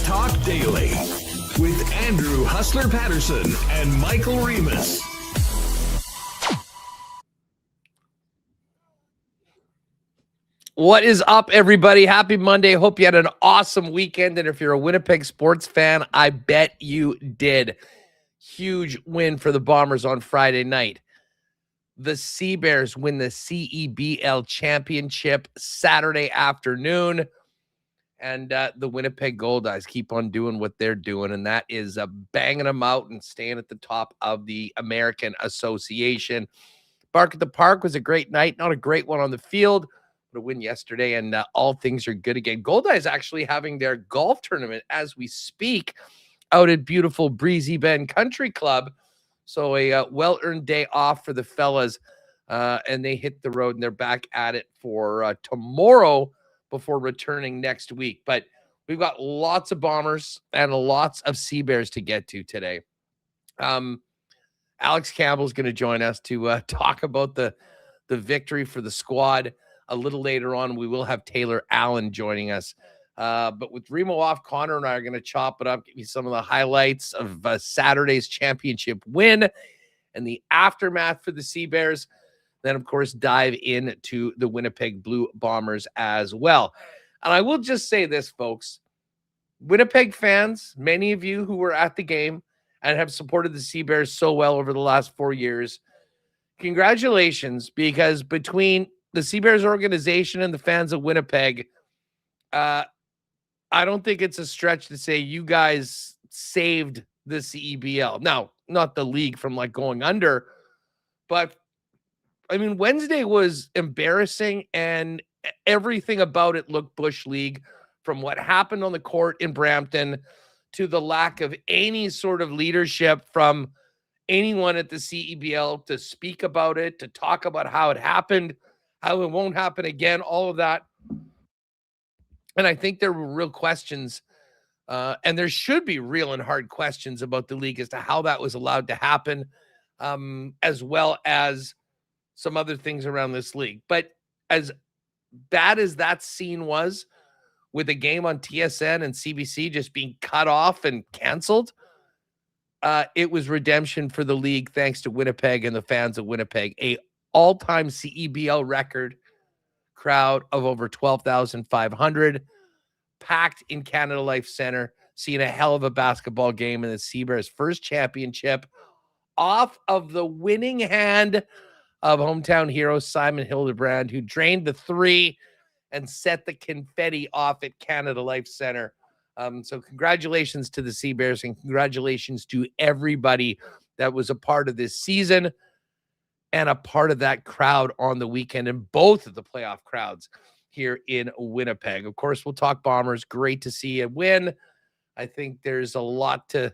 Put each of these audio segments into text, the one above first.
Talk Daily with Andrew Hustler Paterson and Michael Remus. What is up, everybody? Happy Monday. Hope you had an awesome weekend. And if you're a Winnipeg sports fan, I bet you did. Huge win for the Bombers on Friday night. The Sea Bears win the CEBL Championship Saturday afternoon. And the Winnipeg Goldeyes keep on doing what they're doing, and that is banging them out and staying at the top of the American Association. Bark at the Park was a great night. Not a great one on the field. A win yesterday, and all things are good again. Goldeyes actually having their golf tournament as we speak out at beautiful Breezy Bend Country Club. So a well-earned day off for the fellas, and they hit the road, and they're back at it for tomorrow before returning next week. But we've got lots of Bombers and lots of Sea Bears to get to today. Alex Campbell's going to join us to talk about the victory for the squad. A little later on, we will have Taylor Allen joining us. But with Remo off, Connor and I are going to chop it up, give you some of the highlights of Saturday's championship win and the aftermath for the Sea Bears. Then, of course, dive into the Winnipeg Blue Bombers as well. And I will just say this, folks. Winnipeg fans, many of you who were at the game and have supported the Sea Bears so well over the last 4 years, congratulations, because between the Sea Bears organization and the fans of Winnipeg, I don't think it's a stretch to say you guys saved the CEBL. Now, not the league from going under, but I mean, Wednesday was embarrassing and everything about it looked Bush League, from what happened on the court in Brampton to the lack of any sort of leadership from anyone at the CEBL to speak about it, to talk about how it happened, how it won't happen again, all of that. And I think there were real questions, and there should be real and hard questions about the league as to how that was allowed to happen, as well as some other things around this league. But as bad as that scene was, with a game on TSN and CBC just being cut off and canceled, it was redemption for the league thanks to Winnipeg and the fans of Winnipeg. A all-time CEBL record crowd of over 12,500, packed in Canada Life Center, seeing a hell of a basketball game in the Sea Bears' first championship off of the winning hand of hometown hero Simon Hildebrand, who drained the three and set the confetti off at Canada Life Center. So congratulations to the Sea Bears, and congratulations to everybody that was a part of this season and a part of that crowd on the weekend, and both of the playoff crowds here in Winnipeg. Of course, we'll talk Bombers. Great to see a win. I think there's a lot to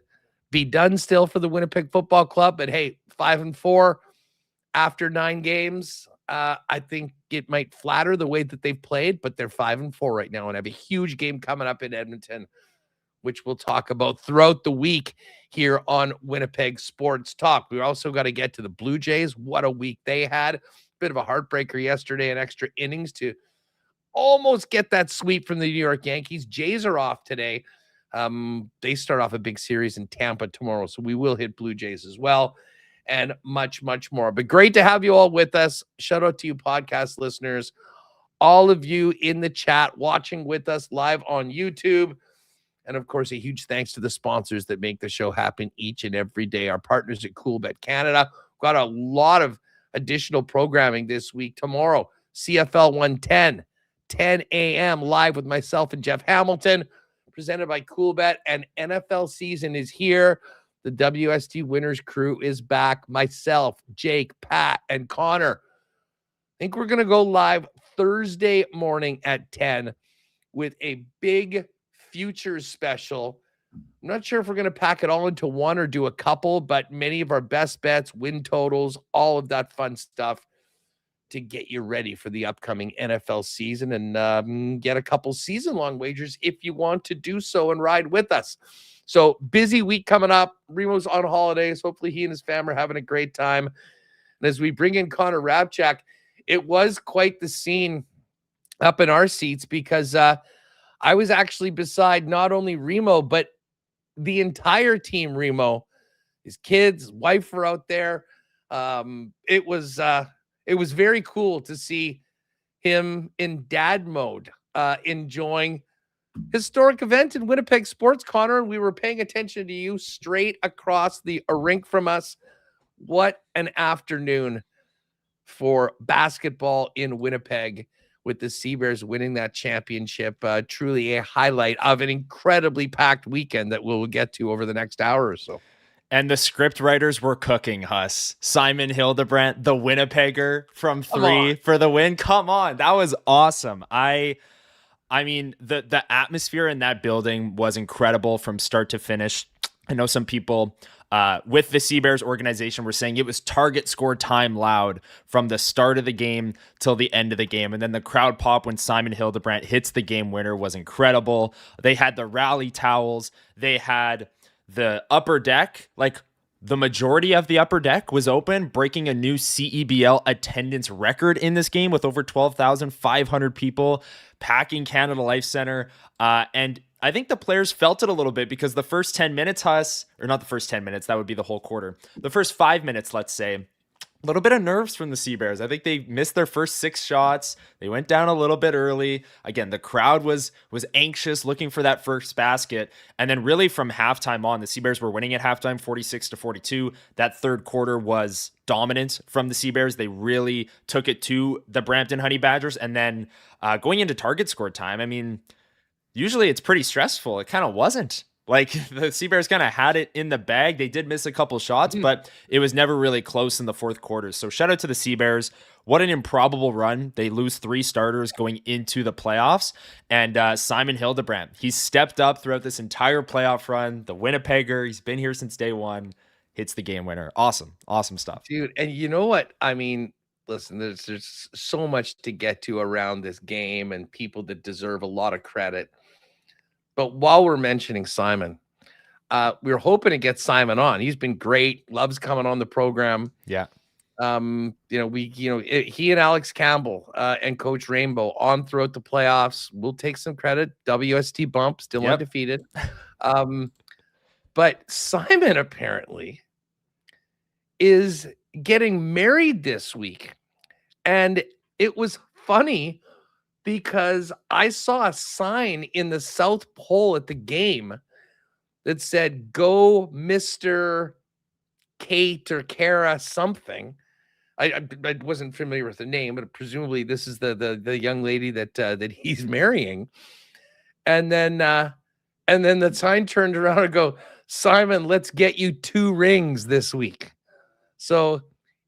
be done still for the Winnipeg Football Club, but hey, 5-4 after 9 games. I think it might flatter the way that they've played, but they're 5-4 right now and have a huge game coming up in Edmonton, which we'll talk about throughout the week here on Winnipeg Sports Talk. We also got to get to the Blue Jays. What a week they had. Bit of a heartbreaker yesterday in extra innings to almost get that sweep from the New York Yankees. Jays are off today. They start off a big series in Tampa tomorrow, so we will hit Blue Jays as well, and much, much more. But great to have you all with us. Shout out to you podcast listeners, all of you in the chat watching with us live on YouTube. And of course, a huge thanks to the sponsors that make the show happen each and every day. Our partners at Coolbet Canada. Got a lot of additional programming this week. Tomorrow, CFL 110, 10 a.m. live with myself and Jeff Hamilton, presented by Coolbet. And NFL season is here. The WST Winners crew is back. Myself, Jake, Pat, and Connor. I think we're going to go live Thursday morning at 10 with a big futures special. I'm not sure if we're going to pack it all into one or do a couple, but many of our best bets, win totals, all of that fun stuff to get you ready for the upcoming NFL season, and get a couple season-long wagers if you want to do so and ride with us. So busy week coming up. Remo's on holidays. Hopefully he and his family are having a great time. And as we bring in Connor Hrabchak, it was quite the scene up in our seats because I was actually beside not only Remo, but the entire team. Remo, his kids, his wife were out there. It was very cool to see him in dad mode, enjoying historic event in Winnipeg sports, Connor, and we were paying attention to you straight across the rink from us. What an afternoon for basketball in Winnipeg, with the Sea Bears winning that championship. Truly a highlight of an incredibly packed weekend that we'll get to over the next hour or so. And the script writers were cooking, Huss. Simon Hildebrandt, the Winnipegger from 3 for the win. Come on. That was awesome. I mean, the atmosphere in that building was incredible from start to finish. I know some people with the Sea Bears organization were saying it was target score time loud from the start of the game till the end of the game. And then the crowd pop when Simon Hildebrandt hits the game winner was incredible. They had the rally towels. They had the upper deck, like the majority of the upper deck was open, breaking a new CEBL attendance record in this game with over 12,500 people packing Canada Life Center. And I think the players felt it a little bit because the first 10 minutes, Huss, or not the first 10 minutes, that would be the whole quarter. The first 5 minutes, let's say, a little bit of nerves from the Sea Bears. I think they missed their first 6 shots. They went down a little bit early. Again, the crowd was anxious, looking for that first basket. And then really from halftime on, the Sea Bears were winning at halftime 46-42. That third quarter was dominant from the Sea Bears. They really took it to the Brampton Honey Badgers. And then going into target score time, I mean, usually it's pretty stressful. It kind of wasn't. Like the Sea Bears kind of had it in the bag. They did miss a couple shots, but it was never really close in the fourth quarter. So shout out to the Sea Bears. What an improbable run. They lose 3 starters going into the playoffs. And Simon Hildebrandt, he's stepped up throughout this entire playoff run. The Winnipegger, he's been here since day one, hits the game winner. Awesome. Awesome stuff. Dude, and you know what? I mean, listen, there's so much to get to around this game and people that deserve a lot of credit. But while we're mentioning Simon, we're hoping to get Simon on. He's been great. Loves coming on the program. Yeah. He and Alex Campbell and Coach Rainbow on throughout the playoffs. We'll take some credit. WST bump, still undefeated. But Simon apparently is getting married this week. And it was funny because I saw a sign in the South Pole at the game that said, "Go, Mr. Kate or Kara something." I wasn't familiar with the name, but presumably this is the young lady that he's marrying. And then the sign turned around and go, "Simon, let's get you 2 rings this week." So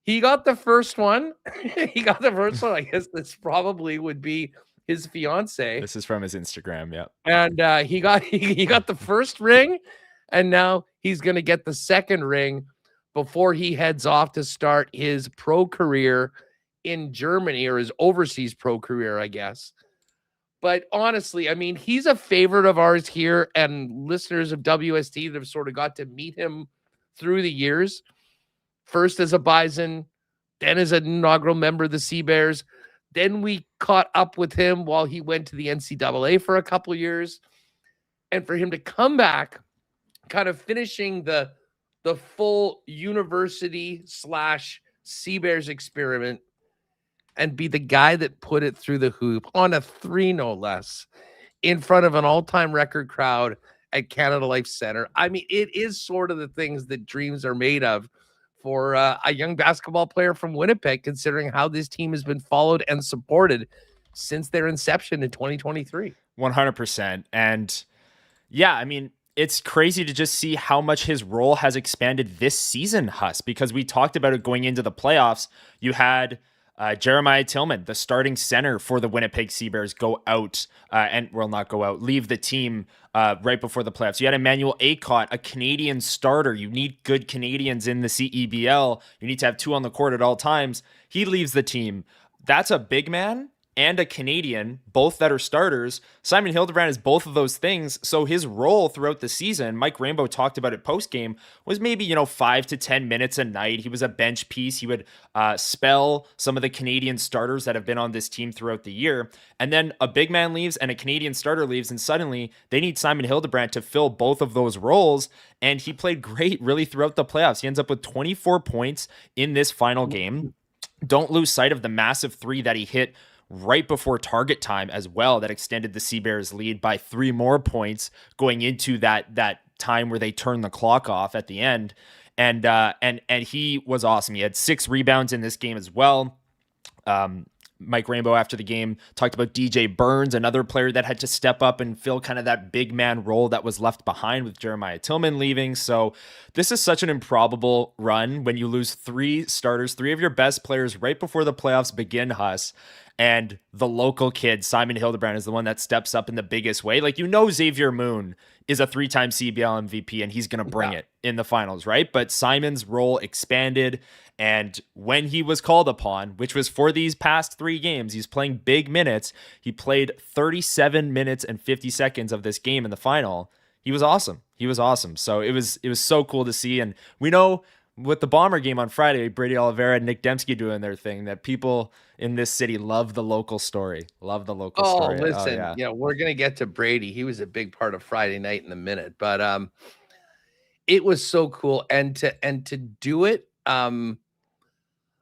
he got the first one. I guess this probably would be his fiance. This is from his Instagram. Yeah. And he got the first ring, and now he's going to get the second ring before he heads off to start his pro career in Germany, or his overseas pro career, I guess. But honestly, I mean, he's a favorite of ours here, and listeners of WST that have sort of got to meet him through the years. First as a Bison, then as an inaugural member of the Sea Bears. Then we caught up with him while he went to the NCAA for a couple of years. And for him to come back, kind of finishing the full university / Sea Bears experiment, and be the guy that put it through the hoop on a 3, no less, in front of an all-time record crowd at Canada Life Center. I mean, it is sort of the things that dreams are made of for a young basketball player from Winnipeg, considering how this team has been followed and supported since their inception in 2023. 100%. And yeah, I mean, it's crazy to just see how much his role has expanded this season, Huss, because we talked about it going into the playoffs. You had Jeremiah Tillman, the starting center for the Winnipeg Sea Bears, go out leave the team right before the playoffs. You had Emmanuel Acott, a Canadian starter. You need good Canadians in the CEBL. You need to have 2 on the court at all times. He leaves the team. That's a big man and a Canadian, both that are starters. Simon Hildebrand is both of those things. So his role throughout the season, Mike Rainbow talked about it post-game, was maybe, 5 to 10 minutes a night. He was a bench piece. He would spell some of the Canadian starters that have been on this team throughout the year. And then a big man leaves and a Canadian starter leaves, and suddenly they need Simon Hildebrand to fill both of those roles. And he played great really throughout the playoffs. He ends up with 24 points in this final game. Don't lose sight of the massive 3 that he hit right before target time as well, that extended the Sea Bears lead by 3 more points going into that time where they turned the clock off at the end. And he was awesome. He had 6 rebounds in this game as well. Mike Rainbow after the game talked about DJ Burns, another player that had to step up and fill kind of that big man role that was left behind with Jeremiah Tillman leaving. So this is such an improbable run when you lose 3 starters, 3 of your best players right before the playoffs begin, Huss. And the local kid, Simon Hildebrand, is the one that steps up in the biggest way. Like, Xavier Moon is a 3-time CBL MVP, and he's going to bring it in the finals, right? But Simon's role expanded, and when he was called upon, which was for these past 3 games, he's playing big minutes. He played 37 minutes and 50 seconds of this game in the final. He was awesome. So it was so cool to see, and we know with the Bomber game on Friday, Brady Oliveira and Nick Dembski doing their thing, that people in this city love the local story. Story. Listen, we're going to get to Brady. He was a big part of Friday night in a minute, but it was so cool. And to do it, I'm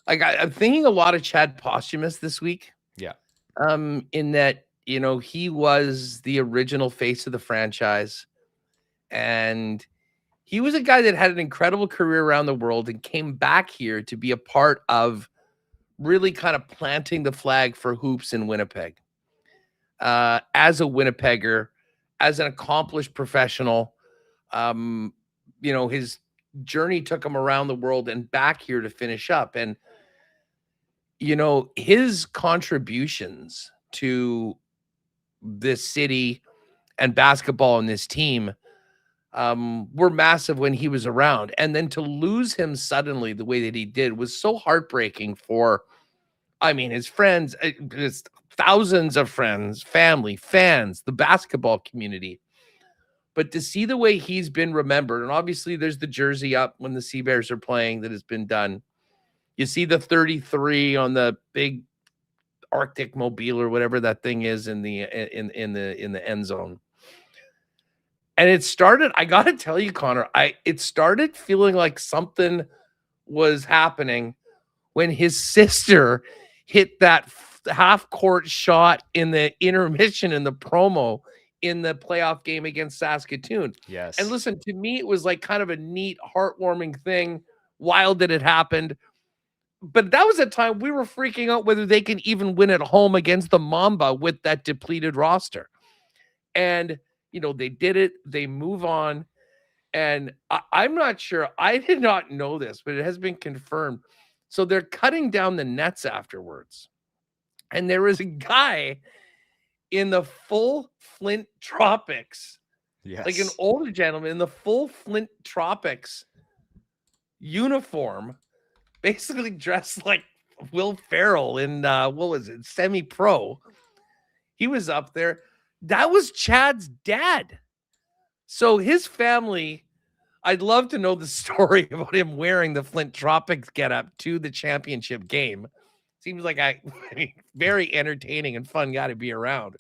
thinking a lot of Chad Posthumous this week. Yeah. In that, he was the original face of the franchise, and he was a guy that had an incredible career around the world and came back here to be a part of really kind of planting the flag for hoops in Winnipeg. As a Winnipegger, as an accomplished professional, his journey took him around the world and back here to finish up. And, his contributions to this city and basketball and this team were massive when he was around. And then to lose him suddenly the way that he did was so heartbreaking for, his friends, his thousands of friends, family, fans, the basketball community. But to see the way he's been remembered, and obviously there's the jersey up when the Sea Bears are playing that has been done. You see the 33 on the big Arctic mobile or whatever that thing is in the end zone. And it started, I got to tell you, Connor, it started feeling like something was happening when his sister hit that half-court shot in the intermission in the promo in the playoff game against Saskatoon. Yes. And listen, to me, it was like kind of a neat, heartwarming thing. Wild that it happened. But that was a time we were freaking out whether they can even win at home against the Mamba with that depleted roster. And they did it. They move on. And I'm not sure. I did not know this, but it has been confirmed. So they're cutting down the nets afterwards. And there was a guy in the full Flint Tropics, like an older gentleman in the full Flint Tropics uniform, basically dressed like Will Ferrell in, semi-pro. He was up there. That was Chad's dad. So his family, I'd love to know the story about him wearing the Flint Tropics getup to the championship game. Seems like a very entertaining and fun guy to be around.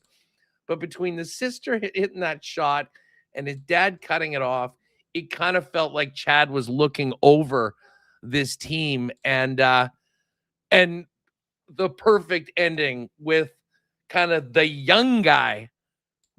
But between the sister hitting that shot and his dad cutting it off, it kind of felt like Chad was looking over this team, and the perfect ending with kind of the young guy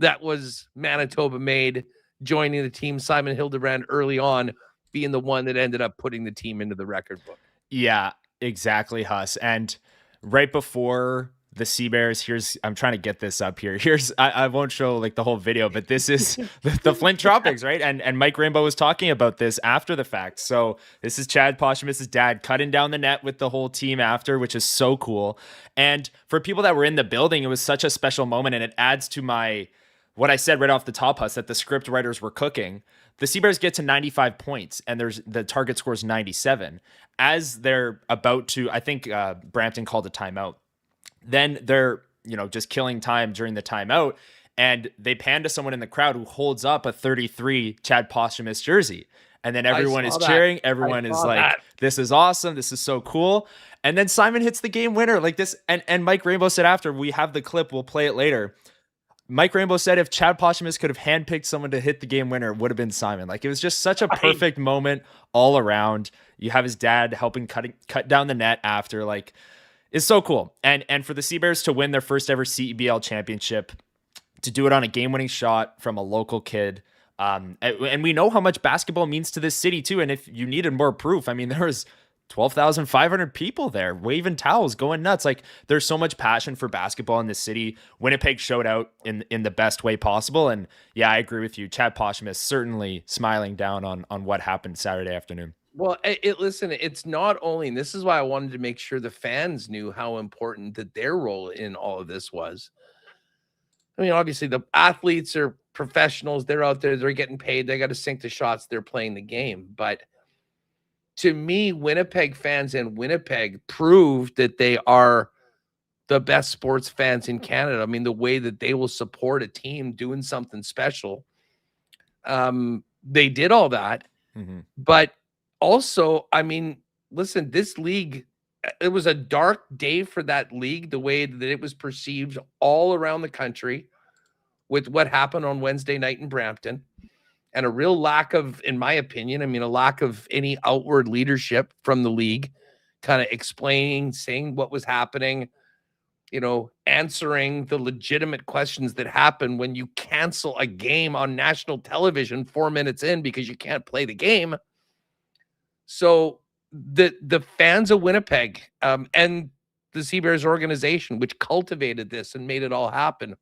that was Manitoba made joining the team, Simon Hildebrand, early on, being the one that ended up putting the team into the record book. Yeah, exactly, Huss. And right before the Sea Bears, I'm trying to get this up here. I won't show like the whole video, but this is the Flint Tropics, right? And Mike Rainbow was talking about this after the fact. So this is Chad Posthumous' dad cutting down the net with the whole team after, which is so cool. And for people that were in the building, it was such a special moment, and it adds to what I said right off the top, Huss, that the script writers were cooking. The Sea Bears get to 95 points, and the target score is 97. As they're about to, I think Brampton called a timeout. Then they're just killing time during the timeout. And they pan to someone in the crowd who holds up a 33 Chad Posthumous jersey. And then everyone is cheering. Everyone is like, this is awesome. This is so cool. And then Simon hits the game winner like this. And Mike Rainbow said after, we have the clip, we'll play it later. Mike Rainbow said if Chad Posthumous could have handpicked someone to hit the game winner, it would have been Simon. Like, it was just such a perfect moment all around. You have his dad helping cut down the net after. Like, it's so cool. And for the Sea Bears to win their first ever CEBL championship, to do it on a game-winning shot from a local kid. And we know how much basketball means to this city too. And if you needed more proof, I mean, there was 12,500 people there waving towels, going nuts. Like, there's so much passion for basketball in this city. Winnipeg showed out in the best way possible. And yeah, I agree with you. Chad Posthumous certainly smiling down on what happened Saturday afternoon. Well, listen, it's not only, and this is why I wanted to make sure the fans knew how important that their role in all of this was. I mean, obviously the athletes are professionals. They're out there. They're getting paid. They got to sink the shots. They're playing the game. But to me, Winnipeg fans in Winnipeg proved that they are the best sports fans in Canada. I mean, the way that they will support a team doing something special. They did all that. Mm-hmm. But also, I mean, listen, this league, it was a dark day for that league, the way that it was perceived all around the country with what happened on Wednesday night in Brampton, and a real lack of, in my opinion, I mean, a lack of any outward leadership from the league, kind of explaining, saying what was happening, answering the legitimate questions that happen when you cancel a game on national television 4 minutes in because you can't play the game. So the fans of Winnipeg and the Sea Bears organization, which cultivated this and made it all happen,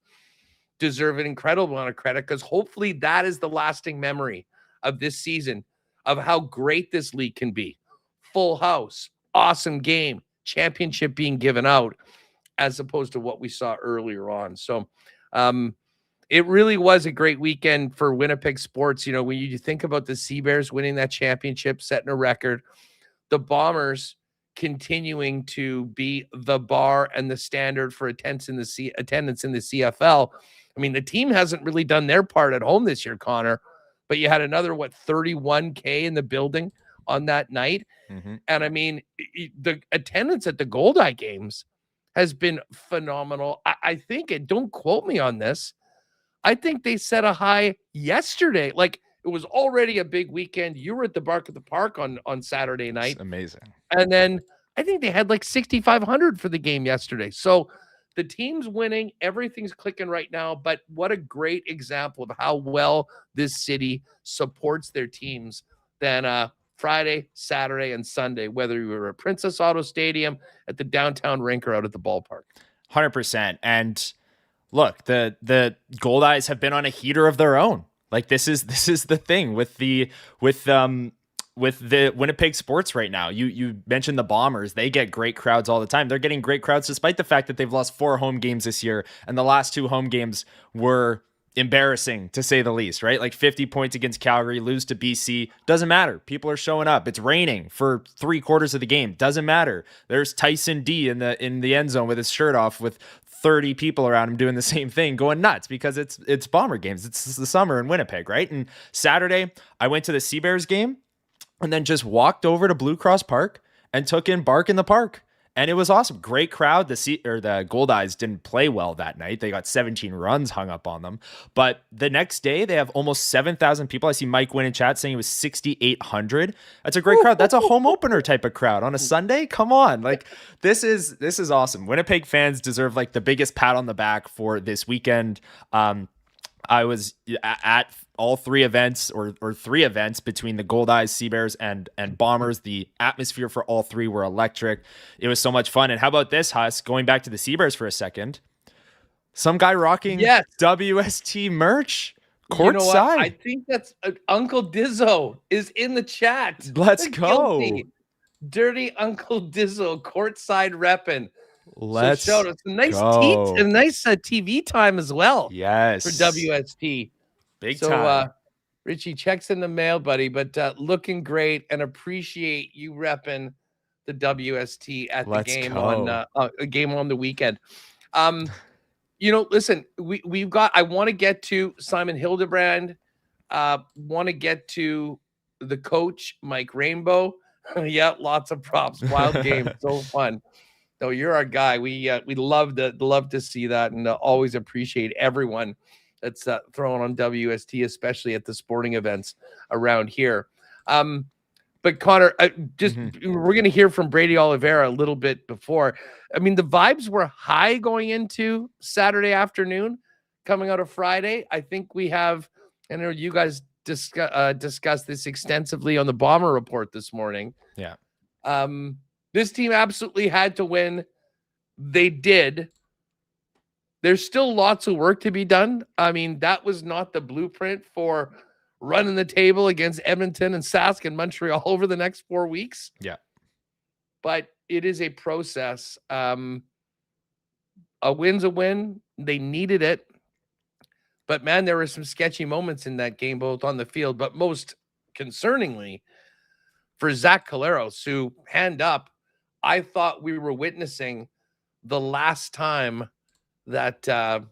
deserve an incredible amount of credit, because hopefully that is the lasting memory of this season of how great this league can be. Full house, awesome game, championship being given out, as opposed to what we saw earlier on. So it really was a great weekend for Winnipeg sports. When you think about the Sea Bears winning that championship, setting a record, the Bombers continuing to be the bar and the standard for attendance in the CFL. I mean, the team hasn't really done their part at home this year, Connor, but you had another, 31K in the building on that night. Mm-hmm. And I mean, the attendance at the Goldeye games has been phenomenal. I think, and don't quote me on this, I think they set a high yesterday. Like, it was already a big weekend. You were at the Bark at the Park on Saturday night. It's amazing. And then I think they had like 6,500 for the game yesterday. So the team's winning. Everything's clicking right now. But what a great example of how well this city supports their teams than Friday, Saturday, and Sunday, whether you were at Princess Auto Stadium, at the downtown rink, or out at the ballpark. 100%. And look, the Goldeyes have been on a heater of their own. Like, this is the thing with the Winnipeg sports right now. You mentioned the Bombers. They get great crowds all the time. They're getting great crowds despite the fact that they've lost 4 home games this year, and the last 2 home games were embarrassing, to say the least, right? Like 50 points against Calgary, lose to BC. Doesn't matter. People are showing up. It's raining for 3/4 of the game. Doesn't matter. There's Tyson D in the end zone with his shirt off with 30 people around him doing the same thing, going nuts, because it's Bomber games. It's the summer in Winnipeg, right? And Saturday, I went to the Sea Bears game and then just walked over to Blue Cross Park and took in Bark in the Park. And it was awesome. Great crowd. The Goldeyes didn't play well that night. They got 17 runs hung up on them. But the next day, they have almost 7,000 people. I see Mike Wynn in chat saying it was 6,800. That's a great crowd. That's a home opener type of crowd on a Sunday. Come on. Like, this is awesome. Winnipeg fans deserve like the biggest pat on the back for this weekend. I was at all 3 events or 3 events between the Goldeyes, Sea Bears, and Bombers. The atmosphere for all 3 were electric. It was so much fun. And how about this, Huss? Going back to the Sea Bears for a second. Some guy rocking WST merch courtside. I think that's Uncle Dizzo is in the chat. Let's go. Guilty. Dirty Uncle Dizzo courtside repping. Let's show us a nice TV time as well. Yes, for WST, big time. Richie, checks in the mail, buddy, but looking great, and appreciate you repping the WST at the game on the weekend. Listen, we've got, I want to get to Simon Hildebrand, want to get to the coach, Mike Rainbow. Yeah, lots of props, wild game, so fun. No, you're our guy. We love to see that, and always appreciate everyone that's throwing on WST, especially at the sporting events around here. But Connor, we're going to hear from Brady Oliveira a little bit before. I mean, the vibes were high going into Saturday afternoon, coming out of Friday. I think we have, I know you guys discussed this extensively on the Bomber Report this morning. Yeah. This team absolutely had to win. They did. There's still lots of work to be done. I mean, that was not the blueprint for running the table against Edmonton and Sask and Montreal over the next 4 weeks. Yeah. But it is a process. A win's a win. They needed it. But, man, there were some sketchy moments in that game, both on the field, but most concerningly for Zach Collaros, who, hand up, I thought we were witnessing the last time that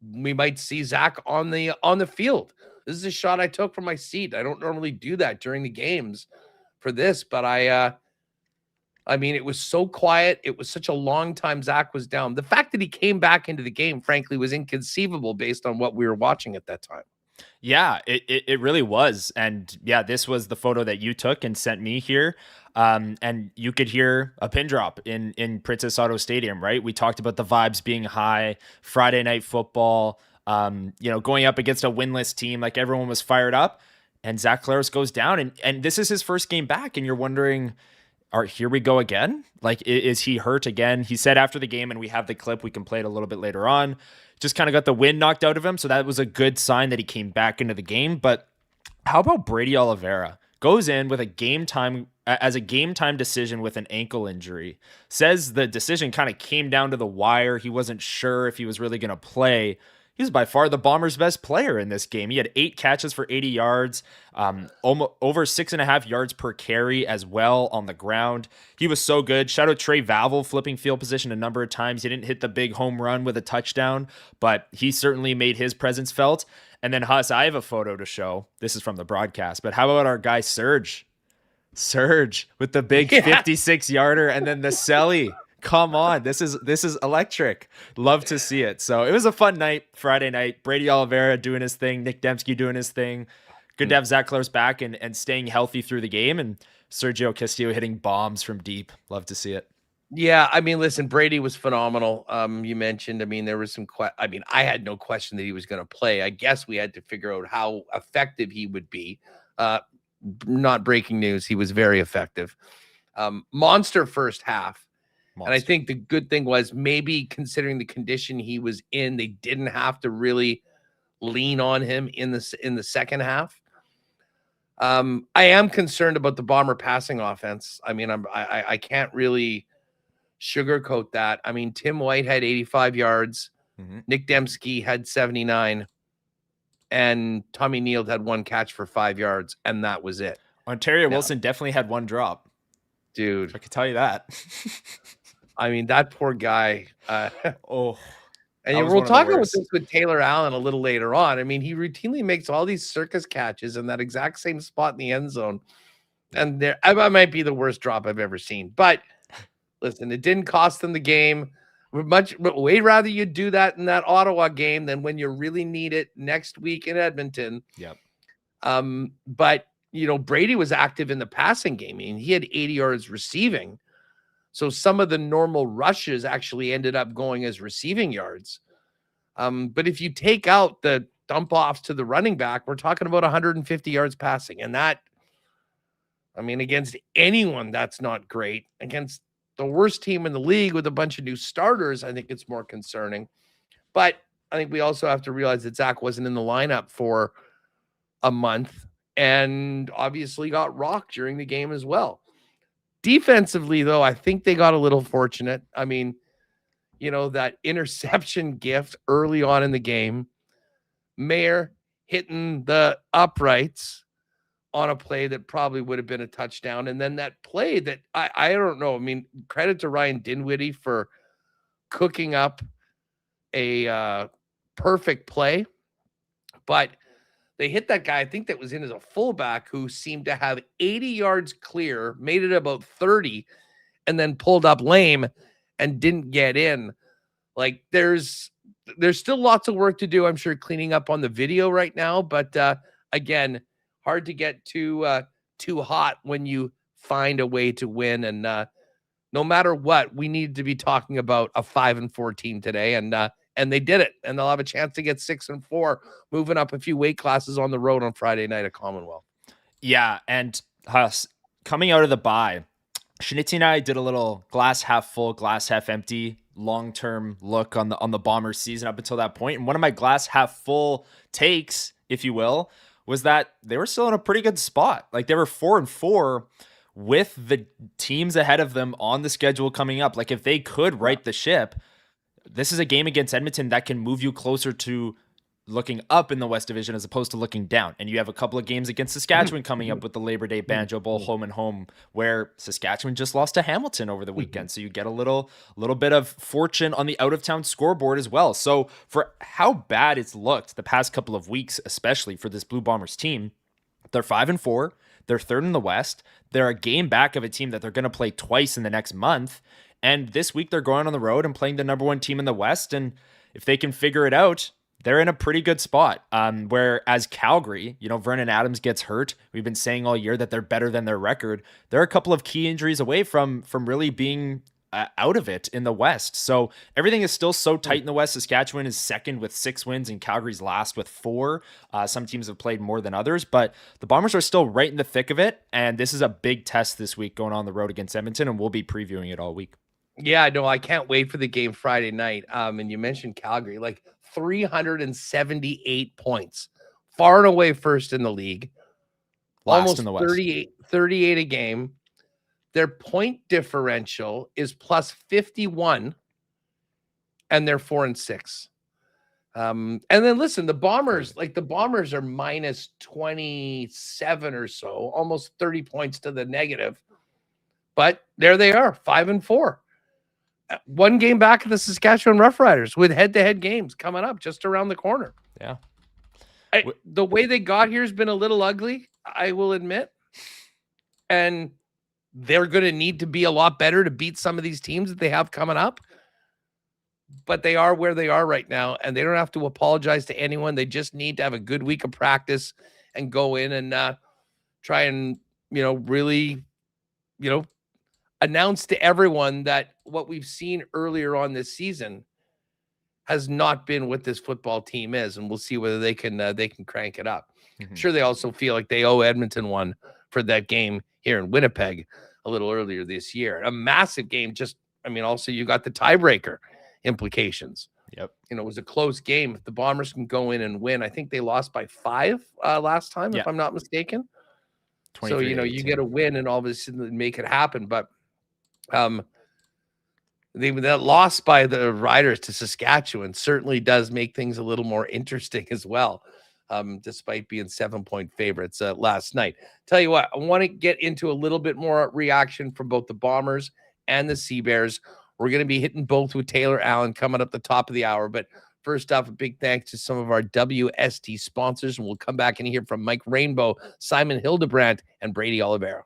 we might see Zach on the field. This is a shot I took from my seat. I don't normally do that during the games for this, but I mean, it was so quiet. It was such a long time Zach was down. The fact that he came back into the game, frankly, was inconceivable based on what we were watching at that time. Yeah, it really was. And yeah, this was the photo that you took and sent me here. And you could hear a pin drop in Princess Auto Stadium, right? We talked about the vibes being high, Friday night football, going up against a winless team, like everyone was fired up, and Zach Collaros goes down, and this is his first game back, and you're wondering, here we go again? Like, is he hurt again? He said after the game, and we have the clip, we can play it a little bit later on, just kind of got the wind knocked out of him, so that was a good sign that he came back into the game. But how about Brady Oliveira? Goes in with a game time decision with an ankle injury. Says the decision kind of came down to the wire. He wasn't sure if he was really going to play. He's by far the Bombers' best player in this game. He had 8 catches for 80 yards, almost over 6.5 yards per carry as well on the ground. He was so good. Shout out Trey Vavel, flipping field position a number of times. He didn't hit the big home run with a touchdown, but he certainly made his presence felt. And then, Huss, I have a photo to show. This is from the broadcast, but how about our guy Serge? Serge with the big 56-yarder and then the celly. Come on, this is electric. Love to see it. So it was a fun night, Friday night. Brady Oliveira doing his thing, Nick Dembski doing his thing. Good to have Zach Collaros back and staying healthy through the game, and Sergio Castillo hitting bombs from deep. Love to see it. Yeah, I mean, listen, Brady was phenomenal. You mentioned, I mean, there was some I had no question that he was going to play. I guess we had to figure out how effective he would be. Not breaking news, he was very effective. Monster first half. Monster. And I think the good thing was, maybe considering the condition he was in, they didn't have to really lean on him in the second half. I am concerned about the Bomber passing offense. I mean, I can't really sugarcoat that. I mean, Tim White had 85 yards. Mm-hmm. Nick Dembski had 79. And Tommy Neal had 1 catch for 5 yards, and that was it. Ontario Wilson definitely had 1 drop. Dude. I can tell you that. I mean, that poor guy. And we'll talk about this with Taylor Allen a little later on. I mean, he routinely makes all these circus catches in that exact same spot in the end zone. And that might be the worst drop I've ever seen. But listen, it didn't cost them the game. Way rather you do that in that Ottawa game than when you really need it next week in Edmonton. Yep. But, Brady was active in the passing game. I mean, he had 80 yards receiving. So some of the normal rushes actually ended up going as receiving yards. But if you take out the dump offs to the running back, we're talking about 150 yards passing. And that, I mean, against anyone, that's not great. Against the worst team in the league with a bunch of new starters, I think it's more concerning. But I think we also have to realize that Zach wasn't in the lineup for a month and obviously got rocked during the game as well. Defensively, though, I think they got a little fortunate. I mean, that interception gift early on in the game, Mayer hitting the uprights on a play that probably would have been a touchdown. And then that play that I don't know. I mean, credit to Ryan Dinwiddie for cooking up a perfect play, but they hit that guy, I think that was in as a fullback, who seemed to have 80 yards clear, made it about 30, and then pulled up lame and didn't get in. Like, there's still lots of work to do, I'm sure, cleaning up on the video right now. But again, hard to get too hot when you find a way to win. And no matter what, we need to be talking about a 5-4 team today. And they did it. And they'll have a chance to get 6-4, moving up a few weight classes on the road on Friday night at Commonwealth. Yeah, and Huss, coming out of the bye, Shinitzi and I did a little glass half full, glass half empty long-term look on the Bombers season up until that point. And one of my glass half full takes, if you will, was that they were still in a pretty good spot. Like, they were 4-4 with the teams ahead of them on the schedule coming up. Like, if they could right the ship, this is a game against Edmonton that can move you closer to looking up in the West Division as opposed to looking down. And you have a couple of games against Saskatchewan coming up with the Labor Day Banjo Bowl home and home, where Saskatchewan just lost to Hamilton over the weekend. So you get a little bit of fortune on the out-of-town scoreboard as well. So for how bad it's looked the past couple of weeks, especially for this Blue Bombers team, they're 5-4. They're third in the West. They're a game back of a team that they're going to play twice in the next month. And this week they're going on the road and playing the number one team in the West. And if they can figure it out, they're in a pretty good spot. Whereas Calgary, Vernon Adams gets hurt. We've been saying all year that they're better than their record. They're a couple of key injuries away from really being out of it in the West. So everything is still so tight in the West. Saskatchewan is second with 6 wins and Calgary's last with 4. Some teams have played more than others, but the Bombers are still right in the thick of it. And this is a big test this week going on the road against Edmonton, and we'll be previewing it all week. Yeah, no, I can't wait for the game Friday night. And you mentioned Calgary, like 378 points, far and away first in the league. Last almost in the West. 38 a game. Their point differential is plus 51, and they're 4-6. And then listen, the Bombers are minus 27 or so, almost 30 points to the negative. But there they are, 5-4. One game back of the Saskatchewan Roughriders with head-to-head games coming up just around the corner. Yeah. The way they got here has been a little ugly, I will admit. And they're going to need to be a lot better to beat some of these teams that they have coming up. But they are where they are right now, and they don't have to apologize to anyone. They just need to have a good week of practice and go in and try and, really, announce to everyone that what we've seen earlier on this season has not been what this football team is, and we'll see whether they can crank it up. Mm-hmm. Sure, they also feel like they owe Edmonton one for that game here in Winnipeg a little earlier this year. A massive game. Also you got the tiebreaker implications. Yep. It was a close game. If the Bombers can go in and win, I think they lost by 5 last time, if I'm not mistaken. So, you get a win and all of a sudden make it happen. But that loss by the Riders to Saskatchewan certainly does make things a little more interesting as well, despite being 7-point favorites last night. Tell you what, I want to get into a little bit more reaction from both the Bombers and the Sea Bears. We're going to be hitting both with Taylor Allen coming up the top of the hour. But first off, a big thanks to some of our WST sponsors, and we'll come back and hear from Mike Rainbow, Simon Hildebrandt, and Brady Oliveira.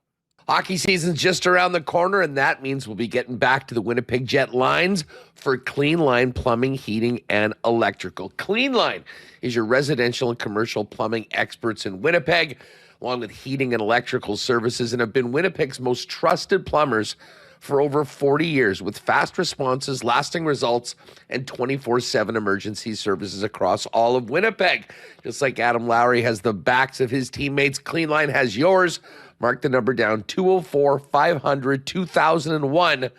Hockey season's just around the corner, and that means we'll be getting back to the Winnipeg Jet lines for Clean Line Plumbing, Heating, and Electrical. Clean Line is your residential and commercial plumbing experts in Winnipeg, along with heating and electrical services, and have been Winnipeg's most trusted plumbers for over 40 years, with fast responses, lasting results, and 24/7 emergency services across all of Winnipeg. Just like Adam Lowry has the backs of his teammates, Clean Line has yours. Mark the number down, 204-500-2001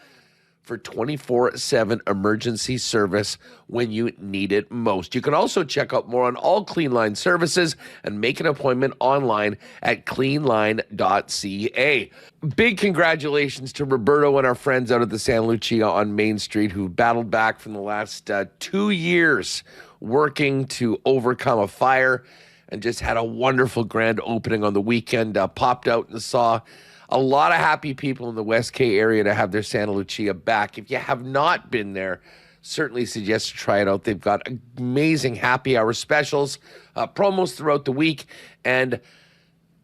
for 24/7 emergency service when you need it most. You can also check out more on all Clean Line services and make an appointment online at cleanline.ca. Big congratulations to Roberto and our friends out at the San Lucia on Main Street who battled back from the last 2 years working to overcome a fire and just had a wonderful grand opening on the weekend. Popped out and saw a lot of happy people in the West K area to have their Santa Lucia back. If you have not been there, certainly suggest you try it out. They've got amazing happy hour specials, promos throughout the week, and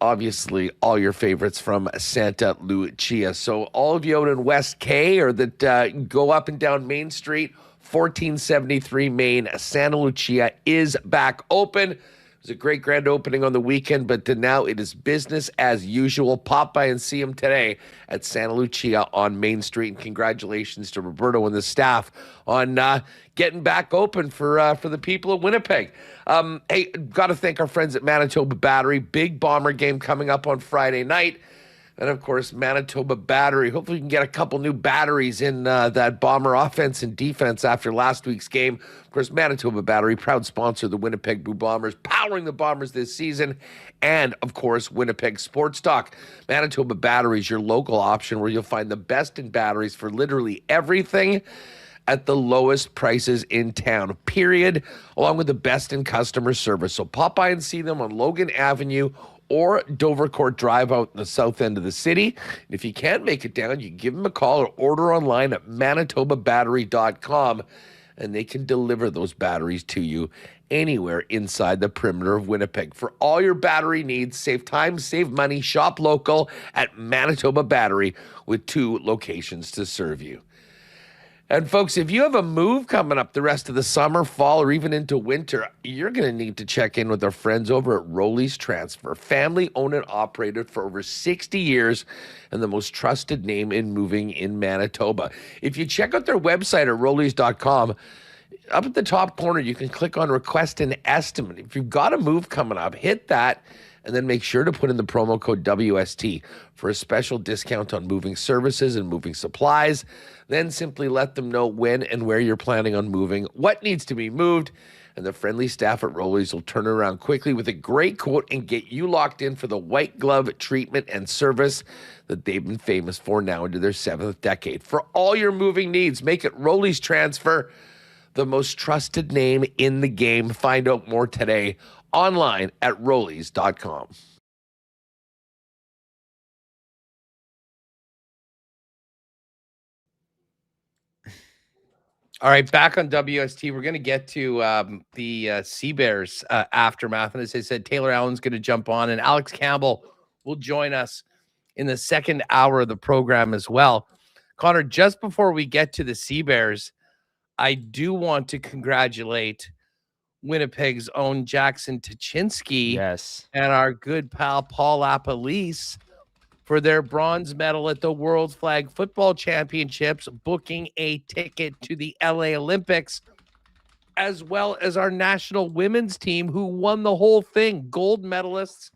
obviously all your favorites from Santa Lucia. So all of you out in West K or that go up and down Main Street, 1473 Main, Santa Lucia is back open. It was a great grand opening on the weekend, but now it is business as usual. Pop by and see him today at Santa Lucia on Main Street. And congratulations to Roberto and the staff on getting back open for the people of Winnipeg. Hey, got to thank our friends at Manitoba Battery. Big Bomber game coming up on Friday night. And, of course, Manitoba Battery. Hopefully we can get a couple new batteries in that Bomber offense and defense after last week's game. Of course, Manitoba Battery, proud sponsor of the Winnipeg Blue Bombers, powering the Bombers this season. And, of course, Winnipeg Sports Talk. Manitoba Battery is your local option where you'll find the best in batteries for literally everything at the lowest prices in town, period, along with the best in customer service. So pop by and see them on Logan Avenue or Dovercourt Drive out in the south end of the city. And if you can't make it down, you can give them a call or order online at manitobabattery.com, and they can deliver those batteries to you anywhere inside the perimeter of Winnipeg. For all your battery needs, save time, save money, shop local at Manitoba Battery with 2 locations to serve you. And folks, if you have a move coming up the rest of the summer, fall, or even into winter, you're going to need to check in with our friends over at Rolly's Transfer. Family owned and operated for over 60 years and the most trusted name in moving in Manitoba. If you check out their website at rollys.com, up at the top corner, you can click on Request an Estimate. If you've got a move coming up, hit that, and then make sure to put in the promo code WST for a special discount on moving services and moving supplies. Then simply let them know when and where you're planning on moving, what needs to be moved, and the friendly staff at Rolly's will turn around quickly with a great quote and get you locked in for the white glove treatment and service that they've been famous for now into their 7th decade. For all your moving needs, make it Rolly's Transfer, the most trusted name in the game. Find out more today online at rollys.com. All right, back on WST. We're going to get to the Sea Bears aftermath. And as I said, Taylor Allen's going to jump on, and Alex Campbell will join us in the second hour of the program as well. Connor, just before we get to the Sea Bears, I do want to congratulate Winnipeg's own Jackson Tuchinski, Yes, and our good pal Paul Lapalisse for their bronze medal at the World Flag Football Championships, booking a ticket to the LA Olympics, as well as our national women's team who won the whole thing, gold medalists,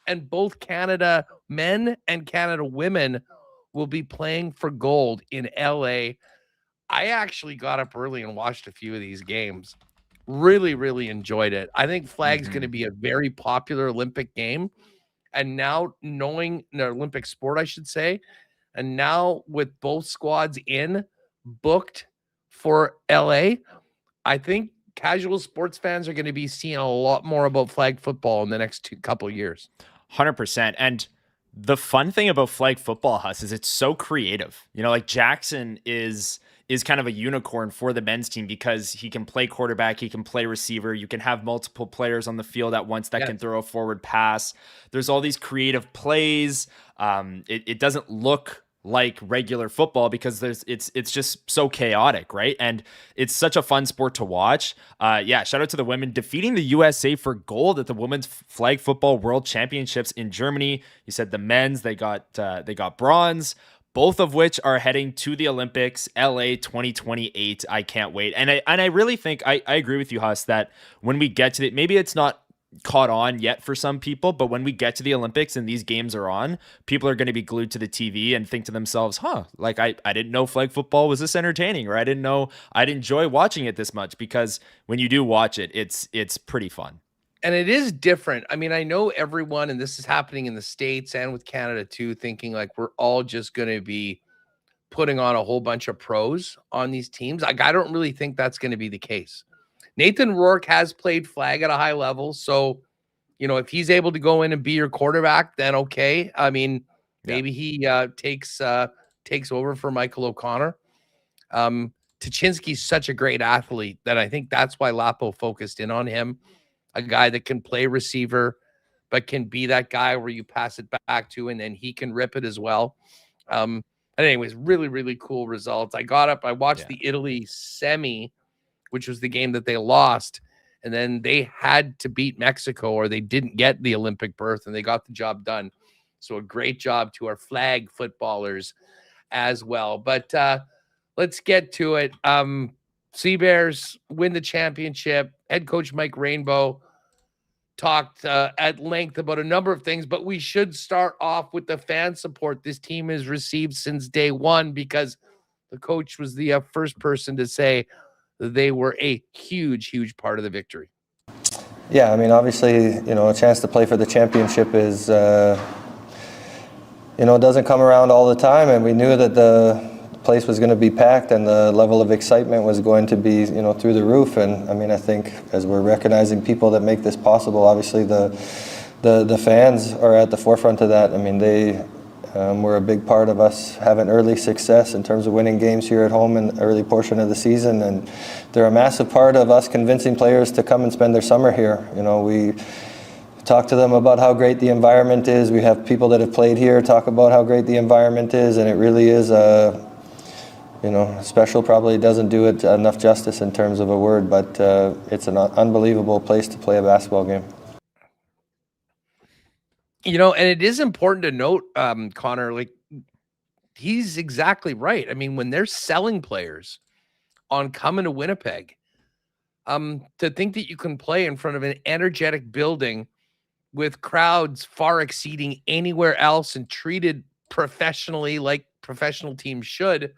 and both Canada men and Canada women will be playing for gold in LA. I actually got up early and watched a few of these games. Really, really enjoyed it. I think flag's going to be a very popular Olympic game. And now knowing the Olympic sport, I should say, and now with both squads booked for LA, I think casual sports fans are going to be seeing a lot more about flag football in the next couple of years. 100%. And the fun thing about flag football, Huss, is it's so creative. You know, like Jackson is kind of a unicorn for the men's team because he can play quarterback, he can play receiver, you can have multiple players on the field at once that can throw a forward pass. There's all these creative plays. It doesn't look like regular football because it's just so chaotic, right? And it's such a fun sport to watch. Shout out to the women defeating the USA for gold at the Women's Flag Football World Championships in Germany. You said the men's, they got bronze, both of which are heading to the Olympics, LA 2028. I can't wait. And I really think I agree with you, Huss, that when we get to maybe it's not caught on yet for some people, but when we get to the Olympics and these games are on, people are going to be glued to the TV and think to themselves, like I didn't know flag football was this entertaining, or I didn't know I'd enjoy watching it this much, because when you do watch it, it's pretty fun. And it is different. I mean, I know everyone, and this is happening in the States and with Canada too, thinking like we're all just going to be putting on a whole bunch of pros on these teams. Like, I don't really think that's going to be the case. Nathan Rourke has played flag at a high level. So, you know, if he's able to go in and be your quarterback, then okay. I mean, maybe he takes over for Michael O'Connor. To Tuchinski's such a great athlete that I think that's why Lapo focused in on him, a guy that can play receiver, but can be that guy where you pass it back to, and then he can rip it as well. And anyways, really, really cool results. I watched the Italy semi, which was the game that they lost, and then they had to beat Mexico or they didn't get the Olympic berth, and they got the job done. So a great job to our flag footballers as well. But let's get to it. Sea Bears win the championship. Head coach Mike Rainbow talked at length about a number of things, but we should start off with the fan support this team has received since day one, because the coach was the first person to say that they were a huge, huge part of the victory. Yeah, I mean, obviously, a chance to play for the championship is, it doesn't come around all the time, and we knew that the place was going to be packed and the level of excitement was going to be, through the roof. And I mean, I think as we're recognizing people that make this possible, obviously the fans are at the forefront of that. I mean, they were a big part of us having early success in terms of winning games here at home in the early portion of the season, and they're a massive part of us convincing players to come and spend their summer here. We talk to them about how great the environment is. We have people that have played here talk about how great the environment is, and it really is special probably doesn't do it enough justice in terms of a word, but it's an unbelievable place to play a basketball game. And it is important to note, Connor, like, he's exactly right. I mean, when they're selling players on coming to Winnipeg, to think that you can play in front of an energetic building with crowds far exceeding anywhere else and treated professionally like professional teams should,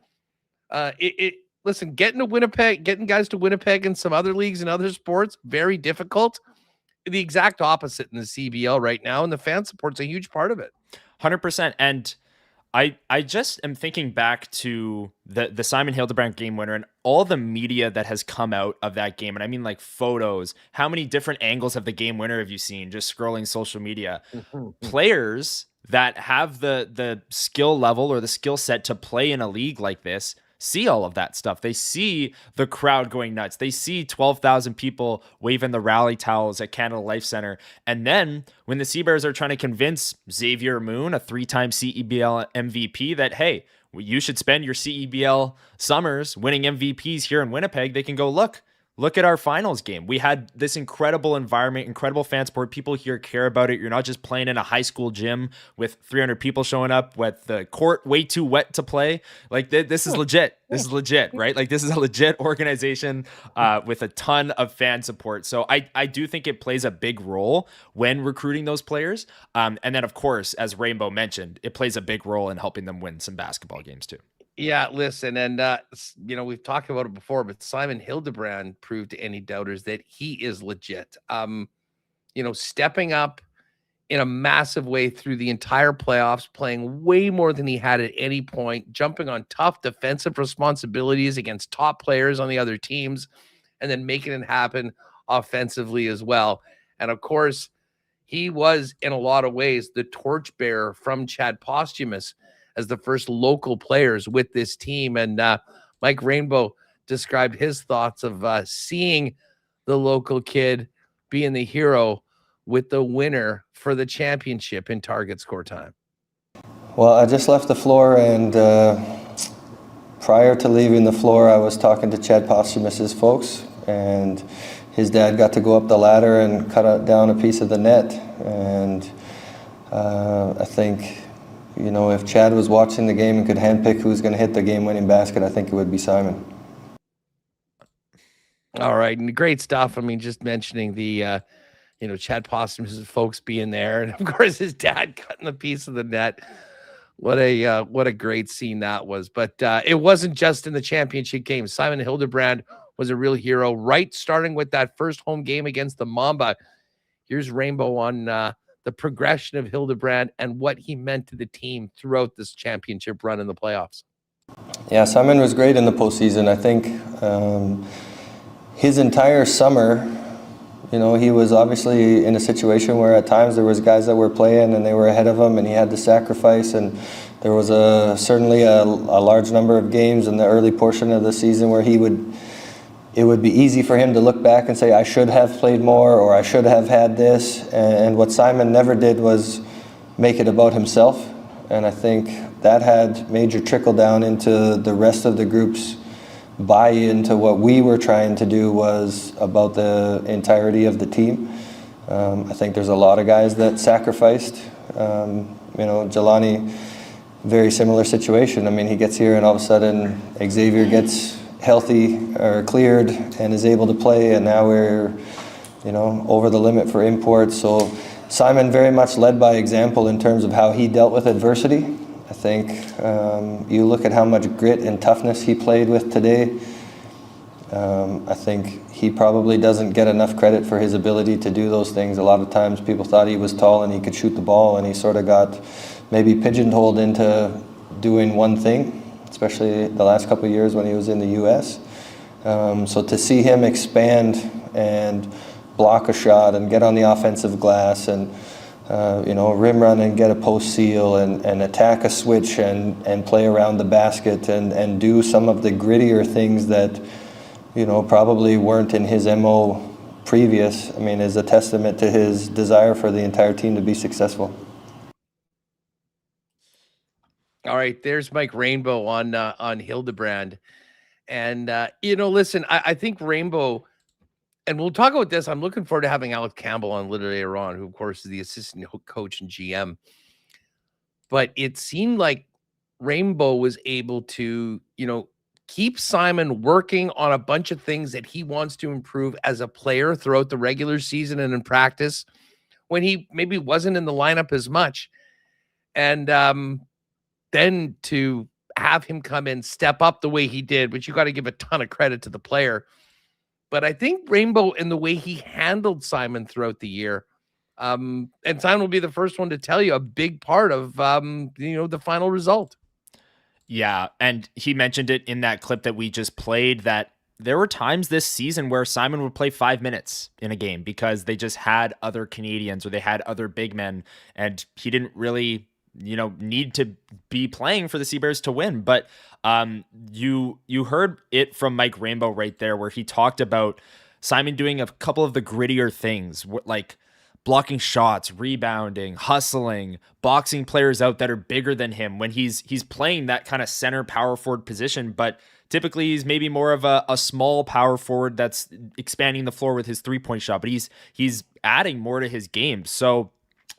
listen, getting guys to Winnipeg and some other leagues and other sports, very difficult. The exact opposite in the CBL right now, and the fan support's a huge part of it. 100%. And I just am thinking back to the Simon Hildebrand game winner and all the media that has come out of that game. And I mean, like, photos. How many different angles of the game winner have you seen just scrolling social media? Players that have the skill level or the skill set to play in a league like this see all of that stuff. They see the crowd going nuts. They see 12,000 people waving the rally towels at Canada Life Center. And then when the Sea Bears are trying to convince Xavier Moon, a 3-time CEBL MVP, that, hey, you should spend your CEBL summers winning MVPs here in Winnipeg, they can go, look at our finals game. We had this incredible environment, incredible fan support. People here care about it. You're not just playing in a high school gym with 300 people showing up with the court way too wet to play. Like, this is legit. This is legit, right? Like, this is a legit organization with a ton of fan support. So I do think it plays a big role when recruiting those players. And then, of course, as Rainbow mentioned, it plays a big role in helping them win some basketball games too. Yeah, listen, and we've talked about it before, but Simon Hildebrand proved to any doubters that he is legit. Stepping up in a massive way through the entire playoffs, playing way more than he had at any point, jumping on tough defensive responsibilities against top players on the other teams, and then making it happen offensively as well. And of course, he was in a lot of ways the torchbearer from Chad Posthumus as the first local players with this team. And Mike Rainbow described his thoughts of seeing the local kid being the hero with the winner for the championship in target score time. Well, I just left the floor, and prior to leaving the floor, I was talking to Chad Posthumus's folks, and his dad got to go up the ladder and cut down a piece of the net. And I think, if Chad was watching the game and could handpick who's going to hit the game-winning basket, I think it would be Simon. All right, and great stuff. I mean, just mentioning the, Chad Posthumus' folks being there, and of course his dad cutting the piece of the net. What a great scene that was. But it wasn't just in the championship game. Simon Hildebrand was a real hero, right? Starting with that first home game against the Mamba. Here's Rainbow on the progression of Hildebrand and what he meant to the team throughout this championship run in the playoffs. Yeah, Simon was great in the postseason. I think his entire summer, he was obviously in a situation where at times there was guys that were playing and they were ahead of him, and he had to sacrifice, and there was certainly a large number of games in the early portion of the season where it would be easy for him to look back and say, I should have played more, or I should have had this. And what Simon never did was make it about himself. And I think that had major trickle down into the rest of the group's buy-in to what we were trying to do was about the entirety of the team. I think there's a lot of guys that sacrificed. Jelani, very similar situation. I mean, he gets here and all of a sudden Xavier gets healthy or cleared and is able to play, and now we're, over the limit for imports. So Simon very much led by example in terms of how he dealt with adversity. I think you look at how much grit and toughness he played with today. I think he probably doesn't get enough credit for his ability to do those things. A lot of times people thought he was tall and he could shoot the ball, and he sort of got maybe pigeonholed into doing one thing, especially the last couple of years when he was in the U.S. So to see him expand and block a shot and get on the offensive glass and rim run and get a post seal and attack a switch and play around the basket and do some of the grittier things that probably weren't in his MO previous, is a testament to his desire for the entire team to be successful. All right, there's Mike Rainbow on Hildebrand. And, listen, I think Rainbow, and we'll talk about this. I'm looking forward to having Alex Campbell on a little later on, who, of course, is the assistant coach and GM. But it seemed like Rainbow was able to, keep Simon working on a bunch of things that he wants to improve as a player throughout the regular season and in practice when he maybe wasn't in the lineup as much. And then to have him come in, step up the way he did, which you got to give a ton of credit to the player. But I think Rainbow, in the way he handled Simon throughout the year, and Simon will be the first one to tell you, a big part of, the final result. Yeah, and he mentioned it in that clip that we just played, that there were times this season where Simon would play 5 minutes in a game because they just had other Canadians or they had other big men, and he didn't really need to be playing for the Sea Bears to win. But you heard it from Mike Rainbow right there, where he talked about Simon doing a couple of the grittier things, like blocking shots, rebounding, hustling, boxing players out that are bigger than him when he's playing that kind of center power forward position. But typically he's maybe more of a small power forward that's expanding the floor with his 3-point shot, but he's adding more to his game. So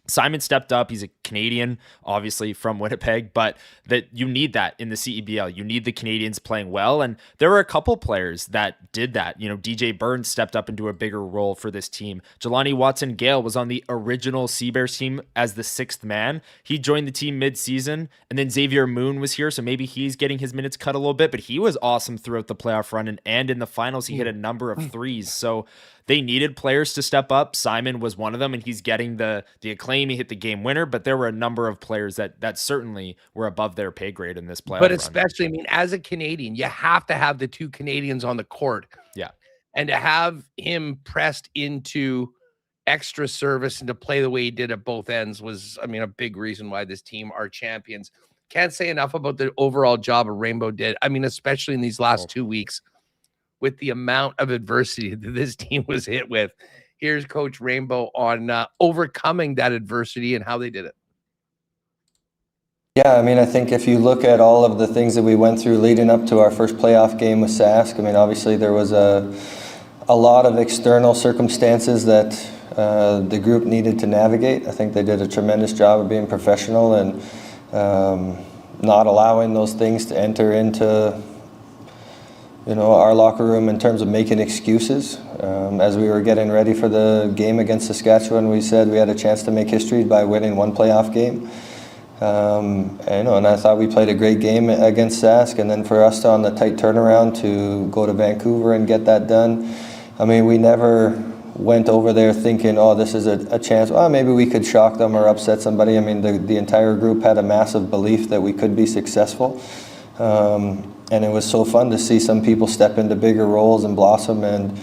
Simon stepped up. He's a Canadian, obviously from Winnipeg, but that you need that in the CEBL. You need the Canadians playing well. And there were a couple players that did that. DJ Burns stepped up into a bigger role for this team. Jelani Watson-Gale was on the original Sea Bears team as the 6th man. He joined the team mid-season, and then Xavier Moon was here, so maybe he's getting his minutes cut a little bit, but he was awesome throughout the playoff run, and in the finals, he hit a number of threes. So they needed players to step up. Simon was one of them, and he's getting the acclaim. He hit the game winner, but there were a number of players that certainly were above their pay grade in this playoff But run. especially, as a Canadian, you have to have the 2 Canadians on the court. Yeah. And to have him pressed into extra service and to play the way he did at both ends was, a big reason why this team are champions. Can't say enough about the overall job of Rainbow did. Especially in these last 2 weeks, with the amount of adversity that this team was hit with. Here's Coach Rainbow on overcoming that adversity and how they did it. Yeah, I think if you look at all of the things that we went through leading up to our first playoff game with Sask, obviously there was a lot of external circumstances that the group needed to navigate. I think they did a tremendous job of being professional and not allowing those things to enter into our locker room in terms of making excuses. As we were getting ready for the game against Saskatchewan, we said we had a chance to make history by winning one playoff game. And I thought we played a great game against Sask, and then for us to, on the tight turnaround, to go to Vancouver and get that done. We never went over there thinking, oh, this is a chance. Oh, maybe we could shock them or upset somebody. The entire group had a massive belief that we could be successful. And it was so fun to see some people step into bigger roles and blossom. And,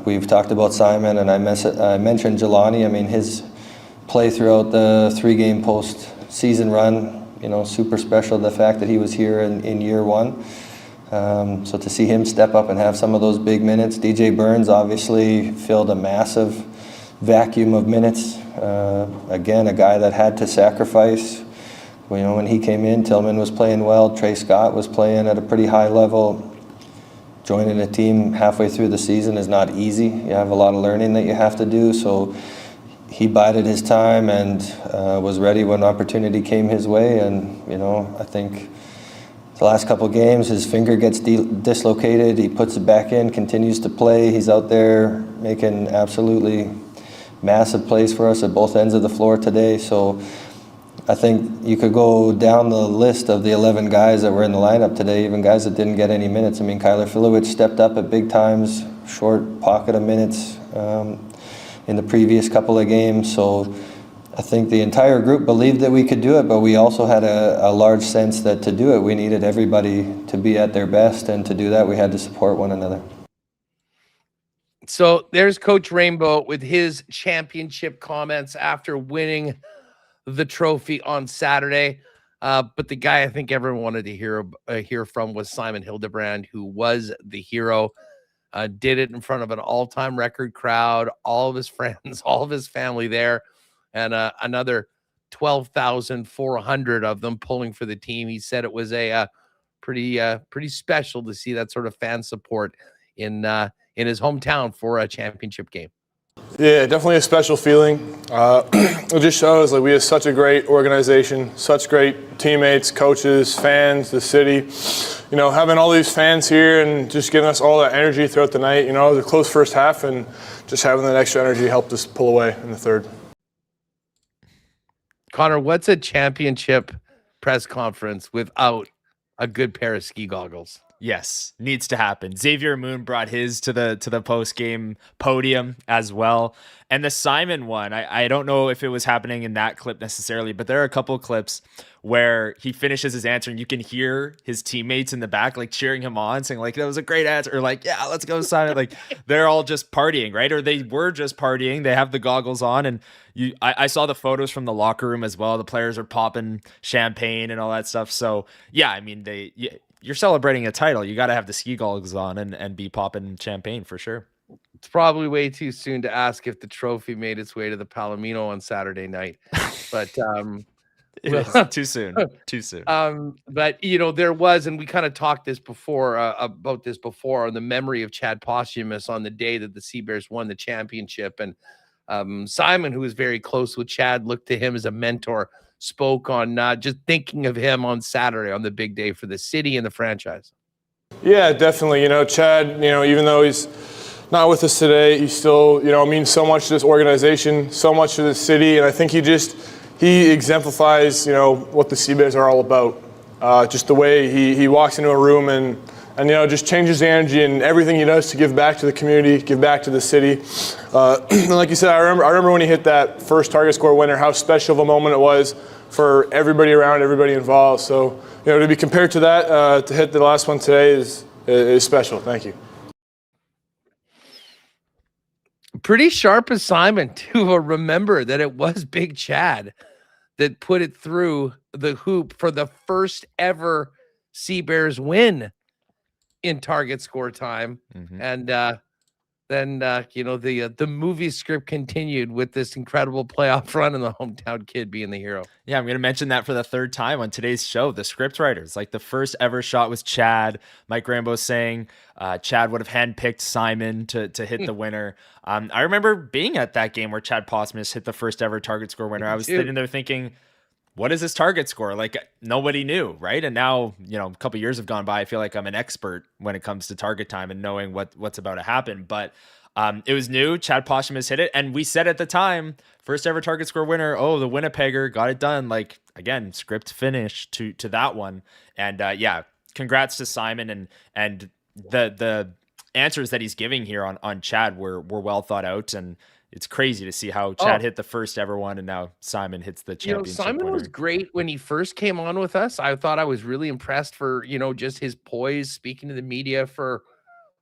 we've talked about Simon, and I mentioned Jelani. His play throughout the 3-game season run, super special, the fact that he was here in year one. So to see him step up and have some of those big minutes. DJ Burns obviously filled a massive vacuum of minutes. Again, a guy that had to sacrifice. When he came in, Tillman was playing well. Trey Scott was playing at a pretty high level. Joining a team halfway through the season is not easy. You have a lot of learning that you have to do. So he bided his time and was ready when opportunity came his way. And, I think the last couple of games, his finger gets dislocated. He puts it back in, continues to play. He's out there making absolutely massive plays for us at both ends of the floor today. So I think you could go down the list of the 11 guys that were in the lineup today, even guys that didn't get any minutes. I mean, Kyler Filowich stepped up at big times, short pocket of minutes in the previous couple of games. So I think the entire group believed that we could do it, but we also had a large sense that to do it, we needed everybody to be at their best, and to do that, we had to support one another. So there's Coach Rainbow with his championship comments after winning the trophy on Saturday. But the guy I think everyone wanted to hear from was Simon Hildebrand, who was the hero. Did it in front of an all-time record crowd, all of his friends, all of his family there, and another 12,400 of them pulling for the team. He said it was a pretty special to see that sort of fan support in his hometown for a championship game. Yeah, definitely a special feeling. It just shows like we have such a great organization, such great teammates, coaches, fans, the city. Having all these fans here and just giving us all that energy throughout the night. It was a close first half, and just having that extra energy helped us pull away in the third. Connor, what's a championship press conference without a good pair of ski goggles? Yes, needs to happen. Xavier Moon brought his to the post-game podium as well. And the Simon one, I don't know if it was happening in that clip necessarily, but there are a couple of clips where he finishes his answer and you can hear his teammates in the back like cheering him on, saying like, that was a great answer, or like, yeah, let's go Simon. Like they're all just partying, right? Or they were just partying. They have the goggles on, and I saw the photos from the locker room as well. The players are popping champagne and all that stuff. So yeah, I mean, you're celebrating a title. You got to have the ski goggles on and be popping champagne for sure. It's probably way too soon to ask if the trophy made its way to the Palomino on Saturday night, but too soon. But there was, and we kind of talked this before about this before, on the memory of Chad Posthumous on the day that the Sea Bears won the championship, and Simon, who was very close with Chad, looked to him as a mentor. Spoke on just thinking of him on Saturday on the big day for the city and the franchise. Yeah, definitely. Chad, even though he's not with us today, he still, means so much to this organization, so much to the city. And I think he exemplifies, what the Sea Bears are all about. Just the way he walks into a room and just changes the energy and everything he does to give back to the community, give back to the city. And like you said, I remember when he hit that first target score winner, how special of a moment it was for everybody around, everybody involved. So, to be compared to that, to hit the last one today is special. Thank you. Pretty sharp as Simon to remember that it was Big Chad that put it through the hoop for the first ever Sea Bears win in target score time. Mm-hmm. And then the movie script continued with this incredible playoff run and the hometown kid being the hero. Yeah, I'm going to mention that for the third time on today's show. The script writers, like the first ever shot was Chad. Mike Rambo saying Chad would have handpicked Simon to hit the winner. I remember being at that game where Chad Posthumous hit the first ever target score winner. I was sitting there thinking, what is his target score? Like nobody knew, right? And now, a couple of years have gone by. I feel like I'm an expert when it comes to target time and knowing what's about to happen. But it was new. Chad Posthumous hit it. And we said at the time, first ever target score winner. Oh, the Winnipegger got it done. Like, again, script finish to that one. And congrats to Simon. And the answers that he's giving here on Chad were well thought out. And it's crazy to see how Chad hit the first ever one, and now Simon hits the championship. Simon winner. Was great when he first came on with us. I thought I was really impressed for, just his poise, speaking to the media for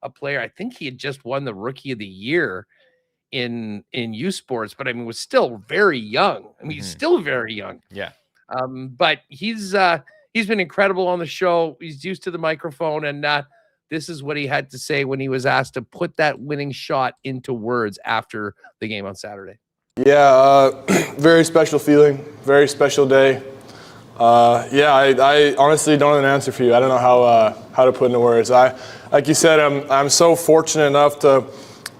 a player. I think he had just won the Rookie of the Year in U Sports, but I mean, was still very young. I mean, he's still very young. Yeah. But he's been incredible on the show. He's used to the microphone, and this is what he had to say when he was asked to put that winning shot into words after the game on Saturday. Yeah, very special feeling, very special day. I honestly don't have an answer for you. I don't know how to put into words. Like you said, I'm so fortunate enough to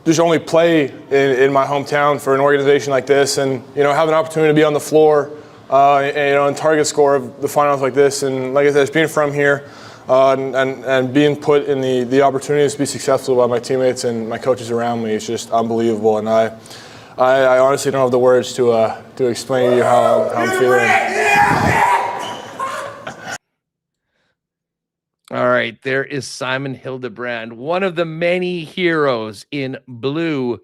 just only play in my hometown for an organization like this, and have an opportunity to be on the floor, and target score of the finals like this. And like I said, just being from here, and being put in the opportunities to be successful by my teammates and my coaches around me, it's just unbelievable. And I honestly don't have the words to explain to you how I'm feeling. All right, there is Simon Hildebrand, one of the many heroes in blue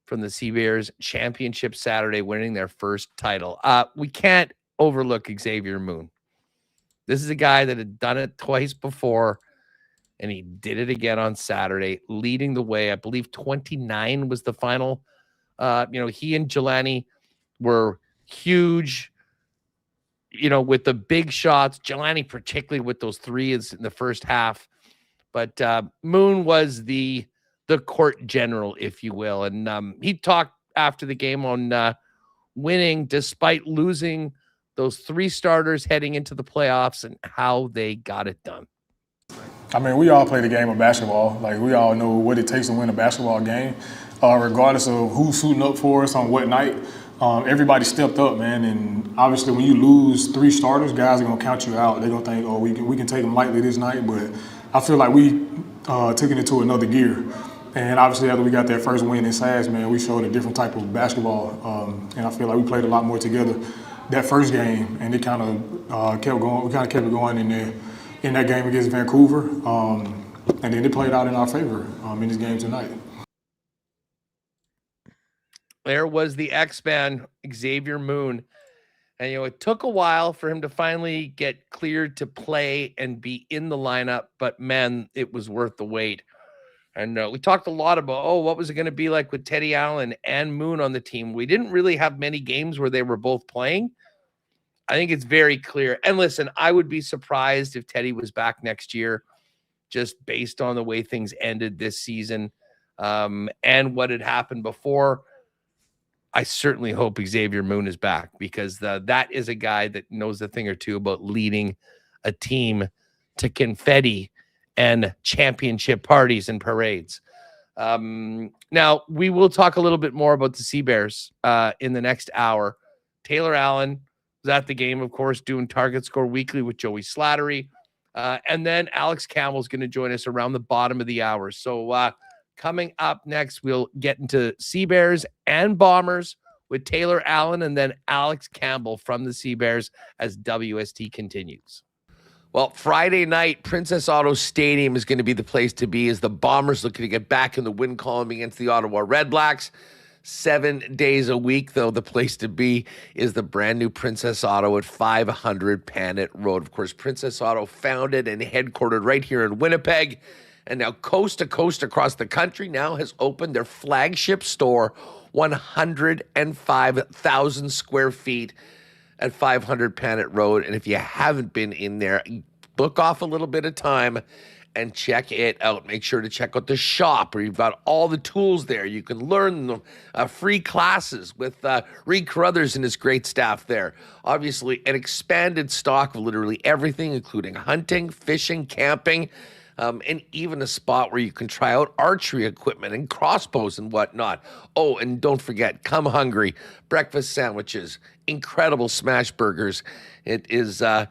from the Sea Bears Championship Saturday, winning their first title. We can't overlook Xavier Moon. This is a guy that had done it twice before, and he did it again on Saturday, leading the way. I believe 29 was the final. He and Jelani were huge, with the big shots. Jelani particularly with those threes in the first half. But Moon was the court general, if you will. And he talked after the game on winning despite losing those three starters heading into the playoffs and how they got it done. I mean, we all play the game of basketball. Like, we all know what it takes to win a basketball game, regardless of who's suiting up for us on what night. Everybody stepped up, man, and obviously when you lose three starters, guys are going to count you out. They're going to think, oh, we can take them lightly this night, but I feel like we took it into another gear. And obviously after we got that first win in SAS, man, we showed a different type of basketball, and I feel like we played a lot more together that first game, and it kind of kept going. We kind of kept it going in that game against Vancouver, and then it played out in our favor in this game tonight. There was the X-Man, Xavier Moon. And, it took a while for him to finally get cleared to play and be in the lineup. But, man, it was worth the wait. And we talked a lot about, what was it going to be like with Teddy Allen and Moon on the team? We didn't really have many games where they were both playing. I think it's very clear. And, listen, I would be surprised if Teddy was back next year, just based on the way things ended this season and what had happened before. I certainly hope Xavier Moon is back, because that is a guy that knows a thing or two about leading a team to confetti and championship parties and parades. Now, we will talk a little bit more about the Sea Bears in the next hour. Taylor Allen was at the game, of course, doing Target Score Weekly with Joey Slattery. And then Alex Campbell's going to join us around the bottom of the hour. So, coming up next, we'll get into Sea Bears and Bombers with Taylor Allen and then Alex Campbell from the Sea Bears as WST continues. Well, Friday night, Princess Auto Stadium is going to be the place to be as the Bombers looking to get back in the win column against the Ottawa Redblacks. 7 days a week, though, the place to be is the brand new Princess Auto at 500 Panet Road. Of course, Princess Auto founded and headquartered right here in Winnipeg, and now coast to coast across the country now has opened their flagship store, 105,000 square feet at 500 Panet Road. And if you haven't been in there, book off a little bit of time and check it out. Make sure to check out the shop where you've got all the tools there. You can learn them, free classes with Reed Carruthers and his great staff there. Obviously, an expanded stock of literally everything, including hunting, fishing, camping, and even a spot where you can try out archery equipment and crossbows and whatnot. Oh, and don't forget, come hungry. Breakfast sandwiches, incredible smash burgers. It is a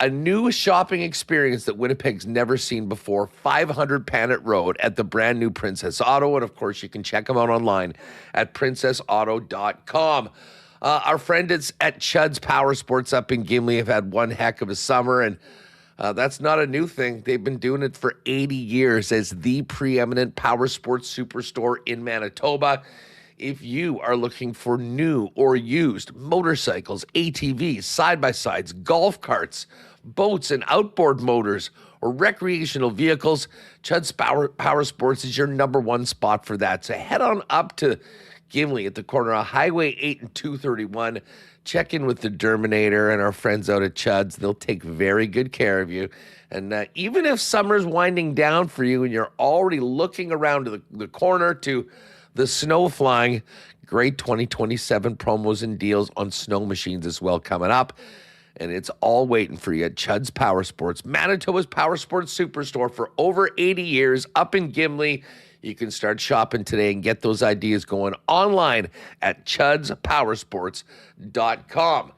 new shopping experience that Winnipeg's never seen before. 500 Panet Road at the brand new Princess Auto. And, of course, you can check them out online at princessauto.com. Our friends at Chud's Power Sports up in Gimli have had one heck of a summer, and that's not a new thing. They've been doing it for 80 years as the preeminent power sports superstore in Manitoba. If you are looking for new or used motorcycles, ATVs, side-by-sides, golf carts, boats and outboard motors, or recreational vehicles, Chud's Power Sports is your number one spot for that. So head on up to Gimli at the corner of Highway 8 and 231. Check in with the Derminator and our friends out at Chud's. They'll take very good care of you. And even if summer's winding down for you and you're already looking around to the corner to the snow flying, great 2027 promos and deals on snow machines as well coming up. And it's all waiting for you at Chud's Power Sports, Manitoba's Power Sports Superstore for over 80 years up in Gimli. You can start shopping today and get those ideas going online at chudspowersports.com.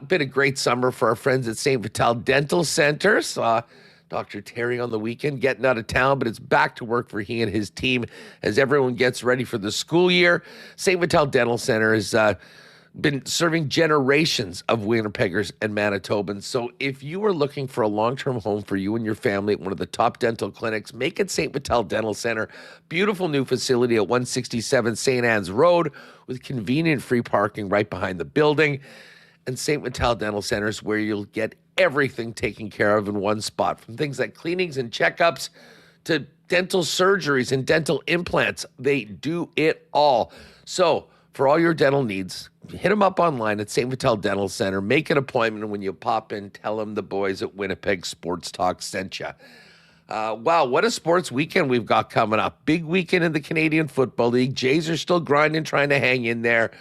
Been a great summer for our friends at St. Vital Dental Center. Saw Dr. Terry on the weekend getting out of town, but it's back to work for he and his team as everyone gets ready for the school year. St. Vital Dental Center has been serving generations of Winnipeggers and Manitobans. So if you are looking for a long-term home for you and your family at one of the top dental clinics, make it St. Vital Dental Center. Beautiful new facility at 167 St. Anne's Road with convenient free parking right behind the building. And St. Vital Dental Center is where you'll get everything taken care of in one spot, from things like cleanings and checkups to dental surgeries and dental implants. They do it all. So for all your dental needs, hit them up online at St. Vital Dental Center. Make an appointment, and when you pop in, tell them the boys at Winnipeg Sports Talk sent you. Wow, what a sports weekend we've got coming up. Big weekend in the Canadian Football League. Jays are still grinding, trying to hang in there.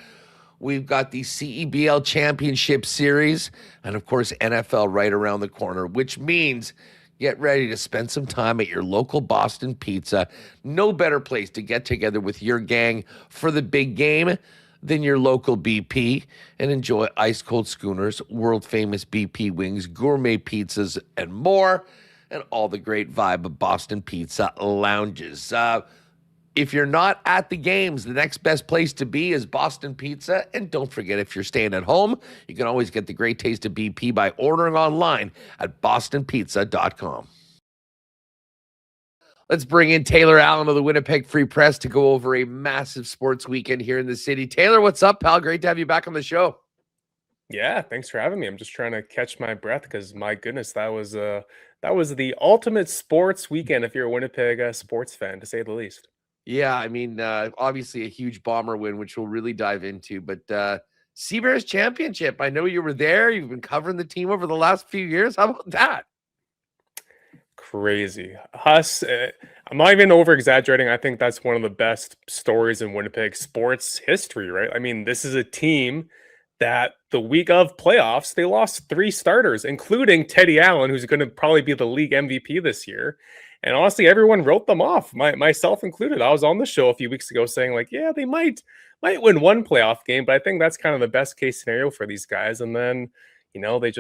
We've got the CEBL Championship Series, and of course, NFL right around the corner, which means get ready to spend some time at your local Boston Pizza. No better place to get together with your gang for the big game than your local BP and enjoy ice-cold schooners, world-famous BP wings, gourmet pizzas, and more, and all the great vibe of Boston Pizza lounges. If you're not at the games, the next best place to be is Boston Pizza. And don't forget, if you're staying at home, you can always get the great taste of BP by ordering online at bostonpizza.com. Let's bring in Taylor Allen of the Winnipeg Free Press to go over a massive sports weekend here in the city. Taylor, what's up, pal? Great to have you back on the show. Yeah, thanks for having me. I'm just trying to catch my breath because, my goodness, that was the ultimate sports weekend if you're a Winnipeg sports fan, to say the least. Yeah, I mean, obviously a huge Bomber win, which we'll really dive into. But Sea Bears Championship, I know you were there. You've been covering the team over the last few years. How about that? Crazy. Huss, I'm not even over-exaggerating. I think that's one of the best stories in Winnipeg sports history, right? I mean, this is a team that the week of playoffs, they lost 3 starters, including Teddy Allen, who's going to probably be the league MVP this year. And honestly, everyone wrote them off, myself included. I was on the show a few weeks ago saying, like, yeah, they might win one playoff game, but I think that's kind of the best case scenario for these guys. And then, you know, they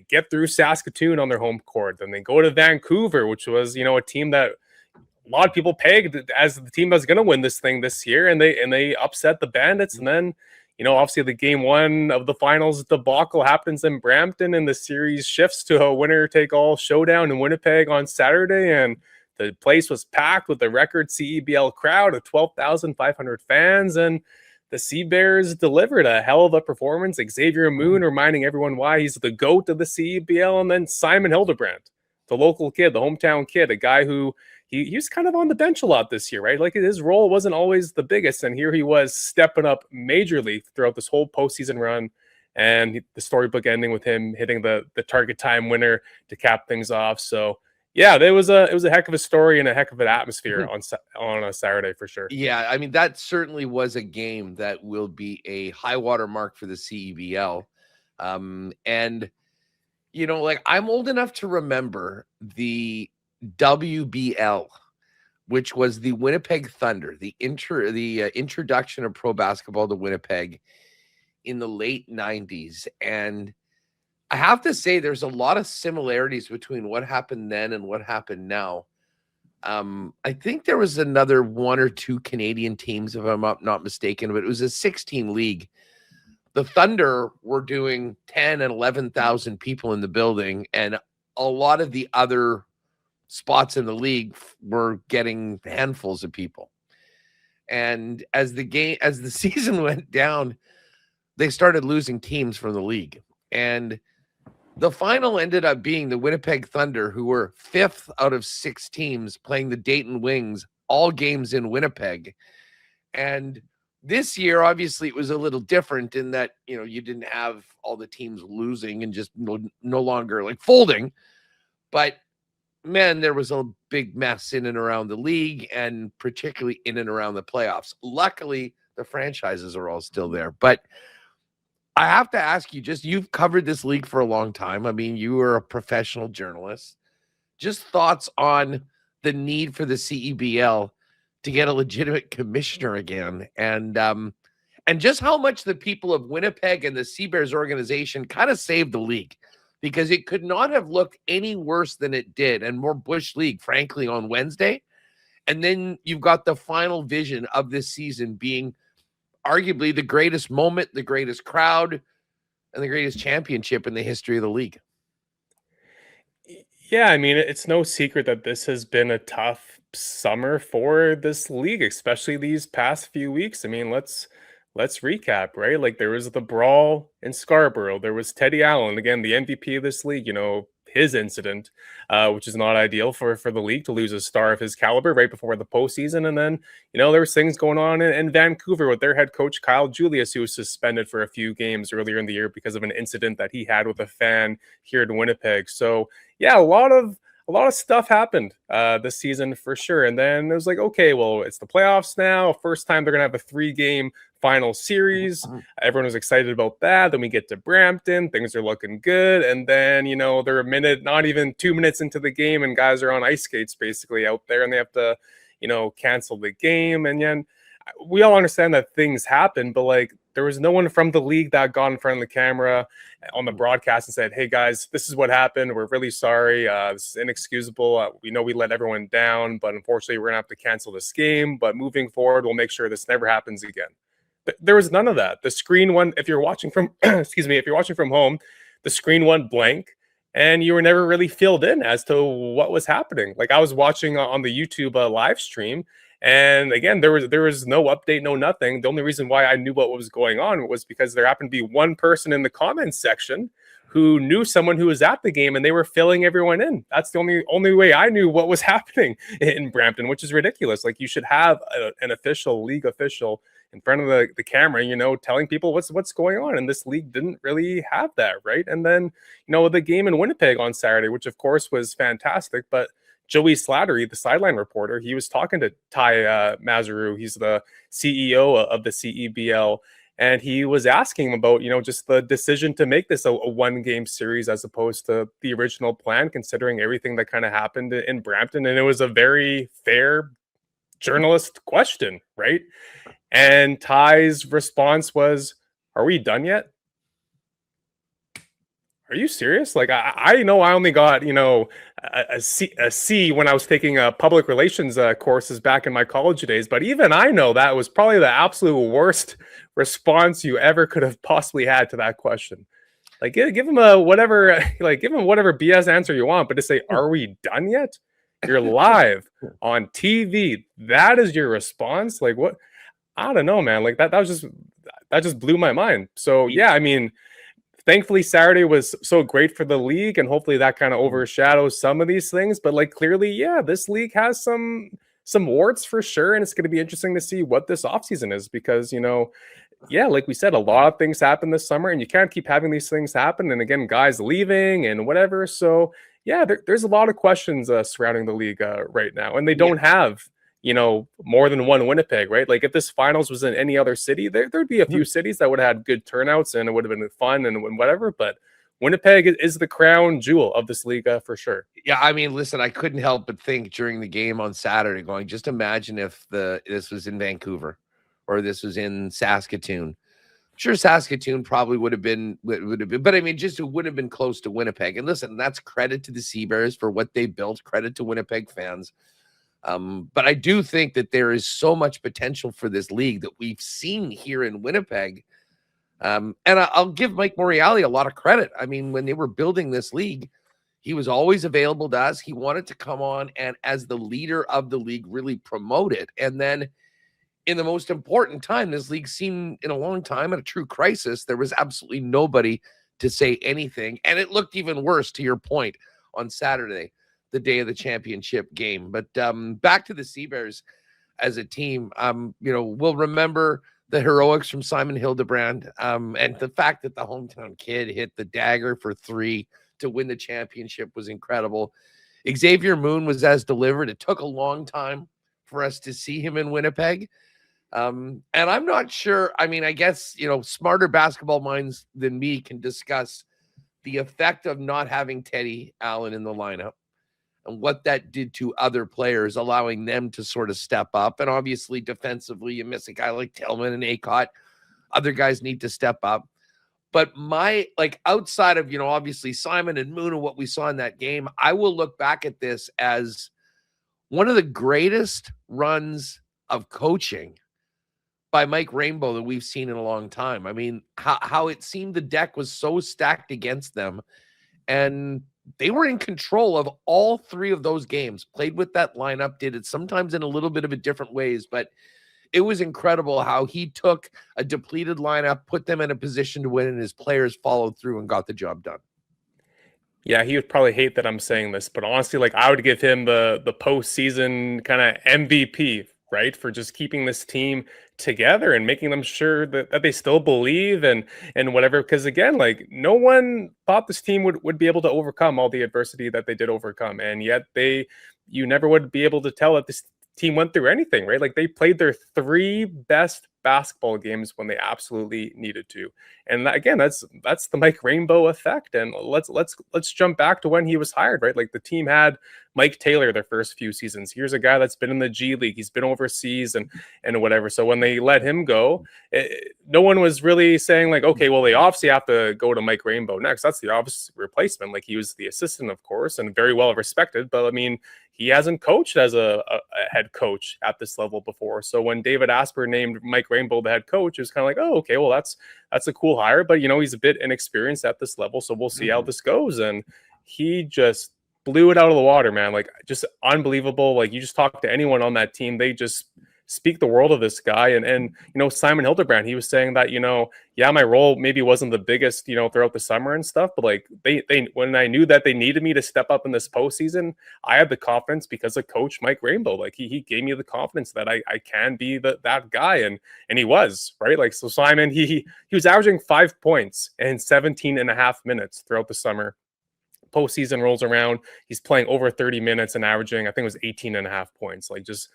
get through Saskatoon on their home court. Then they go to Vancouver, which was, you know, a team that a lot of people pegged as the team that's going to win this thing this year. And they upset the Bandits. And then, you know, obviously the game 1 of the finals debacle happens in Brampton, and the series shifts to a winner-take-all showdown in Winnipeg on Saturday, and the place was packed with a record CEBL crowd of 12,500 fans, and the Sea Bears delivered a hell of a performance. Xavier Moon reminding everyone why he's the GOAT of the CEBL, and then Simon Hildebrandt, the local kid, the hometown kid, a guy who he was kind of on the bench a lot this year, right? Like, his role wasn't always the biggest, and here he was stepping up majorly throughout this whole postseason run, and the storybook ending with him hitting the target time winner to cap things off. So yeah, it was a heck of a story and a heck of an atmosphere on a Saturday for sure. Yeah, I mean, that certainly was a game that will be a high water mark for the CEBL. And you know, like, I'm old enough to remember the WBL, which was the Winnipeg Thunder, the introduction of pro basketball to Winnipeg in the late 90s. And I have to say, there's a lot of similarities between what happened then and what happened now. I think there was another 1 or 2 Canadian teams, if I'm not mistaken, but it was a 6-team league. The Thunder were doing 10 and 11,000 people in the building, and a lot of the other spots in the league were getting handfuls of people. And as the season went down, they started losing teams from the league. And the final ended up being the Winnipeg Thunder, who were 5th out of 6 teams playing the Dayton Wings, all games in Winnipeg. And This year, obviously, it was a little different in that, you didn't have all the teams losing and just no longer like folding. But man, there was a big mess in and around the league, and particularly in and around the playoffs. Luckily, the franchises are all still there. But I have to ask you, you've covered this league for a long time. I mean, you were a professional journalist. Just thoughts on the need for the CEBL to get a legitimate commissioner again, and just how much the people of Winnipeg and the Sea Bears organization kind of saved the league, because it could not have looked any worse than it did, and more Bush League, frankly, on Wednesday. And then you've got the final vision of this season being arguably the greatest moment, the greatest crowd, and the greatest championship in the history of the league. Yeah, I mean, it's no secret that this has been a tough summer for this league, especially these past few weeks. I mean, let's recap, right? Like, there was the brawl in Scarborough. There was Teddy Allen, again, the MVP of this league, his incident, which is not ideal for the league to lose a star of his caliber right before the postseason. And then, there was things going on in Vancouver with their head coach, Kyle Julius, who was suspended for a few games earlier in the year because of an incident that he had with a fan here in Winnipeg. So yeah, a lot of stuff happened this season for sure. And then it was like, okay, well, it's the playoffs now. First time they're going to have a 3-game final series. Everyone was excited about that. Then we get to Brampton. Things are looking good. And then, they're not even 2 minutes into the game, and guys are on ice skates basically out there, and they have to, cancel the game. And then we all understand that things happen, but like, there was no one from the league that got in front of the camera on the broadcast and said, hey guys, this is what happened. We're really sorry. This is inexcusable. We know we let everyone down, but unfortunately we're gonna have to cancel this game. But moving forward, we'll make sure this never happens again. There was none of that. The screen went, if you're watching from, if you're watching from home, the screen went blank, and you were never really filled in as to what was happening. Like, I was watching on the YouTube live stream, and again, there was no update, no nothing. The only reason why I knew what was going on was because there happened to be one person in the comments section who knew someone who was at the game, and they were filling everyone in. That's the only way I knew what was happening in Brampton, which is ridiculous. Like, you should have an official, league official in front of the camera, telling people what's going on. And this league didn't really have that, right? And then, the game in Winnipeg on Saturday, which of course was fantastic, but Joey Slattery, the sideline reporter, he was talking to Ty Mazaru. He's the CEO of the CEBL. And he was asking him about, just the decision to make this a 1-game series as opposed to the original plan, considering everything that kind of happened in Brampton. And it was a very fair journalist question, right? And Ty's response was, are we done yet? Are you serious? Like, I know I only got, a C when I was taking public relations courses back in my college days. But even I know that was probably the absolute worst response you ever could have possibly had to that question. Like, give him whatever BS answer you want, but to say, are we done yet? You're live on TV. That is your response? Like, what? I don't know, man. Like, that just blew my mind. So yeah, I mean, thankfully Saturday was so great for the league, and hopefully that kind of overshadows some of these things. But like, clearly, yeah, this league has some warts for sure, and it's going to be interesting to see what this offseason is, because yeah, like we said, a lot of things happen this summer, and you can't keep having these things happen. And again, guys leaving and whatever. So yeah, there's a lot of questions surrounding the league right now, and they don't have more than one Winnipeg, right? Like, if this finals was in any other city, there'd be a few cities that would have had good turnouts, and it would have been fun and whatever. But Winnipeg is the crown jewel of this league for sure. Yeah, I mean, listen, I couldn't help but think during the game on Saturday, going, just imagine if this was in Vancouver or this was in Saskatoon. Sure, Saskatoon probably would have been, but I mean, just it would have been close to Winnipeg. And listen, that's credit to the Sea Bears for what they built. Credit to Winnipeg fans. But I do think that there is so much potential for this league that we've seen here in Winnipeg. And I'll give Mike Morreale a lot of credit. I mean, when they were building this league, he was always available to us. He wanted to come on and, as the leader of the league, really promote it. And then in the most important time this league seen in a long time, at a true crisis, there was absolutely nobody to say anything. And it looked even worse, to your point, on Saturday, the day of the championship game. But back to the Sea Bears as a team, we'll remember the heroics from Simon Hildebrand, and the fact that the hometown kid hit the dagger for 3 to win the championship was incredible. Xavier Moon was as delivered. It took a long time for us to see him in Winnipeg. And I'm not sure. I mean, I guess, smarter basketball minds than me can discuss the effect of not having Teddy Allen in the lineup and what that did to other players, allowing them to sort of step up. And obviously defensively, you miss a guy like Tillman and Acott. Other guys need to step up. But outside of, obviously Simon and Moon and what we saw in that game, I will look back at this as one of the greatest runs of coaching by Mike Rainbow that we've seen in a long time. I mean, how it seemed the deck was so stacked against them, and they were in control of all 3 of those games, played with that lineup, did it sometimes in a little bit of a different ways, but it was incredible how he took a depleted lineup, put them in a position to win, and his players followed through and got the job done. Yeah, he would probably hate that I'm saying this, but honestly, I would give him the postseason kind of MVP, right, for just keeping this team together and making them sure that they still believe and whatever. Because again, no one thought this team would be able to overcome all the adversity that they did overcome, and yet you never would be able to tell that this team went through anything, right? They played their 3 best basketball games when they absolutely needed to. And again, that's the Mike Rainbow effect. And let's jump back to when he was hired, right? The team had Mike Taylor their first few seasons. Here's a guy that's been in the G League. He's been overseas and whatever. So when they let him go, no one was really saying okay, well, they obviously have to go to Mike Rainbow next. That's the obvious replacement. He was the assistant, of course, and very well respected. But I mean, he hasn't coached as a head coach at this level before. So when David Asper named Mike Rainbow the head coach, it was kind of oh, okay, well, that's a cool hire. But, he's a bit inexperienced at this level. So we'll see how this goes. And he just blew it out of the water, man. Just unbelievable. You just talk to anyone on that team, they just speak the world of this guy. And Simon Hildebrand, he was saying that, my role maybe wasn't the biggest, throughout the summer and stuff, but they when I knew that they needed me to step up in this postseason, I had the confidence because of Coach Mike Rainbow. He gave me the confidence that I can be that guy. And he was, right? So Simon, he was averaging 5 points in 17 and a half minutes throughout the summer. Postseason rolls around, he's playing over 30 minutes and averaging, I think it was 18 and a half points. Just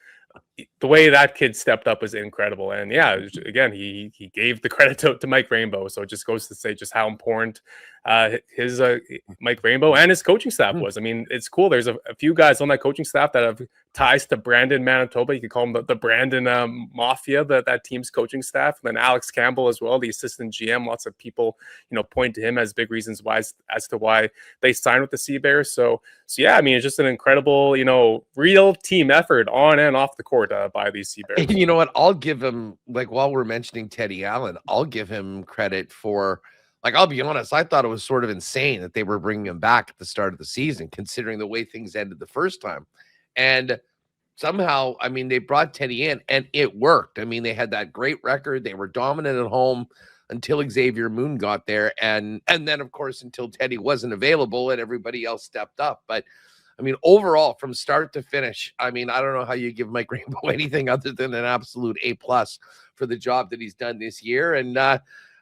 the way that kid stepped up was incredible. And yeah, again, he gave the credit to Mike Rainbow. So it just goes to say just how important his Mike Rainbow and his coaching staff was. I mean, it's cool. There's a few guys on that coaching staff that have ties to Brandon, Manitoba. You could call him the Brandon Mafia, that team's coaching staff. And then Alex Campbell as well, the assistant GM. Lots of people, point to him as big reasons why as to why they signed with the Sea Bears. So yeah, I mean, it's just an incredible, real team effort on and off the court by these Sea Bears. And you know what? I'll give him, while we're mentioning Teddy Allen, I'll give him credit for, I'll be honest, I thought it was sort of insane that they were bringing him back at the start of the season, considering the way things ended the first time. And somehow, I mean, they brought Teddy in and it worked. I mean, they had that great record. They were dominant at home until Xavier Moon got there. And then, of course, until Teddy wasn't available and everybody else stepped up. But I mean, overall, from start to finish, I mean, I don't know how you give Mike Rainbow anything other than an absolute A+ for the job that he's done this year. And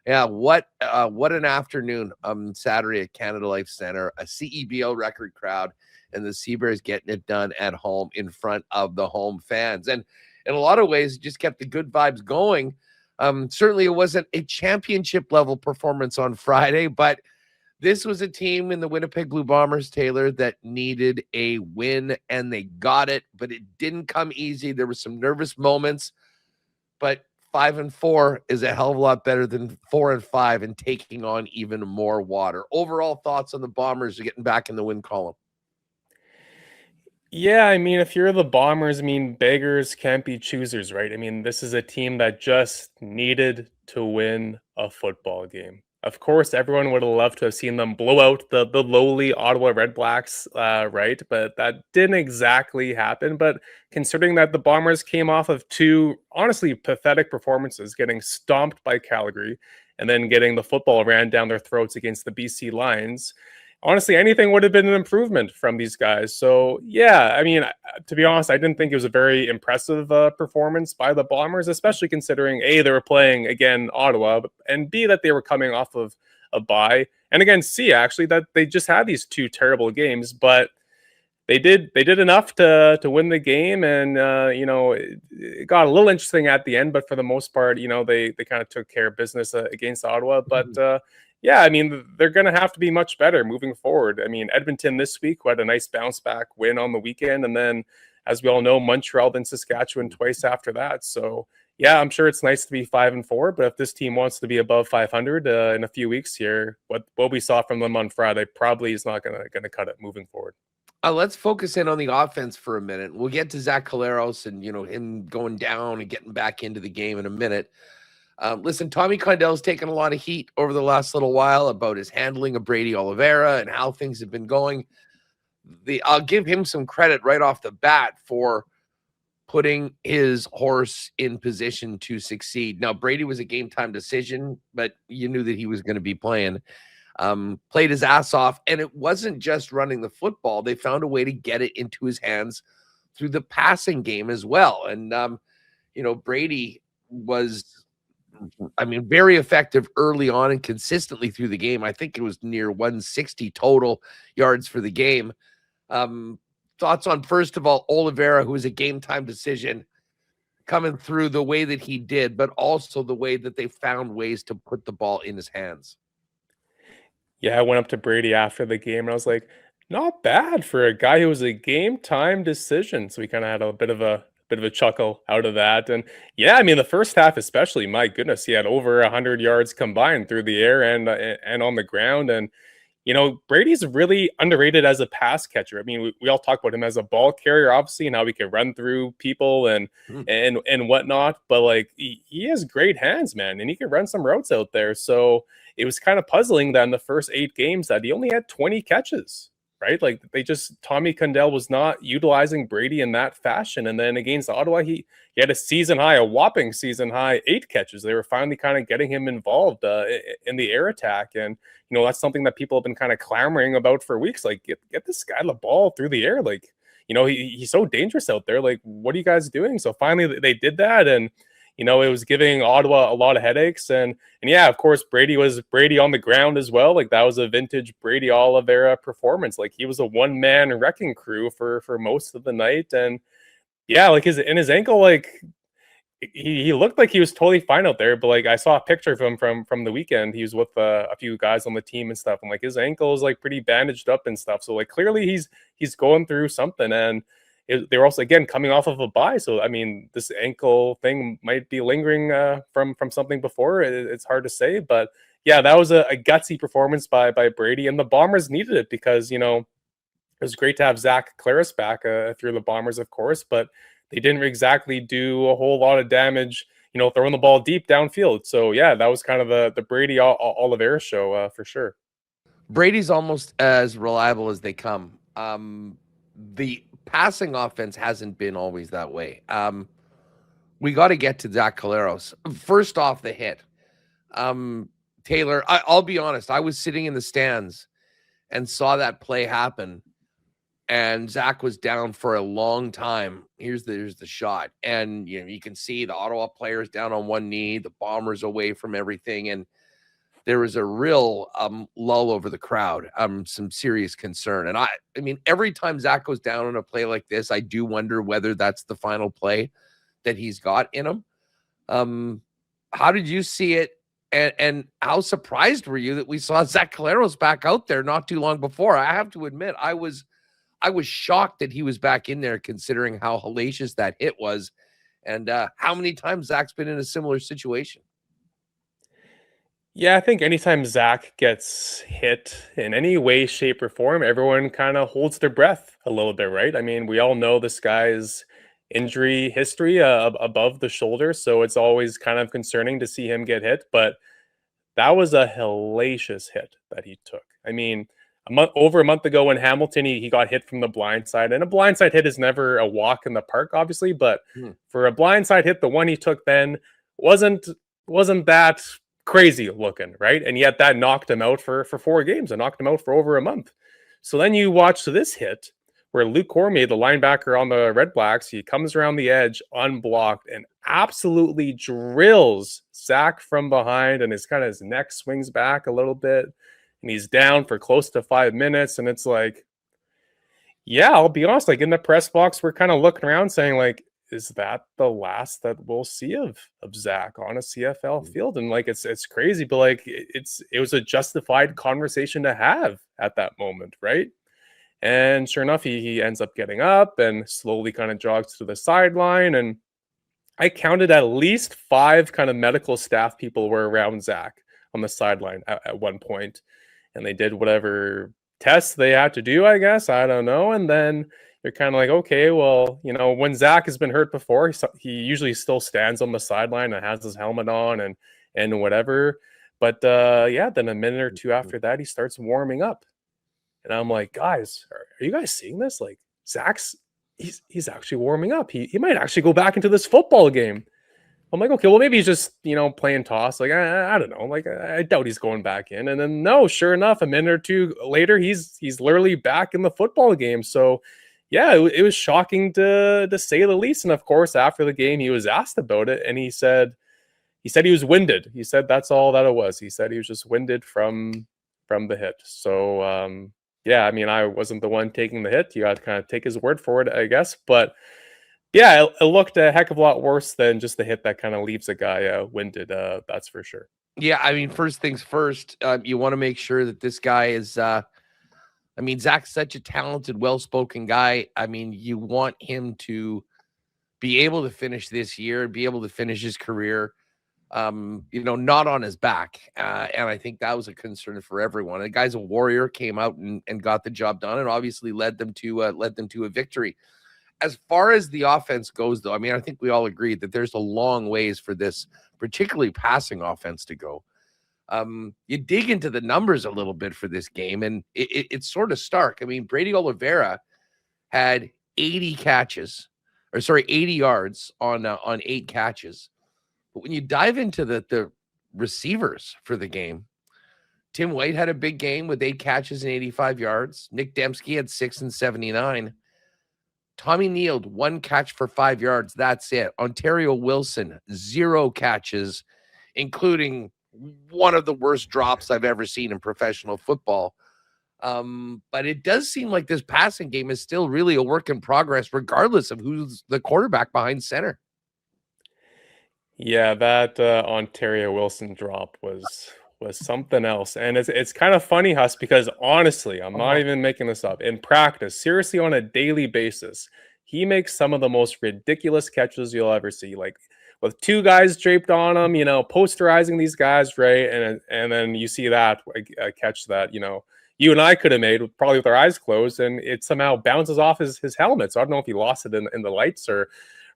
yeah, what an afternoon Saturday at Canada Life Center, a CEBL record crowd, and the Sea Bears getting it done at home in front of the home fans. And in a lot of ways, it just kept the good vibes going. Certainly, it wasn't a championship level performance on Friday, but this was a team in the Winnipeg Blue Bombers, Taylor, that needed a win, and they got it, but it didn't come easy. There were some nervous moments, but 5-4 is a hell of a lot better than 4-5 and taking on even more water. Overall thoughts on the Bombers getting back in the win column? Yeah, I mean, if you're the Bombers, I mean, beggars can't be choosers, right? I mean, this is a team that just needed to win a football game. Of course, everyone would have loved to have seen them blow out the lowly Ottawa Redblacks, right? But that didn't exactly happen. But considering that the Bombers came off of two, honestly, pathetic performances, getting stomped by Calgary and then getting the football ran down their throats against the BC Lions, honestly, anything would have been an improvement from these guys. So, yeah, I mean, to be honest, I didn't think it was a very impressive performance by the Bombers, especially considering, A, they were playing, again, Ottawa, and B, that they were coming off of a bye. And again, C, actually, that they just had these 2 terrible games, but they did enough to win the game. And, it got a little interesting at the end, but for the most part, they kind of took care of business against Ottawa. But, yeah, I mean, they're going to have to be much better moving forward. I mean, Edmonton this week had a nice bounce back win on the weekend. And then, as we all know, Montreal and Saskatchewan twice after that. So, yeah, I'm sure it's nice to be 5-4. But if this team wants to be above 500 in a few weeks here, what we saw from them on Friday probably is not going to cut it moving forward. Let's focus in on the offense for a minute. We'll get to Zach Collaros and, him going down and getting back into the game in a minute. Listen, Tommy Condell's taken a lot of heat over the last little while about his handling of Brady Oliveira and how things have been going. I'll give him some credit right off the bat for putting his horse in position to succeed. Now, Brady was a game-time decision, but you knew that he was going to be playing. Played his ass off, and it wasn't just running the football. They found a way to get it into his hands through the passing game as well. And, Brady was very effective early on and consistently through the game. I think it was near 160 total yards for the game. Thoughts on, first of all, Oliveira, who was a game-time decision, coming through the way that he did, but also the way that they found ways to put the ball in his hands. Yeah, I went up to Brady after the game, and I was like, not bad for a guy who was a game-time decision. So we kind of had a bit of a chuckle out of that. And yeah, I mean, the first half especially, my goodness, he had over 100 yards combined through the air and on the ground. And Brady's really underrated as a pass catcher. I mean, we all talk about him as a ball carrier, obviously, and how he can run through people and whatnot. But like, he has great hands, man, and he can run some routes out there. So it was kind of puzzling that in the first 8 games that he only had 20 catches. Right? Like Tommy Condell was not utilizing Brady in that fashion. And then against Ottawa, he had a whopping season high 8 catches. They were finally kind of getting him involved in the air attack. And, that's something that people have been kind of clamoring about for weeks. Like, get this guy the ball through the air. Like, he's so dangerous out there. Like, what are you guys doing? So finally they did that. And, it was giving Ottawa a lot of headaches. And yeah, of course, Brady was Brady on the ground as well. Like, that was a vintage Brady Oliveira performance. Like, he was a one-man wrecking crew for most of the night. And yeah, like his ankle, like he looked like he was totally fine out there. But like, I saw a picture of him from the weekend. He was with a few guys on the team and stuff. And like, his ankle is like pretty bandaged up and stuff. So like, clearly he's going through something. And they were also, again, coming off of a bye. So, I mean, this ankle thing might be lingering from something before. It's hard to say. But, yeah, that was a gutsy performance by Brady. And the Bombers needed it because, it was great to have Zach Collaros back if you're the Bombers, of course. But they didn't exactly do a whole lot of damage, throwing the ball deep downfield. So, yeah, that was kind of the Brady Oliveira show for sure. Brady's almost as reliable as they come. The passing offense hasn't been always that way. We got to get to Zach Collaros. First off, the hit. Taylor, I'll be honest. I was sitting in the stands and saw that play happen, and Zach was down for a long time. Here's the shot, and you can see the Ottawa players down on one knee, the Bombers away from everything, and there was a real lull over the crowd, some serious concern. And I mean, every time Zach goes down on a play like this, I do wonder whether that's the final play that he's got in him. How did you see it? And how surprised were you that we saw Zach Collaros back out there not too long before? I have to admit, I was shocked that he was back in there, considering how hellacious that hit was, and how many times Zach's been in a similar situation. Yeah, I think anytime Zach gets hit in any way, shape, or form, everyone kind of holds their breath a little bit, right? I mean, we all know this guy's injury history above the shoulder, so it's always kind of concerning to see him get hit. But that was a hellacious hit that he took. I mean, over a month ago in Hamilton, he got hit from the blind side, and a blindside hit is never a walk in the park, obviously. But for a blindside hit, the one he took then wasn't that crazy looking, right? And yet that knocked him out for 4 games. It knocked him out for over a month. So then you watch this hit where Luke Cormier, the linebacker on the Redblacks, he comes around the edge unblocked and absolutely drills Zach from behind, and his neck swings back a little bit, and he's down for close to 5 minutes. And it's like, yeah, I'll be honest, like in the press box, we're kind of looking around saying, like, is that the last that we'll see of Zach on a CFL field? And like, it's crazy, but like, it was a justified conversation to have at that moment, right? And sure enough, he ends up getting up and slowly kind of jogs to the sideline. And I counted at least 5 kind of medical staff people were around Zach on the sideline at one point, and they did whatever tests they had to do, I guess. I don't know. And then they're kind of like, okay, well, you know, when Zach has been hurt before, he usually still stands on the sideline and has his helmet on and whatever. But yeah, then a minute or two after that, he starts warming up. And I'm like, guys, are you guys seeing this? Like, he's actually warming up. He might actually go back into this football game. I'm like, okay, well, maybe he's just, you know, playing toss. Like, I don't know. Like, I doubt he's going back in. And then, no, sure enough, a minute or two later, he's literally back in the football game. So, yeah, it was shocking to say the least. And of course, after the game, he was asked about it, and he said he was winded. He said that's all that it was. He said he was just winded from the hit. So, yeah, I mean, I wasn't the one taking the hit. You got to kind of take his word for it, I guess. But yeah, it looked a heck of a lot worse than just the hit that kind of leaves a guy winded. That's for sure. Yeah, I mean, first things first, you want to make sure that this guy is, I mean, Zach's such a talented, well-spoken guy. I mean, you want him to be able to finish this year, be able to finish his career, you know, not on his back. And I think that was a concern for everyone. The guy's a warrior, came out and got the job done, and obviously led them to a victory. As far as the offense goes, though, I mean, I think we all agree that there's a long ways for this, particularly passing offense, to go. You dig into the numbers a little bit for this game, and it's sort of stark. I mean, Brady Oliveira had 80 yards on 8 catches. But when you dive into the receivers for the game, Tim White had a big game with 8 catches and 85 yards. Nick Dembski had 6 and 79. Tommy Neild, 1 catch for 5 yards. That's it. Ontario Wilson, 0 catches, including one of the worst drops I've ever seen in professional football. But it does seem like this passing game is still really a work in progress, regardless of who's the quarterback behind center. Yeah, that Ontario Wilson drop was something else. And it's kind of funny, Huss, because honestly, I'm not even making this up. In practice, seriously, on a daily basis, he makes some of the most ridiculous catches you'll ever see. Like, with 2 guys draped on him, you know, posterizing these guys, right? And then you see that a catch that, you know, you and I could have made probably with our eyes closed, and it somehow bounces off his helmet. So I don't know if he lost it in the lights or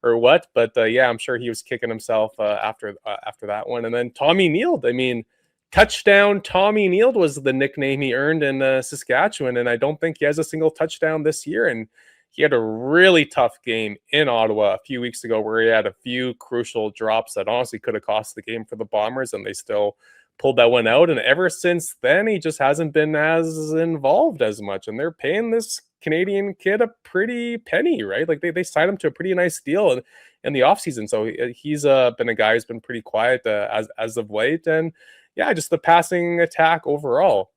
what, but yeah, I'm sure he was kicking himself after that one. And then Tommy Neild, I mean, touchdown Tommy Neild was the nickname he earned in Saskatchewan, and I don't think he has a single touchdown this year. And he had a really tough game in Ottawa a few weeks ago where he had a few crucial drops that honestly could have cost the game for the Bombers, and they still pulled that one out. And ever since then, he just hasn't been as involved as much, and they're paying this Canadian kid a pretty penny, right? Like they signed him to a pretty nice deal in the offseason. So he's been a guy who's been pretty quiet as of late. And yeah, just the passing attack overall.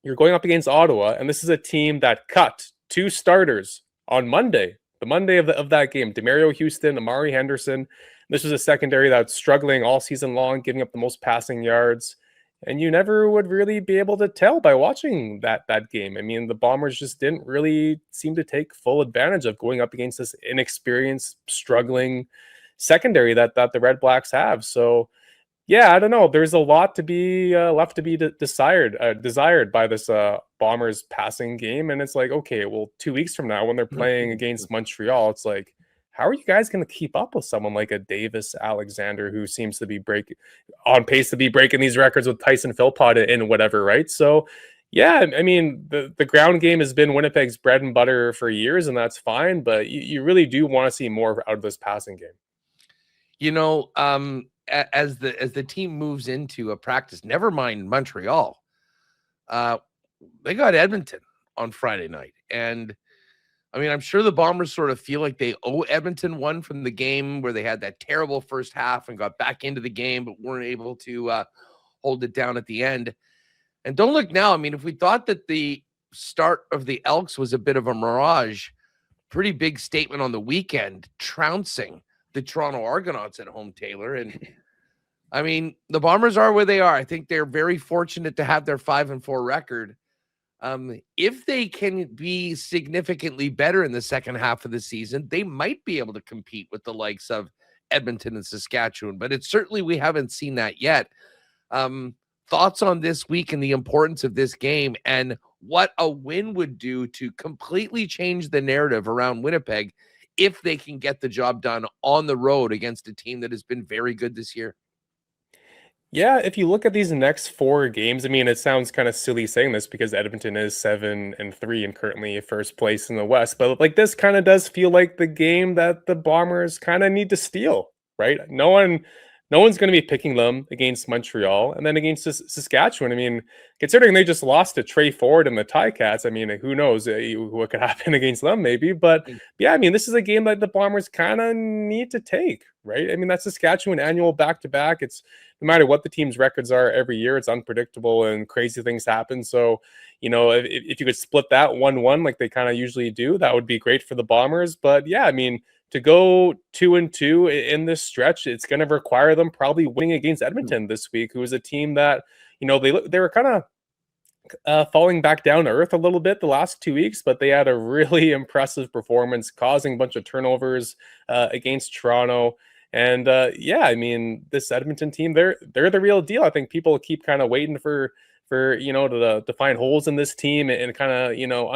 You're going up against Ottawa, and this is a team that cut 2 starters on Monday, the Monday of that game. Demario Houston, Amari Henderson. This was a secondary that's struggling all season long, giving up the most passing yards. And you never would really be able to tell by watching that game. I mean, the Bombers just didn't really seem to take full advantage of going up against this inexperienced, struggling secondary that the Redblacks have. So, yeah, I don't know. There's a lot to be left to be desired by this Bombers passing game. And it's like, okay, well, 2 weeks from now when they're playing against Montreal, it's like, how are you guys going to keep up with someone like a Davis Alexander who seems to be on pace to be breaking these records with Tyson Philpott and whatever, right? So, yeah, I mean, the ground game has been Winnipeg's bread and butter for years, and that's fine, but you really do want to see more out of this passing game. You know, as the team moves into a practice, never mind Montreal, they got Edmonton on Friday night. And I mean, I'm sure the Bombers sort of feel like they owe Edmonton one from the game where they had that terrible first half and got back into the game, but weren't able to hold it down at the end. And don't look now. I mean, if we thought that the start of the Elks was a bit of a mirage, pretty big statement on the weekend, trouncing the Toronto Argonauts at home, Taylor. And I mean, the Bombers are where they are. I think they're very fortunate to have their 5-4 record. If they can be significantly better in the second half of the season, they might be able to compete with the likes of Edmonton and Saskatchewan, but it's certainly, we haven't seen that yet. Thoughts on this week and the importance of this game and what a win would do to completely change the narrative around Winnipeg if they can get the job done on the road against a team that has been very good this year? Yeah, if you look at these next 4 games, I mean, it sounds kind of silly saying this because Edmonton is 7-3 and currently first place in the West, but like this kind of does feel like the game that the Bombers kind of need to steal, right? No one's going to be picking them against Montreal and then against Saskatchewan. I mean, considering they just lost to Trey Ford and the Ticats, I mean, who knows what could happen against them maybe. But yeah, I mean, this is a game that the Bombers kind of need to take, right? I mean, that's Saskatchewan annual back-to-back. It's no matter what the team's records are every year, it's unpredictable and crazy things happen. So, you know, if you could split that 1-1 like they kind of usually do, that would be great for the Bombers. But yeah, I mean, to go 2-2 in this stretch, it's going to require them probably winning against Edmonton this week, who is a team that, you know, they were kind of falling back down to earth a little bit the last 2 weeks, but they had a really impressive performance, causing a bunch of turnovers against Toronto. And yeah, I mean, this Edmonton team, they're the real deal. I think people keep kind of waiting for you know, to find holes in this team and kind of, you know,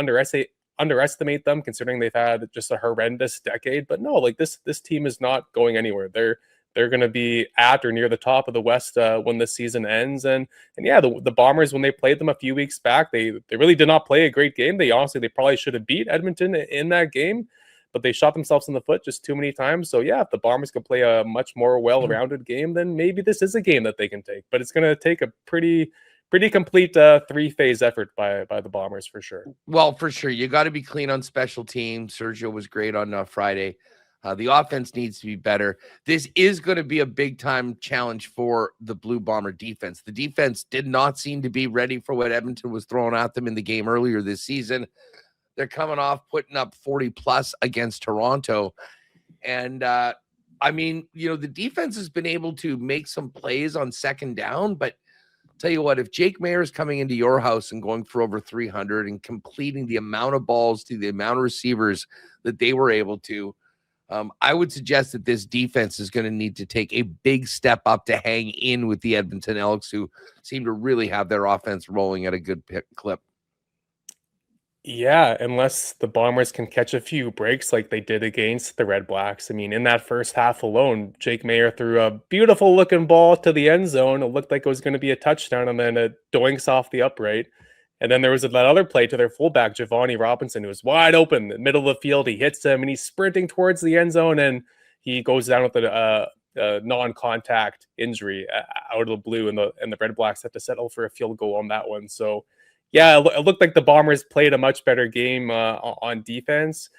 underestimate them, considering they've had just a horrendous decade. But no, like this team is not going anywhere. They're going to be at or near the top of the West when this season ends. And yeah, the Bombers, when they played them a few weeks back, they really did not play a great game. They probably should have beat Edmonton in that game, but they shot themselves in the foot just too many times. So yeah, if the Bombers could play a much more well-rounded game, then maybe this is a game that they can take. But it's going to take a pretty complete 3-phase effort by the Bombers for sure. Well, for sure. You got to be clean on special teams. Sergio was great on Friday. The offense needs to be better. This is going to be a big-time challenge for the Blue Bomber defense. The defense did not seem to be ready for what Edmonton was throwing at them in the game earlier this season. They're coming off putting up 40-plus against Toronto. And, I mean, you know, the defense has been able to make some plays on second down, but tell you what, if Jake Mayer is coming into your house and going for over 300 and completing the amount of balls to the amount of receivers that they were able to, I would suggest that this defense is going to need to take a big step up to hang in with the Edmonton Elks, who seem to really have their offense rolling at a good clip. Yeah, unless the Bombers can catch a few breaks like they did against the Redblacks. I mean, in that first half alone, Jake Mayer threw a beautiful looking ball to the end zone. It looked like it was going to be a touchdown, and then it doinks off the upright. And then there was that other play to their fullback, Giovanni Robinson, who was wide open in the middle of the field. He hits him, and he's sprinting towards the end zone, and he goes down with a non-contact injury out of the blue, and the Redblacks have to settle for a field goal on that one. So yeah, it looked like the Bombers played a much better game on defense.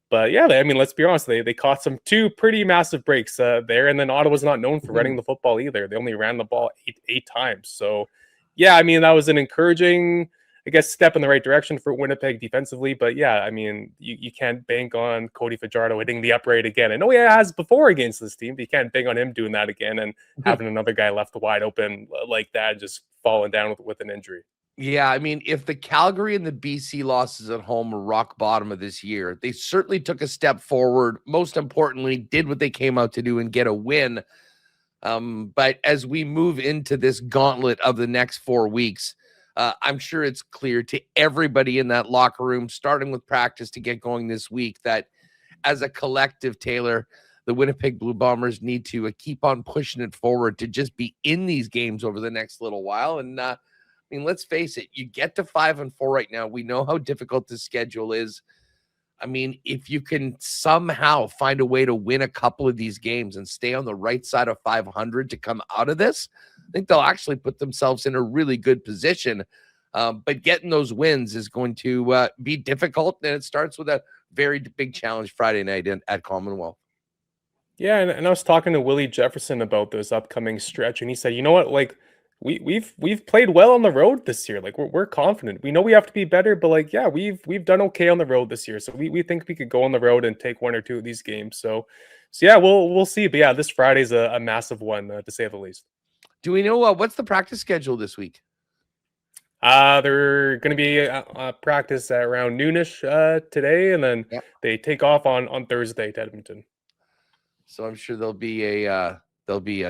But yeah, I mean, let's be honest, they caught two pretty massive breaks there. And then Ottawa's not known for running the football either. They only ran the ball eight times. So yeah, I mean, that was an encouraging, I guess, step in the right direction for Winnipeg defensively. But yeah, I mean, you can't bank on Cody Fajardo hitting the upright again. I know he has before against this team, but you can't bank on him doing that again and having another guy left wide open like that, just falling down with an injury. Yeah, I mean, if the Calgary and the BC losses at home were rock bottom of this year, they certainly took a step forward. Most importantly, did what they came out to do and get a win. But as we move into this gauntlet of the next 4 weeks, I'm sure it's clear to everybody in that locker room, starting with practice to get going this week, that as a collective, Taylor, the Winnipeg Blue Bombers need to keep on pushing it forward to just be in these games over the next little while. And I mean, let's face it, you get to 5-4 right now. We know how difficult the schedule is. I mean, if you can somehow find a way to win a couple of these games and stay on the right side of 500 to come out of this, I think they'll actually put themselves in a really good position. But getting those wins is going to be difficult, and it starts with a very big challenge Friday night at Commonwealth. Yeah, and I was talking to Willie Jefferson about this upcoming stretch, and he said, you know what, like we've played well on the road this year. Like we're confident. We know we have to be better, but like yeah, we've done okay on the road this year. So we think we could go on the road and take one or two of these games. So yeah, we'll see. But yeah, this Friday's a massive one to say the least. Do we know what's the practice schedule this week? They're going to be a practice at around noonish today, and then they take off on Thursday to Edmonton. So I'm sure there'll be a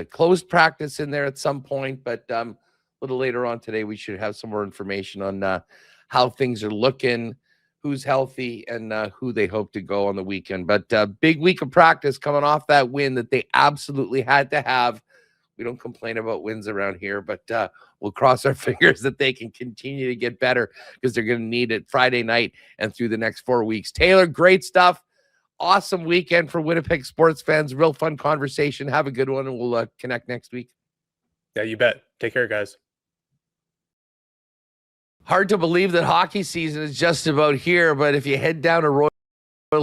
closed practice in there at some point, but a little later on today we should have some more information on how things are looking, who's healthy, and who they hope to go on the weekend. But big week of practice coming off that win that they absolutely had to have. We don't complain about wins around here, but we'll cross our fingers that they can continue to get better because they're going to need it Friday night and through the next 4 weeks. Taylor, great stuff. Awesome weekend for Winnipeg sports fans. Real fun conversation. Have a good one, and we'll connect next week. Yeah, you bet. Take care, guys. Hard to believe that hockey season is just about here, but if you head down to Royal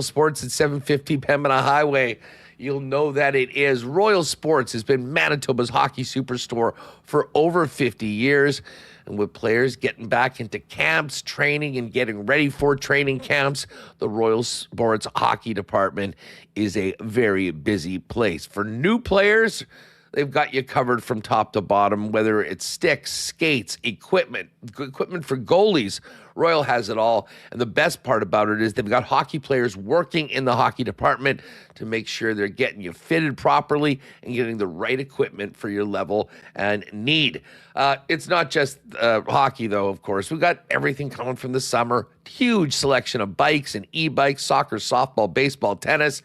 Sports at 750 Pembina Highway, you'll know that it is. Royal Sports has been Manitoba's hockey superstore for over 50 years. And with players getting back into camps, training, and getting ready for training camps, the Royal Sports hockey department is a very busy place. For new players, they've got you covered from top to bottom, whether it's sticks, skates, equipment for goalies. Royal has it all. And the best part about it is they've got hockey players working in the hockey department to make sure they're getting you fitted properly and getting the right equipment for your level and need. It's not just hockey, though, of course. We've got everything coming from the summer. Huge selection of bikes and e-bikes, soccer, softball, baseball, tennis.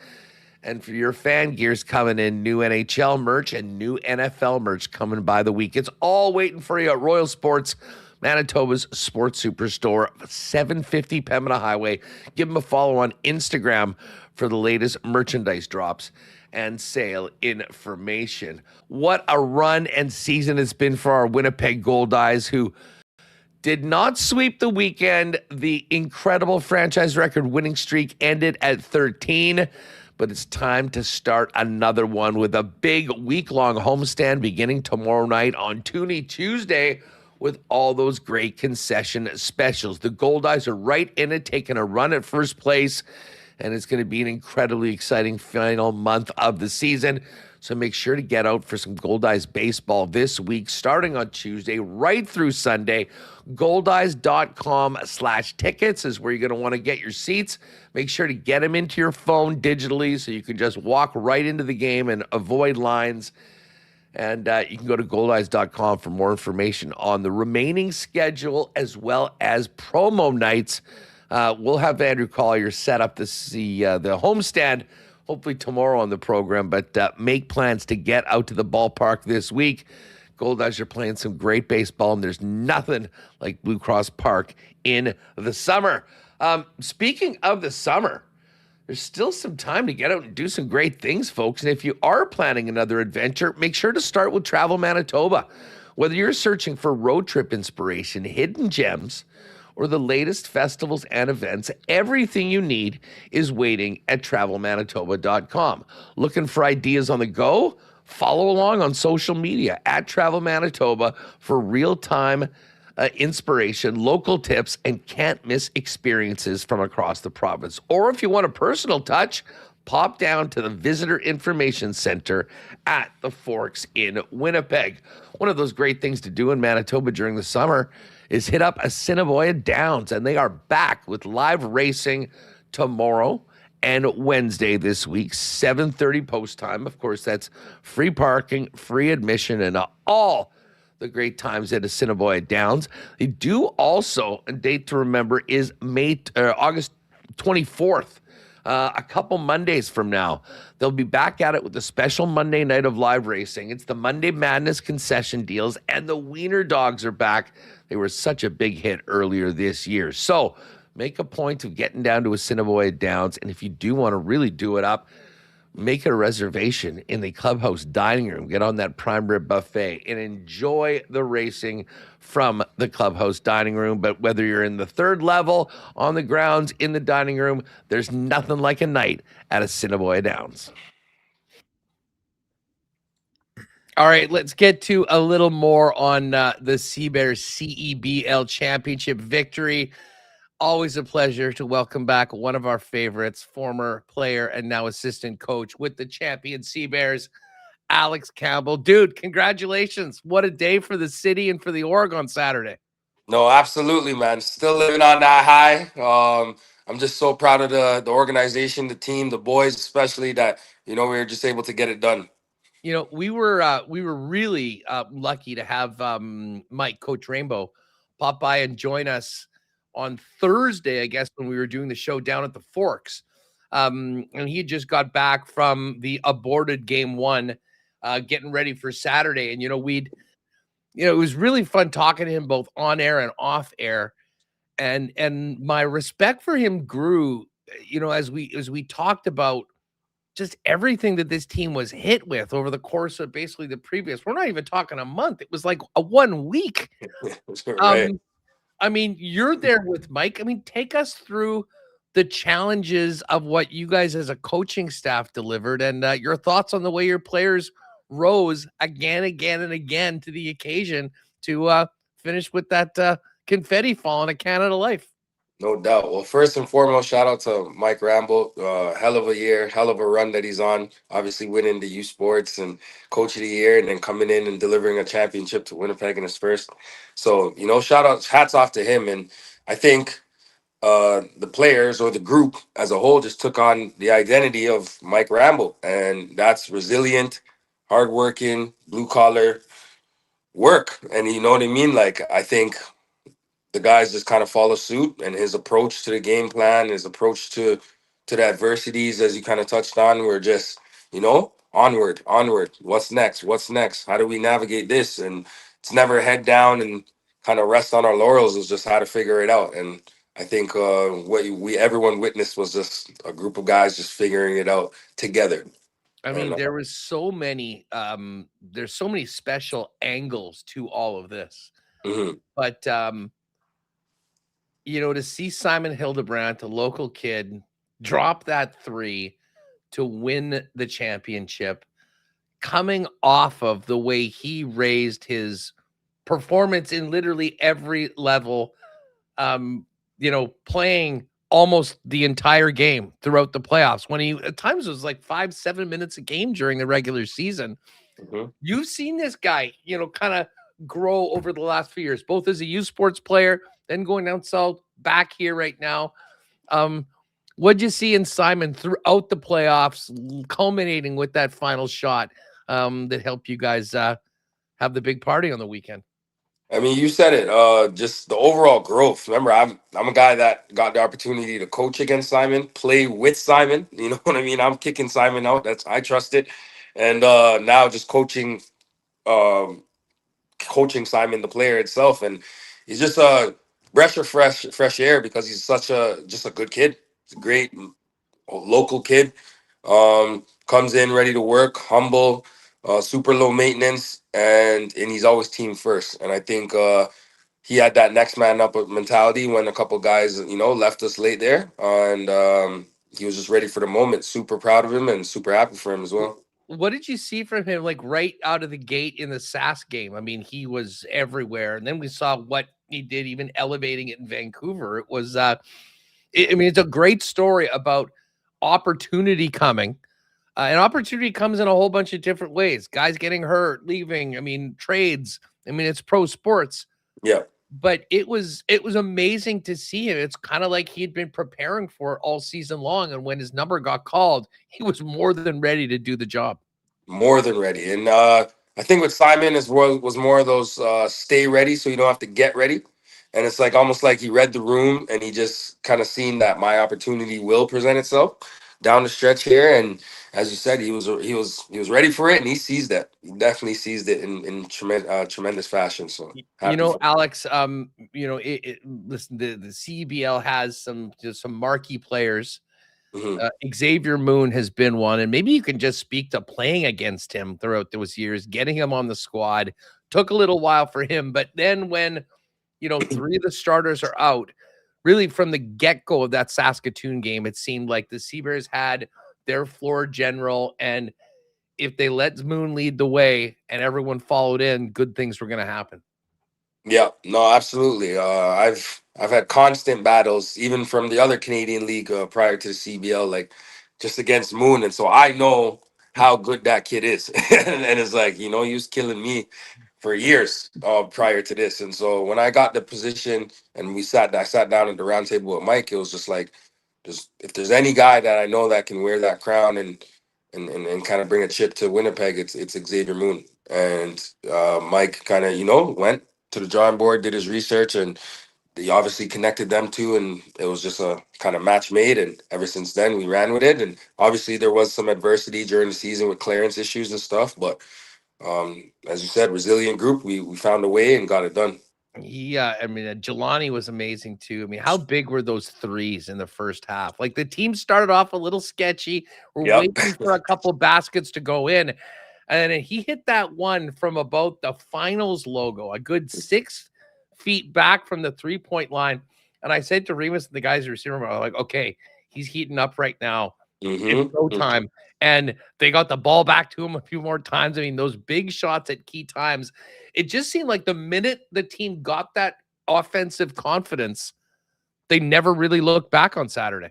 And for your fan gears coming in, new NHL merch and new NFL merch coming by the week. It's all waiting for you at Royal Sports, Manitoba's sports superstore, 750 Pembina Highway. Give them a follow on Instagram for the latest merchandise drops and sale information. What a run and season it's been for our Winnipeg Goldeyes, who did not sweep the weekend. The incredible franchise record winning streak ended at 13. But it's time to start another one with a big week-long homestand beginning tomorrow night on Toonie Tuesday with all those great concession specials. The Goldeyes are right in it, taking a run at first place, and it's going to be an incredibly exciting final month of the season. So make sure to get out for some Goldeyes baseball this week, starting on Tuesday, right through Sunday. Goldeyes.com/tickets is where you're going to want to get your seats. Make sure to get them into your phone digitally so you can just walk right into the game and avoid lines. And you can go to goldeyes.com for more information on the remaining schedule as well as promo nights. We'll have Andrew Collier set up to see the homestand hopefully tomorrow on the program, but make plans to get out to the ballpark this week. Goldeyes are playing some great baseball, and there's nothing like Blue Cross Park in the summer. Speaking of the summer, there's still some time to get out and do some great things, folks. And if you are planning another adventure, make sure to start with Travel Manitoba. Whether you're searching for road trip inspiration, hidden gems, or the latest festivals and events, everything you need is waiting at travelmanitoba.com. Looking for ideas on the go? Follow along on social media at Travel Manitoba for real-time inspiration, local tips, and can't-miss experiences from across the province. Or if you want a personal touch, pop down to the Visitor Information Center at the Forks in Winnipeg. One of those great things to do in Manitoba during the summer is hit up Assiniboia Downs, and they are back with live racing tomorrow and Wednesday this week, 7:30 post time. Of course, that's free parking, free admission, and all the great times at Assiniboia Downs. They do also, a date to remember is August 24th. A couple Mondays from now, they'll be back at it with a special Monday night of live racing. It's the Monday Madness concession deals, and the Wiener Dogs are back. They were such a big hit earlier this year. So make a point of getting down to Assiniboia Downs. And if you do want to really do it up, make a reservation in the clubhouse dining room. Get on that prime rib buffet and enjoy the racing from the clubhouse dining room. But whether you're in the third level, on the grounds, in the dining room, there's nothing like a night at Assiniboia Downs. All right, let's get to a little more on the Sea Bears CEBL Championship victory. Always a pleasure to welcome back one of our favorites, former player and now assistant coach with the champion Sea Bears, Alex Campbell. Dude, congratulations. What a day for the city and for the Org on Saturday. No, absolutely, man. Still living on that high. I'm just so proud of the organization, the team, the boys, especially that, we were just able to get it done. We were really lucky to have Mike, Coach Rainbow, pop by and join us on Thursday, I guess, when we were doing the show down at the Forks. And he had just got back from the aborted game one, getting ready for Saturday. And, it was really fun talking to him both on air and off air. And my respect for him grew, as we talked about just everything that this team was hit with over the course of basically the previous, we're not even talking a month. It was like a 1 week. Right. You're there with Mike. Take us through the challenges of what you guys as a coaching staff delivered and your thoughts on the way your players rose again and again to the occasion to finish with that confetti fall in a Canada Life. No doubt. Well, first and foremost, shout out to Mike Rambo. Hell of a year, hell of a run that he's on. Obviously winning the U Sports and Coach of the Year, and then coming in and delivering a championship to Winnipeg in his first. So, shout out, hats off to him. And I think the players or the group as a whole just took on the identity of Mike Rambo. And that's resilient, hardworking, blue collar work. And you know what I mean? Like, I think the guys just kind of follow suit, and his approach to the game plan, his approach to the adversities, as you kind of touched on, were just, onward. What's next? How do we navigate this? And it's never head down and kind of rest on our laurels. It's just how to figure it out. And I think what everyone witnessed was just a group of guys just figuring it out together. There was so many, there's so many special angles to all of this. Mm-hmm. But, to see Simon Hildebrandt, a local kid, drop that 3 to win the championship, coming off of the way he raised his performance in literally every level, playing almost the entire game throughout the playoffs, when he at times was like 5-7 minutes a game during the regular season. Mm-hmm. You've seen this guy, kind of grow over the last few years, both as a youth sports player, then going down south, back here right now. What'd you see in Simon throughout the playoffs, culminating with that final shot that helped you guys have the big party on the weekend? You said it. Just the overall growth. Remember, I'm a guy that got the opportunity to coach against Simon, play with Simon. You know what I mean? I'm kicking Simon out. I trust it. And now just coaching Simon, the player itself, and he's just a breath of fresh air because he's just a good kid. He's a great local kid. Comes in ready to work, humble, super low maintenance, and he's always team first. And I think he had that next man up mentality when a couple guys left us late there, and he was just ready for the moment. Super proud of him and super happy for him as well. What did you see from him, like right out of the gate in the SAS game? He was everywhere, and then we saw what he did, even elevating it in Vancouver. It was, it's a great story about opportunity coming, and opportunity comes in a whole bunch of different ways. Guys getting hurt, leaving. Trades. It's pro sports. Yeah. But it was amazing to see him. It's kind of like he'd been preparing for it all season long. And when his number got called, he was more than ready to do the job. More than ready. And I think with Simon was more of those stay ready so you don't have to get ready. And it's almost like he read the room and he just kind of seen that my opportunity will present itself. down the stretch here. And as you said, he was ready for it, and he seized it. He definitely seized it in tremendous fashion. So You happy know, for Alex, listen, the CEBL has some marquee players. him. Xavier Moon has been one, and maybe you can just speak to playing against him throughout those years, getting him on the squad. Took a little while for him, but then when, three of the starters are out, really from the get-go of that Saskatoon game, it seemed like the Sea Bears had their floor general, and if they let Moon lead the way and everyone followed in, good things were going to happen. Yeah, no, absolutely. I've had constant battles, even from the other Canadian league prior to the CBL, like just against Moon, and so I know how good that kid is. And it's like, he was killing me for years prior to this, and so when I got the position and I sat down at the round table with Mike, it was just like, just if there's any guy that I know that can wear that crown and kind of bring a chip to Winnipeg, it's Xavier Moon. And Mike kind of went to the drawing board, did his research, and he obviously connected them two, and it was just a kind of match made. And ever since then, we ran with it. And obviously, there was some adversity during the season with clearance issues and stuff, but as you said, resilient group. We found a way and got it done. Yeah, I mean, Jelani was amazing too. I mean, how big were those threes in the first half? Like the team started off a little sketchy. We're Yep. waiting for a couple baskets to go in. And then he hit that one from about the finals logo, a good 6 feet back from the 3-point line. And I said to Remus and the guys who were receiving, I was like, okay, he's heating up right now. It's go time. And they got the ball back to him a few more times. I mean, those big shots at key times. It just seemed like the minute the team got that offensive confidence, they never really looked back on Saturday.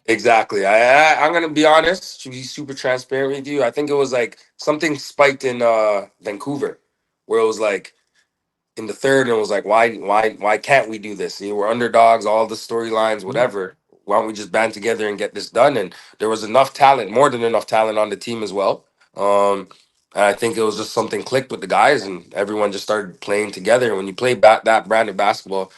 Exactly. I'm gonna be honest, to be super transparent with you. I think it was like something spiked in Vancouver, where it was like in the third, and it was like, why can't we do this? We're underdogs, all the storylines, whatever. Why don't we just band together and get this done? And there was enough talent, more than enough talent on the team as well. And I think it was just something clicked with the guys, and everyone just started playing together. And when you play that brand of basketball,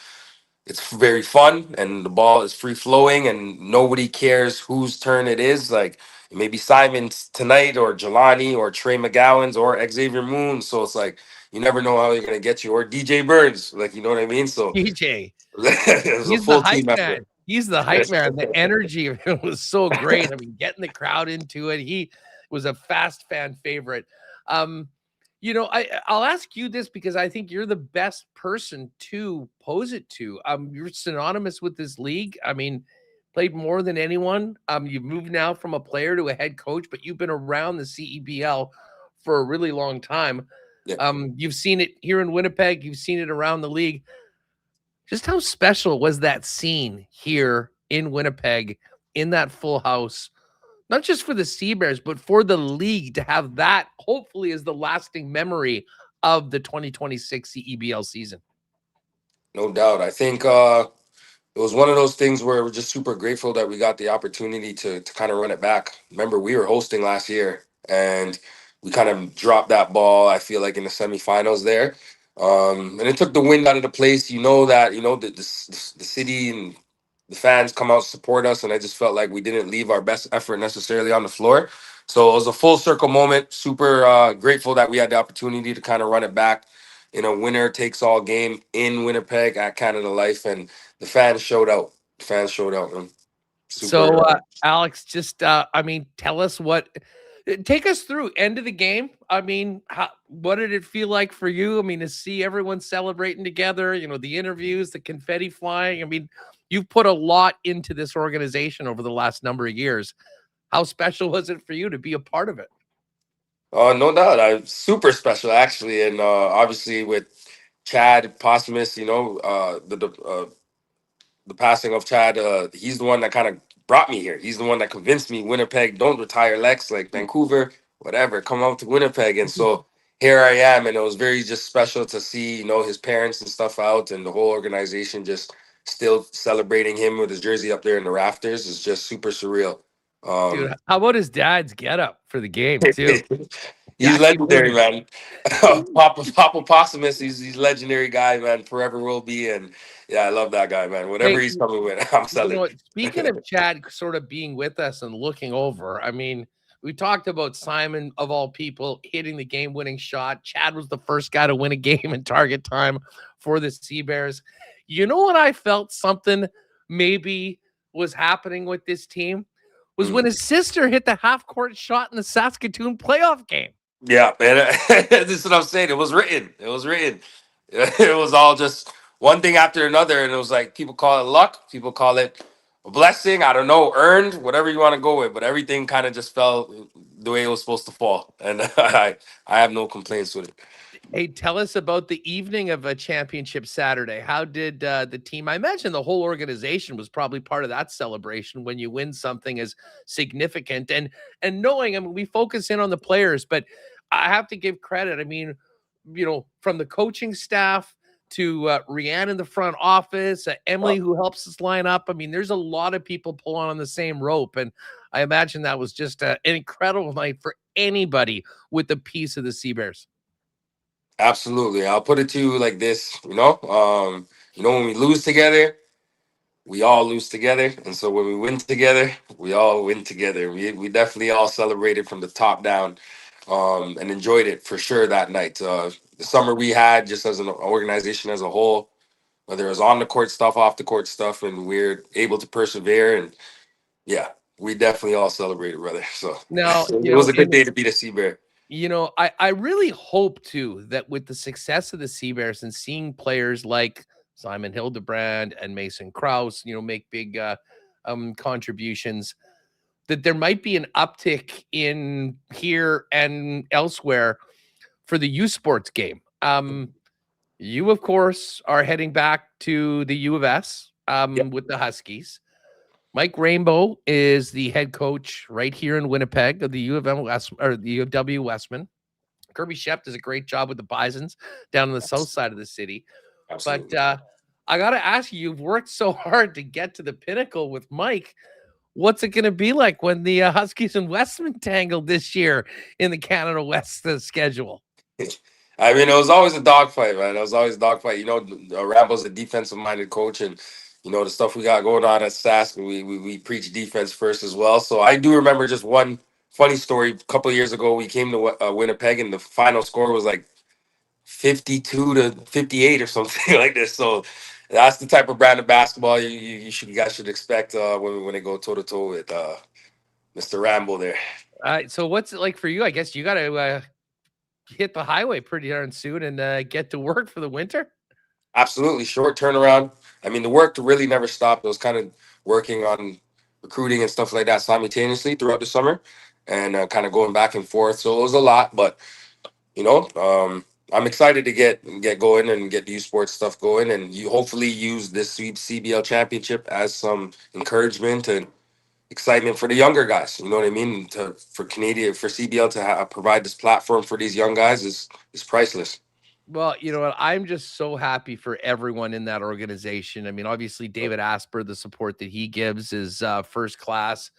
it's very fun, and the ball is free flowing, and nobody cares whose turn it is. Like it may be Simon's tonight, or Jelani, or Trey McGowan's, or Xavier Moon. So it's like you never know how they're gonna get you, or DJ Burns. Like, you know what I mean? So DJ, it was a he's the full hype team man. effort. He's the hype man. The energy of it was so great. I mean, getting the crowd into it. He was a fast fan favorite. I'll ask you this because I think you're the best person to pose it to. You're synonymous with this league. I mean, played more than anyone. You've moved now from a player to a head coach, but you've been around the CEBL for a really long time. Yeah. You've seen it here in Winnipeg. You've seen it around the league. Just how special was that scene here in Winnipeg in that full house? Not just for the Sea Bears, but for the league to have that, hopefully, is the lasting memory of the 2026 CEBL season. No doubt. I think it was one of those things where we're just super grateful that we got the opportunity to kind of run it back. Remember, we were hosting last year, and we kind of dropped that ball, I feel like, in the semifinals there. And it took the wind out of the place. The city and the fans come out to support us, and I just felt like we didn't leave our best effort necessarily on the floor. So it was a full circle moment. Super grateful that we had the opportunity to kind of run it back in a winner takes all game in Winnipeg at Canada Life, and the fans showed out. The fans showed out, man. So, Alex, just tell us take us through end of the game. I mean, what did it feel like for you? I mean, to see everyone celebrating together, the interviews, the confetti flying. I mean, you've put a lot into this organization over the last number of years. How special was it for you to be a part of it? No doubt. I'm super special, actually. And obviously with Chad posthumous, the passing of Chad, he's the one that kind of brought me here. He's the one that convinced me, Winnipeg, don't retire Lex, like Vancouver, whatever, come out to Winnipeg. And so here I am, and it was very just special to see, his parents and stuff out, and the whole organization just still celebrating him with his jersey up there in the rafters. Is just super surreal. Dude, how about his dad's getup for the game too? He's legendary, man. Papa Posthumous, he's legendary guy, man. Forever will be. And Yeah, I love that guy, man. Whatever he's coming with, I'm selling. Speaking of Chad sort of being with us and looking over, I mean, we talked about Simon, of all people, hitting the game-winning shot. Chad was the first guy to win a game in target time for the Sea Bears. You know what I felt something maybe was happening with this team? Was when his sister hit the half-court shot in the Saskatoon playoff game. Yeah, man. This is what I'm saying. It was written. It was written. It was all just one thing after another. And it was like, people call it luck. People call it a blessing. I don't know, earned, whatever you want to go with. But everything kind of just fell the way it was supposed to fall. And I have no complaints with it. Hey, tell us about the evening of a championship Saturday. How did the team, I imagine the whole organization was probably part of that celebration when you win something as significant, and knowing, I mean, we focus in on the players, but I have to give credit. I mean, from the coaching staff to Rianne in the front office, Emily, who helps us line up. I mean, there's a lot of people pulling on the same rope. And I imagine that was just an incredible night for anybody with a piece of the Sea Bears. Absolutely. I'll put it to you like this, when we lose together, we all lose together. And so when we win together, we all win together. We definitely all celebrated from the top down, and enjoyed it for sure that night. The summer we had just as an organization as a whole, whether it was on the court stuff, off the court stuff, and we're able to persevere. And yeah, we definitely all celebrated, brother. So now, it was a good day to beat a Sea Bear. I really hope too that with the success of the Sea Bears and seeing players like Simon Hildebrand and Mason Krause, make big contributions, that there might be an uptick in here and elsewhere for the U Sports game. You, of course, are heading back to the U of S with the Huskies. Mike Rainbow is the head coach right here in Winnipeg of the U of M West, or the U of W Westman. Kirby Shep does a great job with the Bisons down on the south side of the city. Absolutely. But I got to ask you, you've worked so hard to get to the pinnacle with Mike. What's it going to be like when the Huskies and Westman tangled this year in the Canada West schedule? I mean, it was always a dogfight, man. It was always a dogfight. Rambo's a defensive-minded coach, and the stuff we got going on at Sask, we preach defense first as well. So I do remember just one funny story. A couple of years ago, we came to Winnipeg, and the final score was like 52-58 or something like this. So that's the type of brand of basketball you guys should expect when they go toe-to-toe with Mr. Rambo there. So what's it like for you? I guess you got to hit the highway pretty darn soon and get to work for the winter? Absolutely. Short turnaround. I mean, the work really never stopped. I was kind of working on recruiting and stuff like that simultaneously throughout the summer, and kind of going back and forth. So it was a lot, but I'm excited to get going and get the U Sports stuff going, and you hopefully use this CEBL Championship as some encouragement and excitement for the younger guys. You know what I mean? For CEBL to provide this platform for these young guys is priceless. Well, you know what? I'm just so happy for everyone in that organization. I mean, obviously, David Asper, the support that he gives is first class.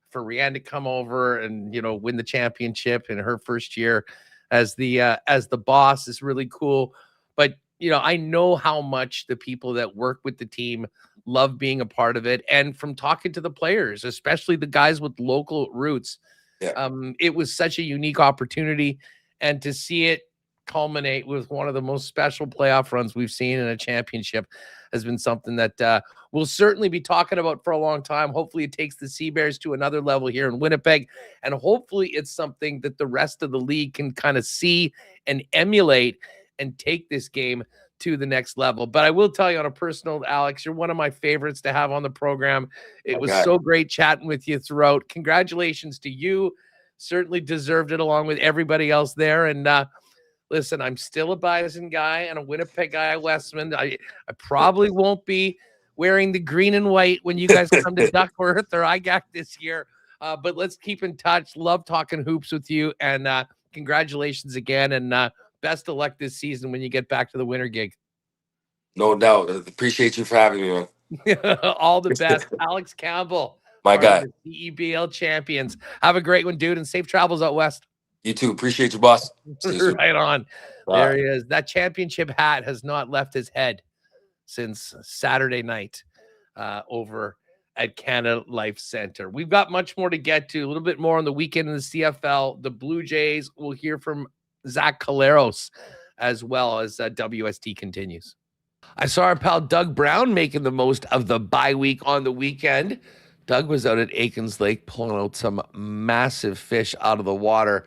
For Rianne to come over and, win the championship in her first year as the boss is really cool. But, I know how much the people that work with the team love being a part of it. And from talking to the players, especially the guys with local roots, it was such a unique opportunity. And to see it culminate with one of the most special playoff runs we've seen in a championship has been something that we'll certainly be talking about for a long time. Hopefully it takes the Sea Bears to another level here in Winnipeg, and hopefully it's something that the rest of the league can kind of see and emulate and take this game to the next level. But I will tell you on a personal, Alex, you're one of my favorites to have on the program. It was so great chatting with you throughout. Congratulations to you. Certainly deserved it along with everybody else there. And listen, I'm still a Bison guy and a Winnipeg guy, Westman. I probably won't be wearing the green and white when you guys come to Duckworth or IGAC this year. But let's keep in touch. Love talking hoops with you. And congratulations again. And best of luck this season when you get back to the winter gig. No doubt. Appreciate you for having me, man. All the best. Alex Campbell, my guy. The CEBL champions. Have a great one, dude, and safe travels out west. You too. Appreciate you, boss. Right on. Bye. There he is. That championship hat has not left his head. since Saturday night over at Canada Life Center. We've got much more to get to, a little bit more on the weekend in the CFL. The Blue Jays, we'll hear from Zach Caleros as well as WST continues. I saw our pal Doug Brown making the most of the bye week on the weekend. Doug was out at Aikens Lake pulling out some massive fish out of the water.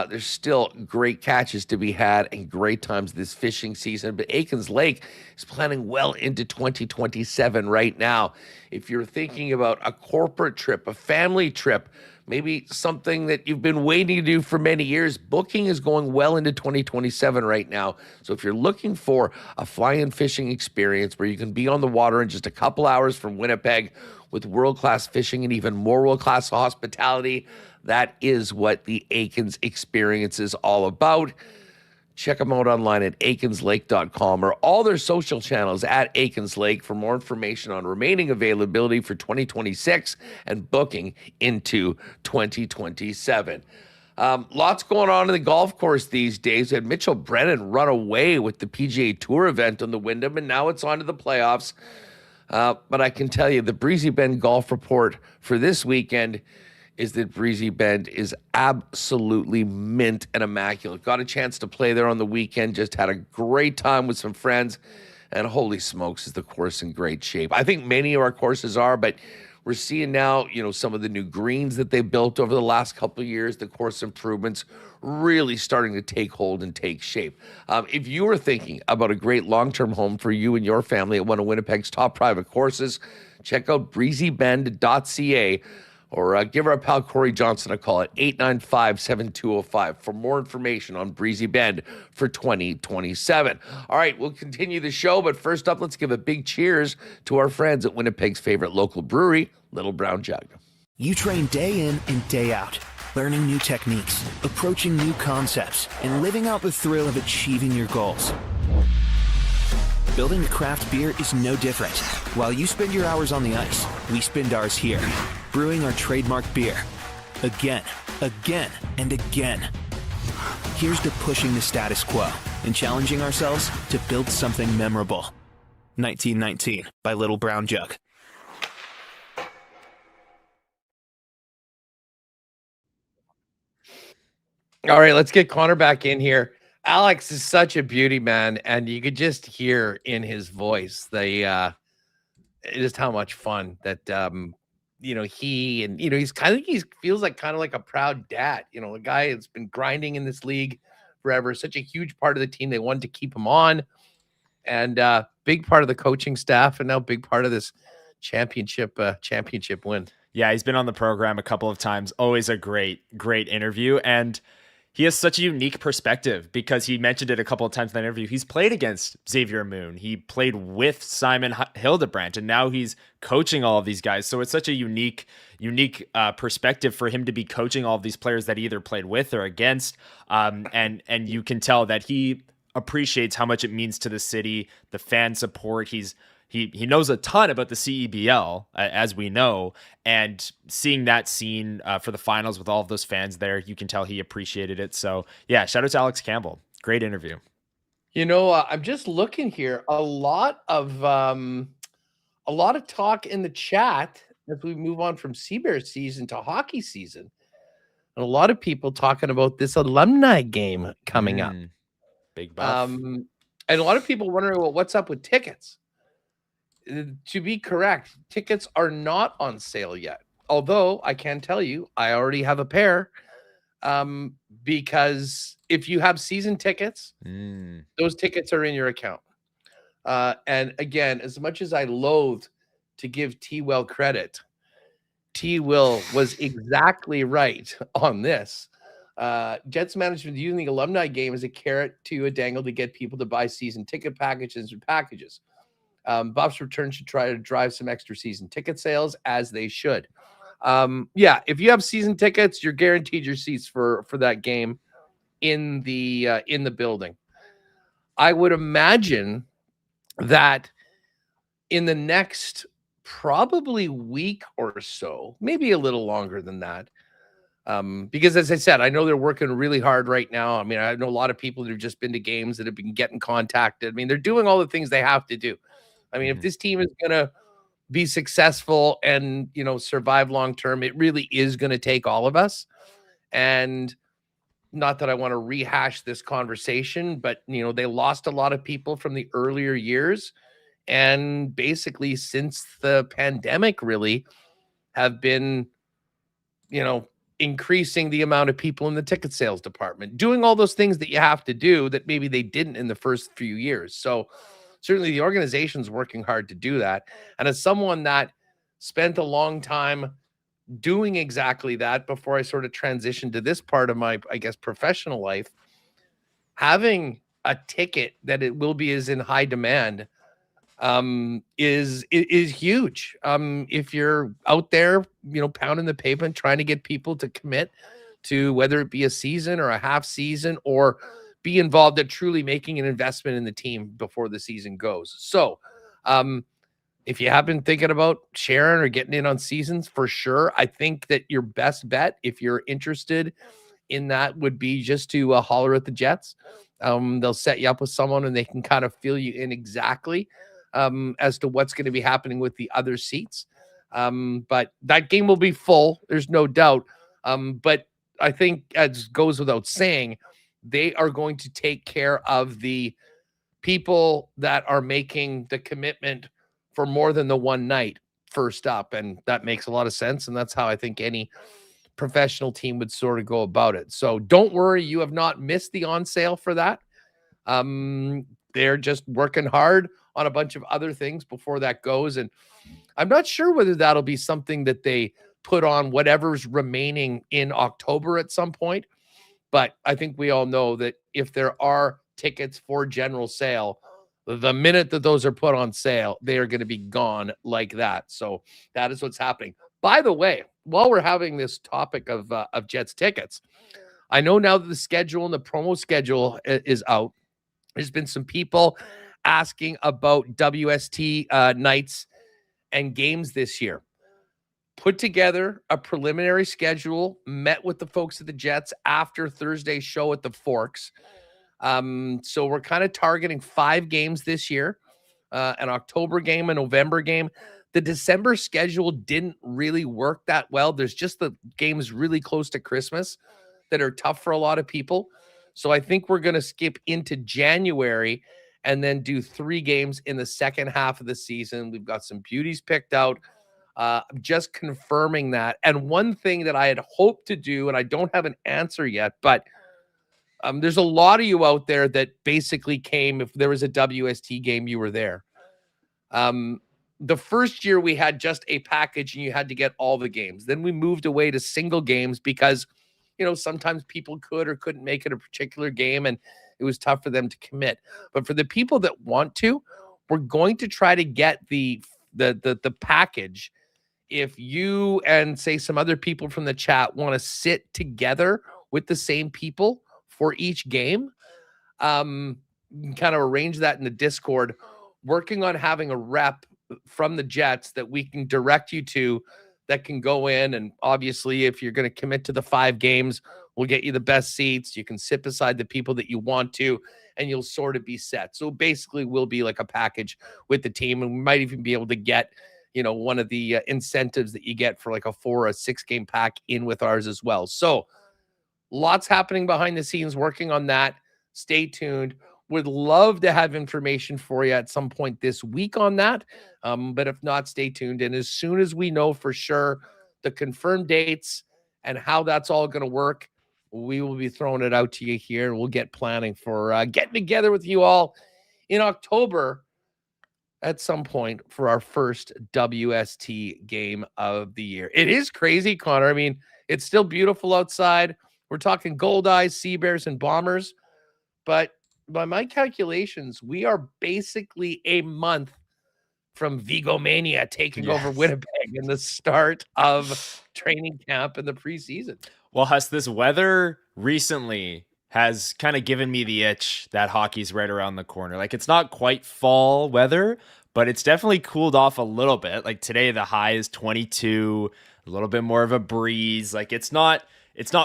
There's still great catches to be had and great times this fishing season, but Aikens Lake is planning well into 2027 right now. If you're thinking about a corporate trip, a family trip, maybe something that you've been waiting to do for many years, booking is going well into 2027 right now. So if you're looking for a fly-in fishing experience where you can be on the water in just a couple hours from Winnipeg with world-class fishing and even more world-class hospitality, that is what the Aikens experience is all about. Check them out online at aikenslake.com or all their social channels at Aikens Lake for more information on remaining availability for 2026 and booking into 2027. Lots going on in the golf course these days. We had Mitchell Brennan run away with the PGA Tour event on the Wyndham, and now it's on to the playoffs. But I can tell you the Breezy Bend Golf Report for this weekend is that Breezy Bend is absolutely mint and immaculate. Got a chance to play there on the weekend, just had a great time with some friends, and holy smokes, is the course in great shape. I think many of our courses are, but we're seeing now, some of the new greens that they built over the last couple of years, the course improvements really starting to take hold and take shape. If you are thinking about a great long-term home for you and your family at one of Winnipeg's top private courses, check out breezybend.ca or give our pal Corey Johnson a call at 895-7205 for more information on Breezy Bend for 2027. All right, we'll continue the show, but first up, let's give a big cheers to our friends at Winnipeg's favorite local brewery, Little Brown Jug. You train day in and day out, learning new techniques, approaching new concepts, and living out the thrill of achieving your goals. Building a craft beer is no different. While you spend your hours on the ice, we spend ours here, brewing our trademark beer. Again, and again. Here's to pushing the status quo and challenging ourselves to build something memorable. 1919 by Little Brown Jug. All right, let's get Connor back in here. Alex is such a beauty, man, and you could just hear in his voice just how much fun that he and he feels like kind of like a proud dad. A guy that's been grinding in this league forever, such a huge part of the team. They wanted to keep him on, and big part of the coaching staff, and now big part of this championship win. Yeah, he's been on the program a couple of times. Always a great interview, and he has such a unique perspective because he mentioned it a couple of times in that interview. He's played against Xavier Moon. He played with Simon Hildebrandt, and now he's coaching all of these guys. So it's such a unique perspective for him to be coaching all of these players that he either played with or against. And you can tell that he appreciates how much it means to the city, the fan support. He knows a ton about the CEBL, as we know, and seeing that scene for the finals with all of those fans there, you can tell he appreciated it. So, yeah, shout out to Alex Campbell. Great interview. I'm just looking here. A lot of talk in the chat as we move on from Sea Bears season to hockey season. And a lot of people talking about this alumni game coming up. Big buff. And a lot of people wondering, well, what's up with tickets? To be correct, tickets are not on sale yet. Although I can tell you, I already have a pair. Because if you have season tickets, those tickets are in your account. And again, as much as I loathe to give T-Well credit, T-Will was exactly right on this. Jets management using the alumni game as a carrot to a dangle to get people to buy season ticket packages. Buffs return should try to drive some extra season ticket sales, as they should. If you have season tickets, you're guaranteed your seats for that game in the building. I would imagine that in the next probably week or so, maybe a little longer than that, because as I said, I know they're working really hard right now. I mean, I know a lot of people that have just been to games that have been getting contacted. I mean, they're doing all the things they have to do. I mean, if this team is going to be successful and, survive long term, it really is going to take all of us. And not that I want to rehash this conversation, but, they lost a lot of people from the earlier years. And basically, since the pandemic, really have been, increasing the amount of people in the ticket sales department, doing all those things that you have to do that maybe they didn't in the first few years. So certainly the organization's working hard to do that. And as someone that spent a long time doing exactly that before I sort of transitioned to this part of my, I guess, professional life, having a ticket that it will be is in high demand is huge. If you're out there, pounding the pavement, trying to get people to commit to whether it be a season or a half season, or be involved at truly making an investment in the team before the season goes. So, if you have been thinking about sharing or getting in on seasons, for sure, I think that your best bet, if you're interested in that, would be just to holler at the Jets. They'll set you up with someone and they can kind of fill you in exactly as to what's going to be happening with the other seats. But that game will be full. There's no doubt. But I think, as goes without saying, they are going to take care of the people that are making the commitment for more than the one night first up. And that makes a lot of sense. And that's how I think any professional team would sort of go about it. So don't worry, you have not missed the on sale for that. They're just working hard on a bunch of other things before that goes. And I'm not sure whether that'll be something that they put on whatever's remaining in October at some point. But I think we all know that if there are tickets for general sale, the minute that those are put on sale, they are going to be gone like that. So that is what's happening. By the way, while we're having this topic of Jets tickets, I know now that the schedule and the promo schedule is out, there's been some people asking about WST nights and games this year. Put together a preliminary schedule, met with the folks at the Jets after Thursday's show at the Forks. So we're kind of targeting 5 games this year, an October game, a November game. The December schedule didn't really work that well. There's just the games really close to Christmas that are tough for a lot of people. So I think we're going to skip into January and then do 3 games in the second half of the season. We've got some beauties picked out. Just confirming that. And one thing that I had hoped to do, and I don't have an answer yet, but there's a lot of you out there that basically came, if there was a WST game, you were there. The first year we had just a package and you had to get all the games. Then we moved away to single games because, sometimes people could or couldn't make it a particular game and it was tough for them to commit. But for the people that want to, we're going to try to get the package. If you and say some other people from the chat want to sit together with the same people for each game, you can kind of arrange that in the Discord, working on having a rep from the Jets that we can direct you to that can go in. And obviously, if you're going to commit to the 5 games, we'll get you the best seats. You can sit beside the people that you want to, and you'll sort of be set. So basically, we'll be like a package with the team, and we might even be able to get, one of the incentives that you get for like a 4 or a 6 game pack in with ours as well. So lots happening behind the scenes, working on that. Stay tuned. Would love to have information for you at some point this week on that. But if not, stay tuned. And as soon as we know for sure the confirmed dates and how that's all going to work, we will be throwing it out to you here. And we'll get planning for getting together with you all in October at some point for our first WST game of the year. It is crazy, Connor. I mean, it's still beautiful outside. We're talking Gold Eyes, Sea Bears, and Bombers. But by my calculations, we are basically a month from Vigo Mania taking over Winnipeg in the start of training camp in the preseason. Well, Huss, this weather recently has kind of given me the itch that hockey's right around the corner. Like, it's not quite fall weather, but it's definitely cooled off a little bit. Like today, the high is 22, a little bit more of a breeze. Like it's not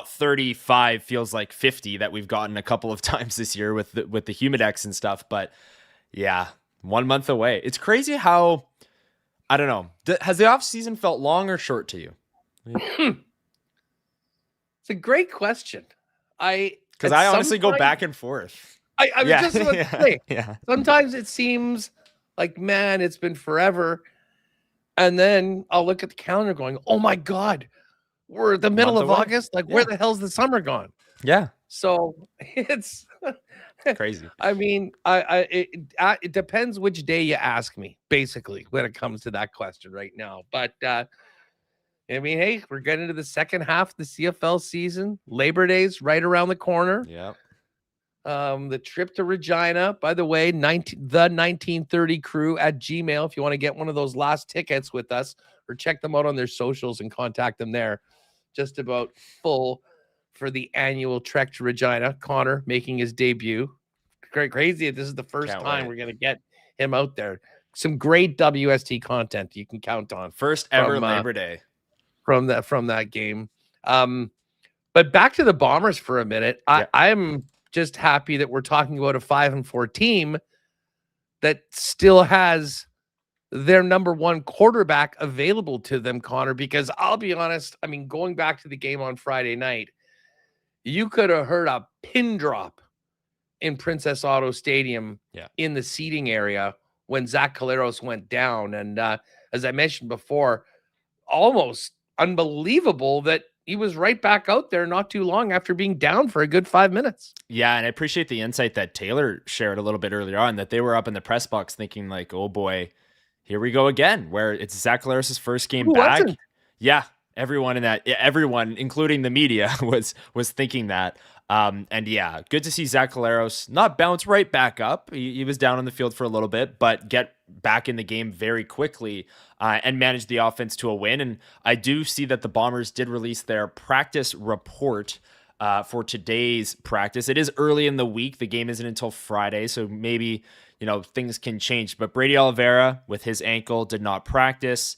35, feels like 50 that we've gotten a couple of times this year with the Humidex and stuff. But yeah, 1 month away. It's crazy how, I don't know. Has the off season felt long or short to you? It's a great question. Because I honestly go back and forth. I was just about to say, yeah. sometimes it seems like, man, it's been forever. And then I'll look at the calendar going, oh my God, we're at the middle of August. Like, where the hell's the summer gone? Yeah. So it's crazy. I mean, it depends which day you ask me, basically, when it comes to that question right now. But I mean, hey, we're getting into the second half of the CFL season. Labor Day's right around the corner. Yeah. The trip to Regina, by the way, the 1930 crew at Gmail. If you want to get one of those last tickets with us, or check them out on their socials and contact them there. Just about full for the annual trek to Regina. Connor making his debut. Great, crazy. This is the first time we're going to get him out there. Some great WST content you can count on. First ever Labor Day from that game. But back to the Bombers for a minute. I'm just happy that we're talking about a 5-4 team that still has their number one quarterback available to them, Connor, because I'll be honest, I mean, going back to the game on Friday night, you could have heard a pin drop in Princess Auto Stadium in the seating area when Zach Collaros went down. And as I mentioned before, almost unbelievable that he was right back out there not too long after being down for a good 5 minutes. Yeah, and I appreciate the insight that Taylor shared a little bit earlier on, that they were up in the press box thinking like, oh boy, here we go again, where it's Zach Collaros' first game back. Wasn't? Yeah, everyone, including the media, was thinking that. And yeah, good to see Zach Collaros not bounce right back up. He was down on the field for a little bit, but get back in the game very quickly and manage the offense to a win. And I do see that the Bombers did release their practice report for today's practice. It is early in the week. The game isn't until Friday, so maybe, things can change. But Brady Oliveira with his ankle did not practice.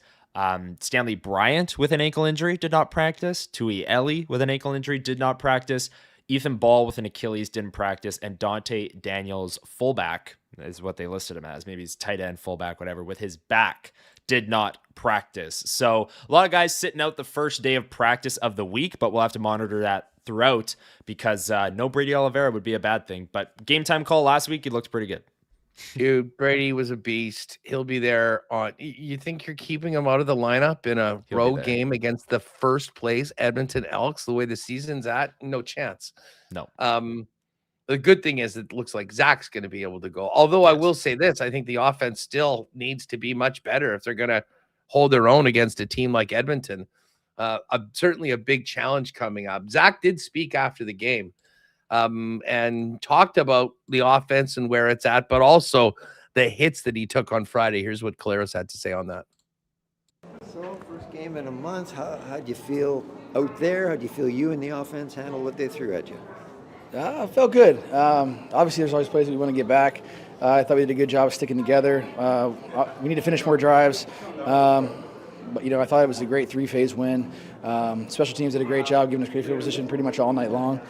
Stanley Bryant with an ankle injury did not practice. Tui Eli with an ankle injury did not practice. Ethan Ball with an Achilles didn't practice, and Dante Daniels, fullback, is what they listed him as. Maybe he's tight end, fullback, whatever, with his back, did not practice. So a lot of guys sitting out the first day of practice of the week, but we'll have to monitor that throughout because no Brady Oliveira would be a bad thing. But game time call last week, he looked pretty good. Dude, Brady was a beast. He'll be there on. You think you're keeping him out of the lineup in a road game against the first place Edmonton Elks the way the season's at? No chance. No. The good thing is it looks like Zach's going to be able to go. Although I will say this, I think the offense still needs to be much better if they're going to hold their own against a team like Edmonton. Certainly a big challenge coming up. Zach did speak after the game. And talked about the offense and where it's at, but also the hits that he took on Friday. Here's what Collaros had to say on that. So, first game in a month, how'd you feel out there? How'd you feel you and the offense handled what they threw at you? I felt good. Obviously, there's always plays we want to get back. I thought we did a good job of sticking together. We need to finish more drives. But, I thought it was a great three-phase win. Special teams did a great job giving us great field position pretty much all night long.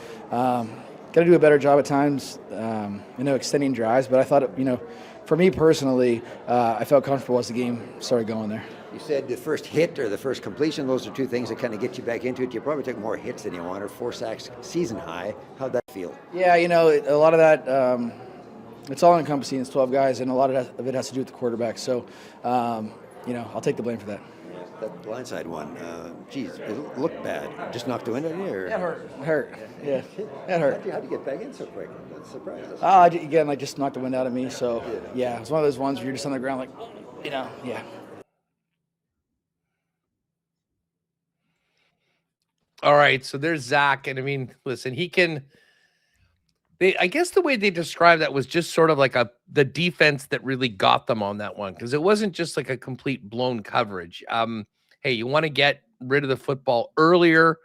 Got to do a better job at times, extending drives. But I thought, for me personally, I felt comfortable as the game started going there. You said the first hit or the first completion, those are two things that kind of get you back into it. You probably took more hits than you wanted, 4 sacks season high. How'd that feel? Yeah, a lot of that, it's all encompassing. It's 12 guys, and a lot of it has to do with the quarterback. So, I'll take the blame for that. That blindside one, it looked bad. Just knocked the wind out of you? Or? It hurt. Yeah, it hurt. How'd you get back in so quick? That's surprising. Again, just knocked the wind out of me. So, yeah, it's one of those ones where you're just on the ground yeah. All right, so there's Zach. And, I mean, listen, he can – I guess the way they described that was just sort of like the defense that really got them on that one because it wasn't just like a complete blown coverage. Hey, you want to get rid of the football earlier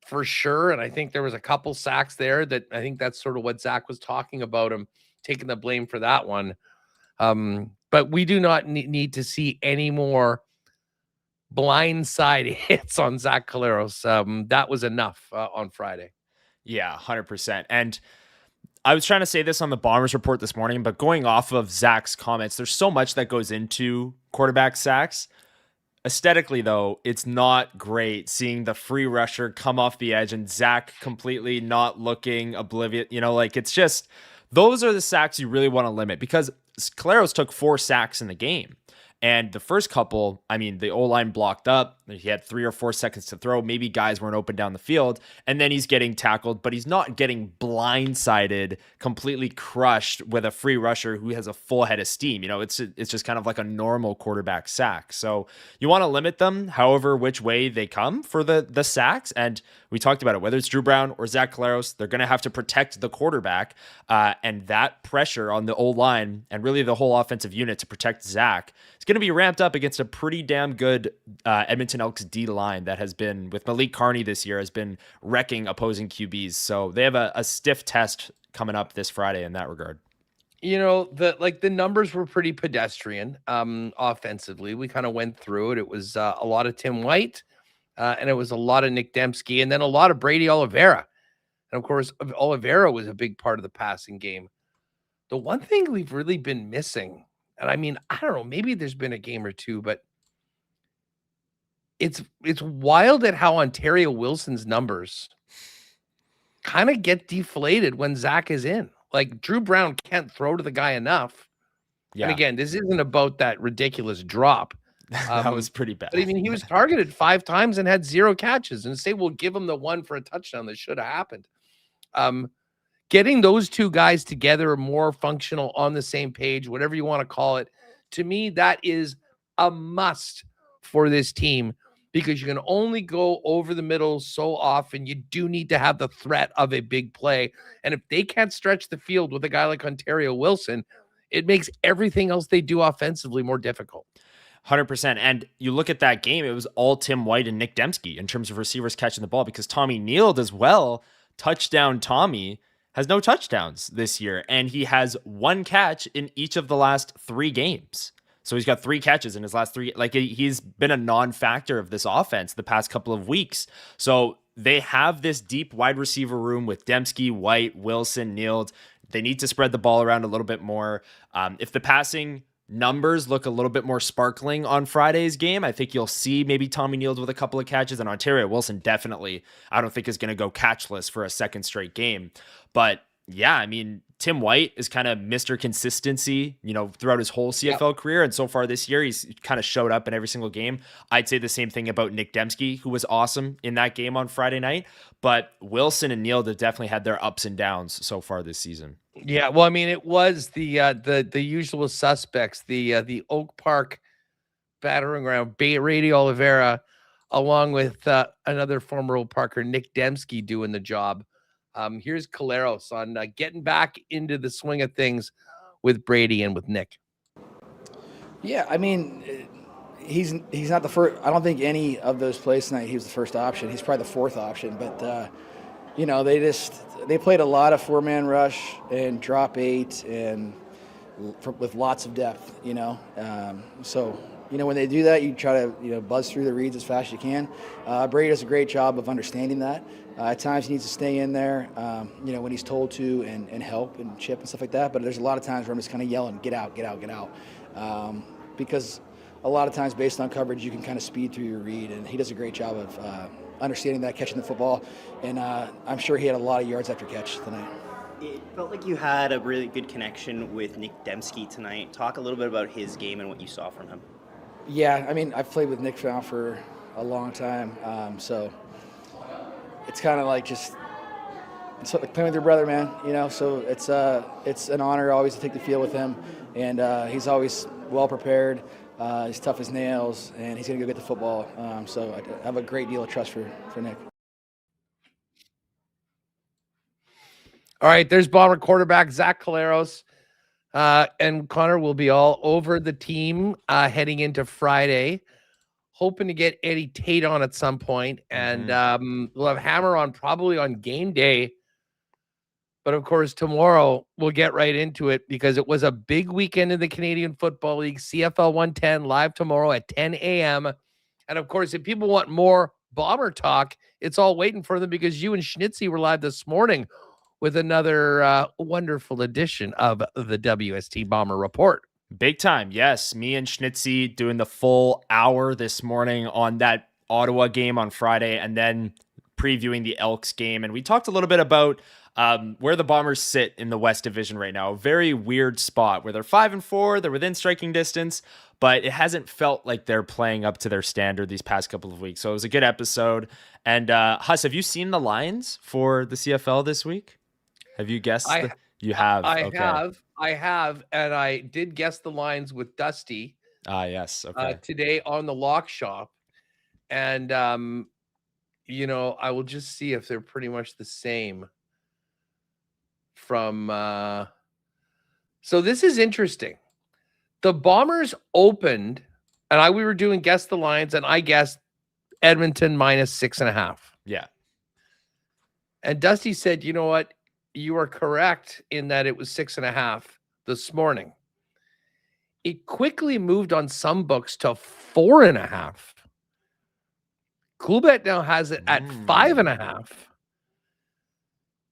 for sure, and I think there was a couple sacks there that I think that's sort of what Zach was talking about, him taking the blame for that one. But we do not need to see any more blindside hits on Zach Collaros. That was enough on Friday. Yeah, 100%. And I was trying to say this on the Bombers report this morning, but going off of Zach's comments, there's so much that goes into quarterback sacks. Aesthetically, though, it's not great seeing the free rusher come off the edge and Zach completely not looking oblivious. It's just, those are the sacks you really want to limit, because Collaros took 4 sacks in the game. And the first couple, the O-line blocked up. He had 3 or 4 seconds to throw. Maybe guys weren't open down the field. And then he's getting tackled, but he's not getting blindsided, completely crushed with a free rusher who has a full head of steam. It's just kind of like a normal quarterback sack. So you want to limit them however which way they come for the sacks. And we talked about it, whether it's Drew Brown or Zach Collaros, they're going to have to protect the quarterback. And that pressure on the O-line and really the whole offensive unit to protect Zach is going to be ramped up against a pretty damn good Edmonton Elks D line that has been, with Malik Carney this year, has been wrecking opposing QBs. So they have a stiff test coming up this Friday in that regard. The numbers were pretty pedestrian offensively. We kind of went through it. It was a lot of Tim White and it was a lot of Nick Dembski and then a lot of Brady Oliveira. And of course, Oliveira was a big part of the passing game. The one thing we've really been missing, and I don't know, maybe there's been a game or two, but it's wild at how Ontario Wilson's numbers kind of get deflated when Zach is in. Like, Drew Brown can't throw to the guy enough. Yeah. And again, this isn't about that ridiculous drop. That was pretty bad. But he was targeted 5 times and had 0 catches. And say we'll give him the 1 for a touchdown that should have happened. Getting those 2 guys together, more functional, on the same page, whatever you want to call it, to me, that is a must for this team, because you can only go over the middle so often. You do need to have the threat of a big play. And if they can't stretch the field with a guy like Ontario Wilson, it makes everything else they do offensively more difficult. 100%. And you look at that game, it was all Tim White and Nick Dembski in terms of receivers catching the ball, because Tommy Neal as well, touchdown Tommy, has no touchdowns this year. And he has 1 catch in each of the last 3 games. So he's got 3 catches in his last 3. Like, he's been a non-factor of this offense the past couple of weeks. So they have this deep wide receiver room with Dembski, White, Wilson, Neal. They need to spread the ball around a little bit more. If the passing numbers look a little bit more sparkling on Friday's game, I think you'll see maybe Tommy Neal with a couple of catches, and Ontario Wilson definitely, I don't think, is going to go catchless for a second straight game. But yeah, Tim White is kind of Mr. Consistency, throughout his whole CFL career. And so far this year, he's kind of showed up in every single game. I'd say the same thing about Nick Dembski, who was awesome in that game on Friday night. But Wilson and Neal have definitely had their ups and downs so far this season. Yeah, well, it was the usual suspects, the Oak Park battering ram, Brady Oliveira, along with another former Oak Parker, Nick Dembski, doing the job. Here's Collaros on getting back into the swing of things with Brady and with Nick. Yeah, he's not the first. I don't think any of those plays tonight he was the first option. He's probably the 4th option. But they played a lot of 4-man rush and drop 8 and with lots of depth. So when they do that, you try to buzz through the reads as fast as you can. Brady does a great job of understanding that. At times he needs to stay in there, when he's told to and help and chip and stuff like that. But there's a lot of times where I'm just kind of yelling, get out, get out, get out. Because a lot of times based on coverage, you can kind of speed through your read. And he does a great job of understanding that, catching the football. And I'm sure he had a lot of yards after catch tonight. It felt like you had a really good connection with Nick Dembski tonight. Talk a little bit about his game and what you saw from him. Yeah, I've played with Nick now for a long time. So it's kind of like it's like playing with your brother, man. So it's an honor always to take the field with him, and he's always well prepared. He's tough as nails, and he's gonna go get the football. So I have a great deal of trust for Nick. All right, there's Bomber quarterback Zach Collaros, and Connor will be all over the team heading into Friday. Hoping to get Eddie Tate on at some point, and we'll have Hammer on probably on game day. But of course, tomorrow we'll get right into it, because it was a big weekend in the Canadian Football League. CFL 110 live tomorrow at 10 a.m. And of course, if people want more Bomber talk, it's all waiting for them, because you and Schnitzy were live this morning. with another wonderful edition of the WST Bomber Report. Big time. Yes. Me and Schnitzy doing the full hour this morning on that Ottawa game on Friday, and then previewing the Elks game. And we talked a little bit about where the Bombers sit in the West Division right now. A very weird spot where they're 5-4, they're within striking distance, but it hasn't felt like they're playing up to their standard these past couple of weeks. So it was a good episode. And Huss, have you seen the lines for the CFL this week? Have you guessed? You have. I have, and I did guess the lines with Dusty. Yes. Okay. Today on the Lock Shop, and you know, I will just see if they're pretty much the same. From so this is interesting. The Bombers opened, and we were doing guess the lines, and I guessed Edmonton -6.5. Yeah. And Dusty said, you know what? You are correct in that it was 6.5 this morning. It quickly moved on some books to 4.5. Coolbet now has it at 5.5.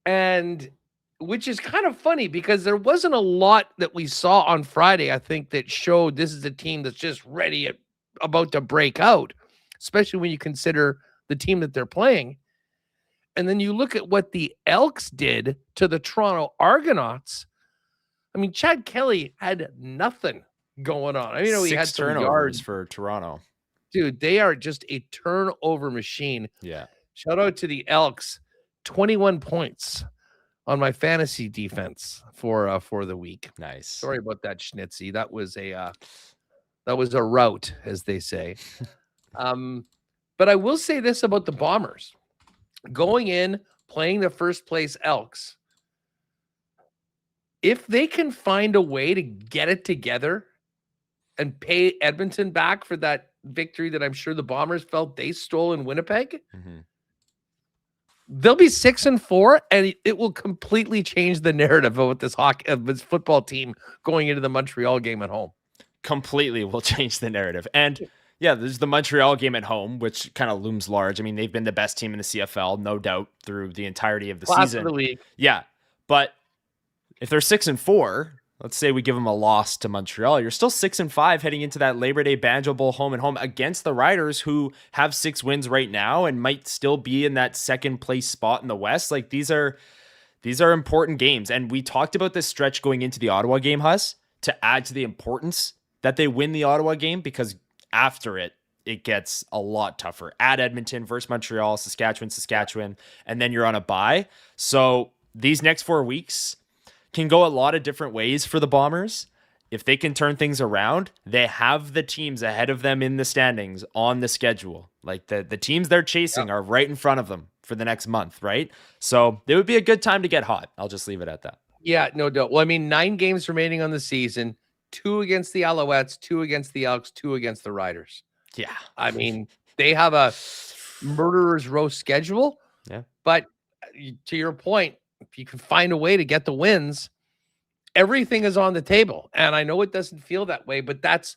And which is kind of funny because there wasn't a lot that we saw on Friday, I think, that showed this is a team that's just ready, about to break out, especially when you consider the team that they're playing. And then you look at what the Elks did to the Toronto Argonauts. I mean, Chad Kelly had nothing going on. I mean, he had some turnovers yards for Toronto. Dude, they are just a turnover machine. Yeah. Shout out to the Elks. 21 points on my fantasy defense for the week. Nice. Sorry about that, Schnitzy. That was a rout, as they say. But I will say this about the Bombers. Going in, playing the first place Elks, if they can find a way to get it together and pay Edmonton back for that victory that I'm sure the Bombers felt they stole in Winnipeg, they'll be 6-4, and it will completely change the narrative of this football team going into the Montreal game at home. Completely will change the narrative. And yeah, there's the Montreal game at home, which kind of looms large. I mean, they've been the best team in the CFL, no doubt, through the entirety of the season. Of the league. Yeah, but if they're 6-4, let's say we give them a loss to Montreal, you're still 6-5 heading into that Labor Day Banjo Bowl home and home against the Riders, who have 6 wins right now and might still be in that second place spot in the West. Like, these are important games. And we talked about this stretch going into the Ottawa game, Huss, to add to the importance that they win the Ottawa game, because after it gets a lot tougher. At Edmonton versus Montreal, Saskatchewan, and then you're on a bye. So these next 4 weeks can go a lot of different ways for the Bombers. If they can turn things around, they have the teams ahead of them in the standings on the schedule. Like the teams they're chasing are right in front of them for the next month, right? So it would be a good time to get hot. I'll just leave it at that. Yeah, no doubt. Well, I mean, 9 games remaining on the season, 2 against the Alouettes, 2 against the Elks, 2 against the Riders. Yeah. I mean, they have a murderer's row schedule. Yeah. But to your point, if you can find a way to get the wins, everything is on the table. And I know it doesn't feel that way, but that's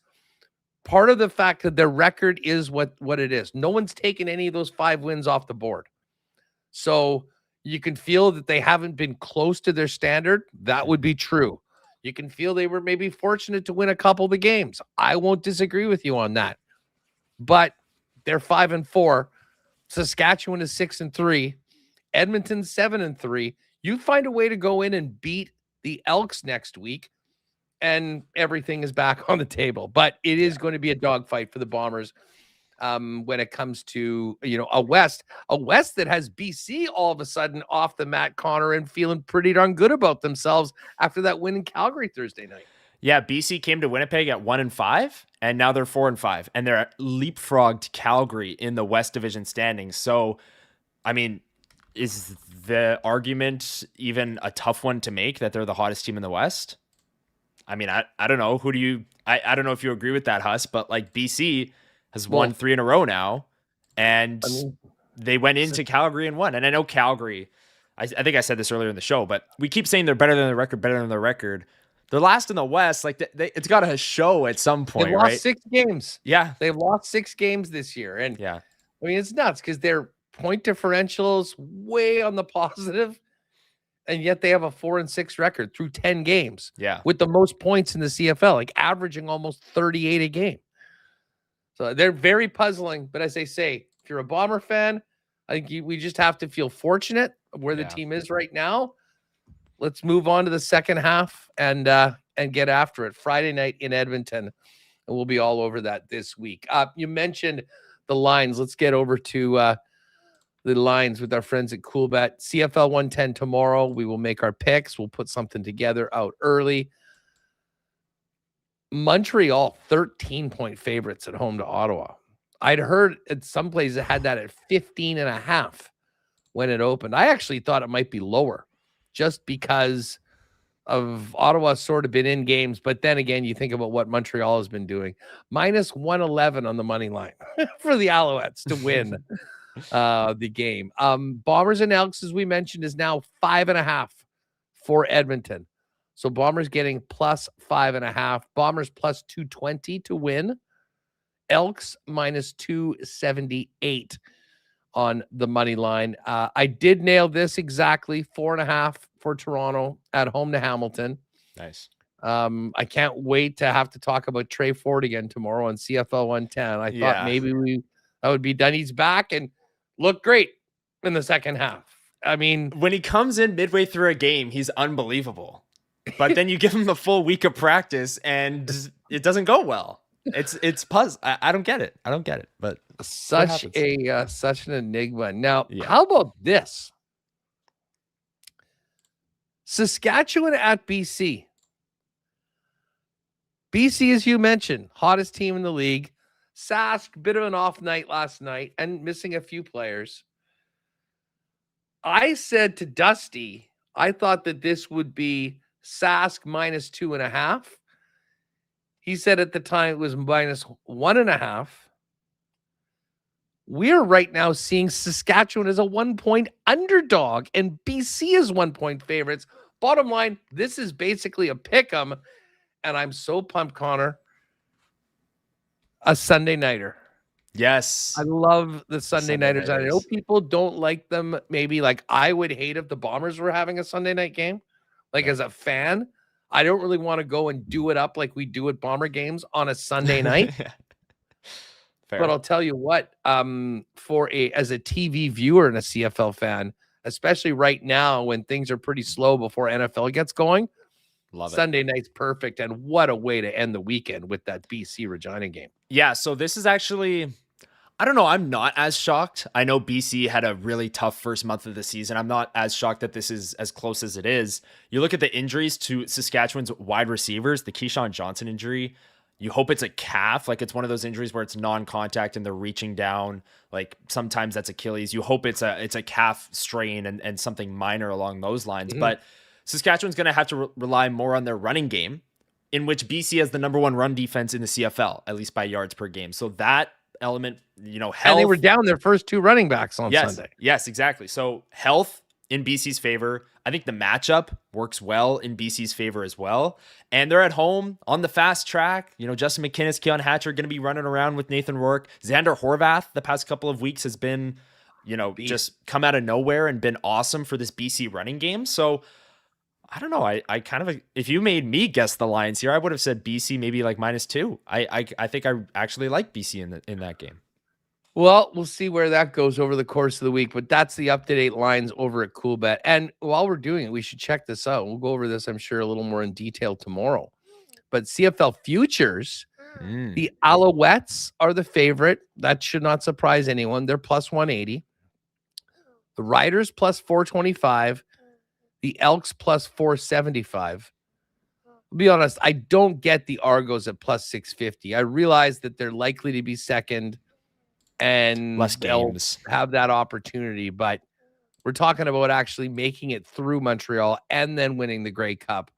part of the fact that their record is what it is. No one's taken any of those 5 wins off the board. So you can feel that they haven't been close to their standard. That would be true. You can feel they were maybe fortunate to win a couple of the games. I won't disagree with you on that. But they're 5-4. Saskatchewan is 6-3. Edmonton 7-3. You find a way to go in and beat the Elks next week, and everything is back on the table. But it is going to be a dogfight for the Bombers when it comes to, a West that has BC all of a sudden off the mat, Connor, and feeling pretty darn good about themselves after that win in Calgary Thursday night. Yeah, BC came to Winnipeg at 1-5, and now they're 4-5, and they're leapfrogged Calgary in the West Division standings. So, I mean, is the argument even a tough one to make that they're the hottest team in the West? I mean, I don't know. I don't know if you agree with that, Huss, but like BC has won 3 in a row now, and they went into Calgary and won. And I know Calgary, I think I said this earlier in the show, but we keep saying they're better than the record. They're last in the West. Like it's got to show at some point, They've lost right? 6 games. Yeah. They've lost 6 games this year. And yeah, I mean, it's nuts because their point differentials way on the positive. and yet they have a 4-6 record through 10 games. Yeah. With the most points in the CFL, like averaging almost 38 a game. So they're very puzzling. But as they say, if you're a Bomber fan, I think we just have to feel fortunate where the team is right now. Let's move on to the second half and get after it. Friday night in Edmonton, and we'll be all over that this week. You mentioned the lines. Let's get over to the lines with our friends at CoolBet. CFL 110 tomorrow. We will make our picks. We'll put something together out early. Montreal, 13-point favorites at home to Ottawa. I'd heard at some places it had that at 15.5 when it opened. I actually thought it might be lower just because of Ottawa sort of been in games. But then again, you think about what Montreal has been doing. Minus 111 on the money line for the Alouettes to win the game. Bombers and Elks, as we mentioned, is now 5.5 for Edmonton. So Bombers getting plus 5.5. Bombers plus 220 to win. Elks minus 278 on the money line. I did nail this exactly. 4.5 for Toronto at home to Hamilton. Nice. I can't wait to have to talk about Trey Ford again tomorrow on CFL 110. I thought maybe that would be done. He's back and looked great in the second half. I mean, when he comes in midway through a game, he's unbelievable. But then you give him the full week of practice and it doesn't go well. It's I don't get it. But such an enigma. Now, how about this? Saskatchewan at BC. BC, as you mentioned, hottest team in the league. Sask, bit of an off night last night and missing a few players. I said to Dusty, I thought that this would be Sask minus 2.5. He said at the time it was minus 1.5. We're right now seeing Saskatchewan as a 1-point underdog and BC is 1-point favorites. Bottom line, this is basically a pick 'em, and I'm so pumped, Connor. A Sunday nighter. Yes. I love the Sunday nighters. I know people don't like them. Maybe like I would hate if the Bombers were having a Sunday night game. Like as a fan, I don't really want to go and do it up like we do at Bomber games on a Sunday night. But I'll tell you what, as a TV viewer and a CFL fan, especially right now when things are pretty slow before NFL gets going, Sunday night's perfect. And what a way to end the weekend with that BC Regina game. Yeah, so this is actually, I don't know, I'm not as shocked. I know BC had a really tough first month of the season. I'm not as shocked that this is as close as it is. You look at the injuries to Saskatchewan's wide receivers, the Keyshawn Johnson injury, you hope it's a calf. Like it's one of those injuries where it's non-contact and they're reaching down. Like sometimes that's Achilles. You hope it's a calf strain and something minor along those lines. But Saskatchewan's going to have to rely more on their running game, in which BC has the #1 run defense in the CFL, at least by yards per game. So that element, health. And they were down their first 2 running backs on Sunday. Yes, exactly. So health in BC's favor. I think the matchup works well in BC's favor as well. And they're at home on the fast track. Justin McInnis, Keon Hatcher are going to be running around with Nathan Rourke. Xander Horvath the past couple of weeks has been, just come out of nowhere and been awesome for this BC running game. So I don't know. I kind of, if you made me guess the lines here, I would have said BC maybe like -2. I think I actually like BC in that game. Well, we'll see where that goes over the course of the week, but that's the up-to-date lines over at CoolBet. And while we're doing it, we should check this out. We'll go over this, I'm sure, a little more in detail tomorrow. But CFL futures, the Alouettes are the favorite. That should not surprise anyone. They're plus 180. The Riders plus 425. The Elks plus 475. I'll be honest, I don't get the Argos at plus 650. I realize that they're likely to be second and they'll have that opportunity, but we're talking about actually making it through Montreal and then winning the Grey Cup.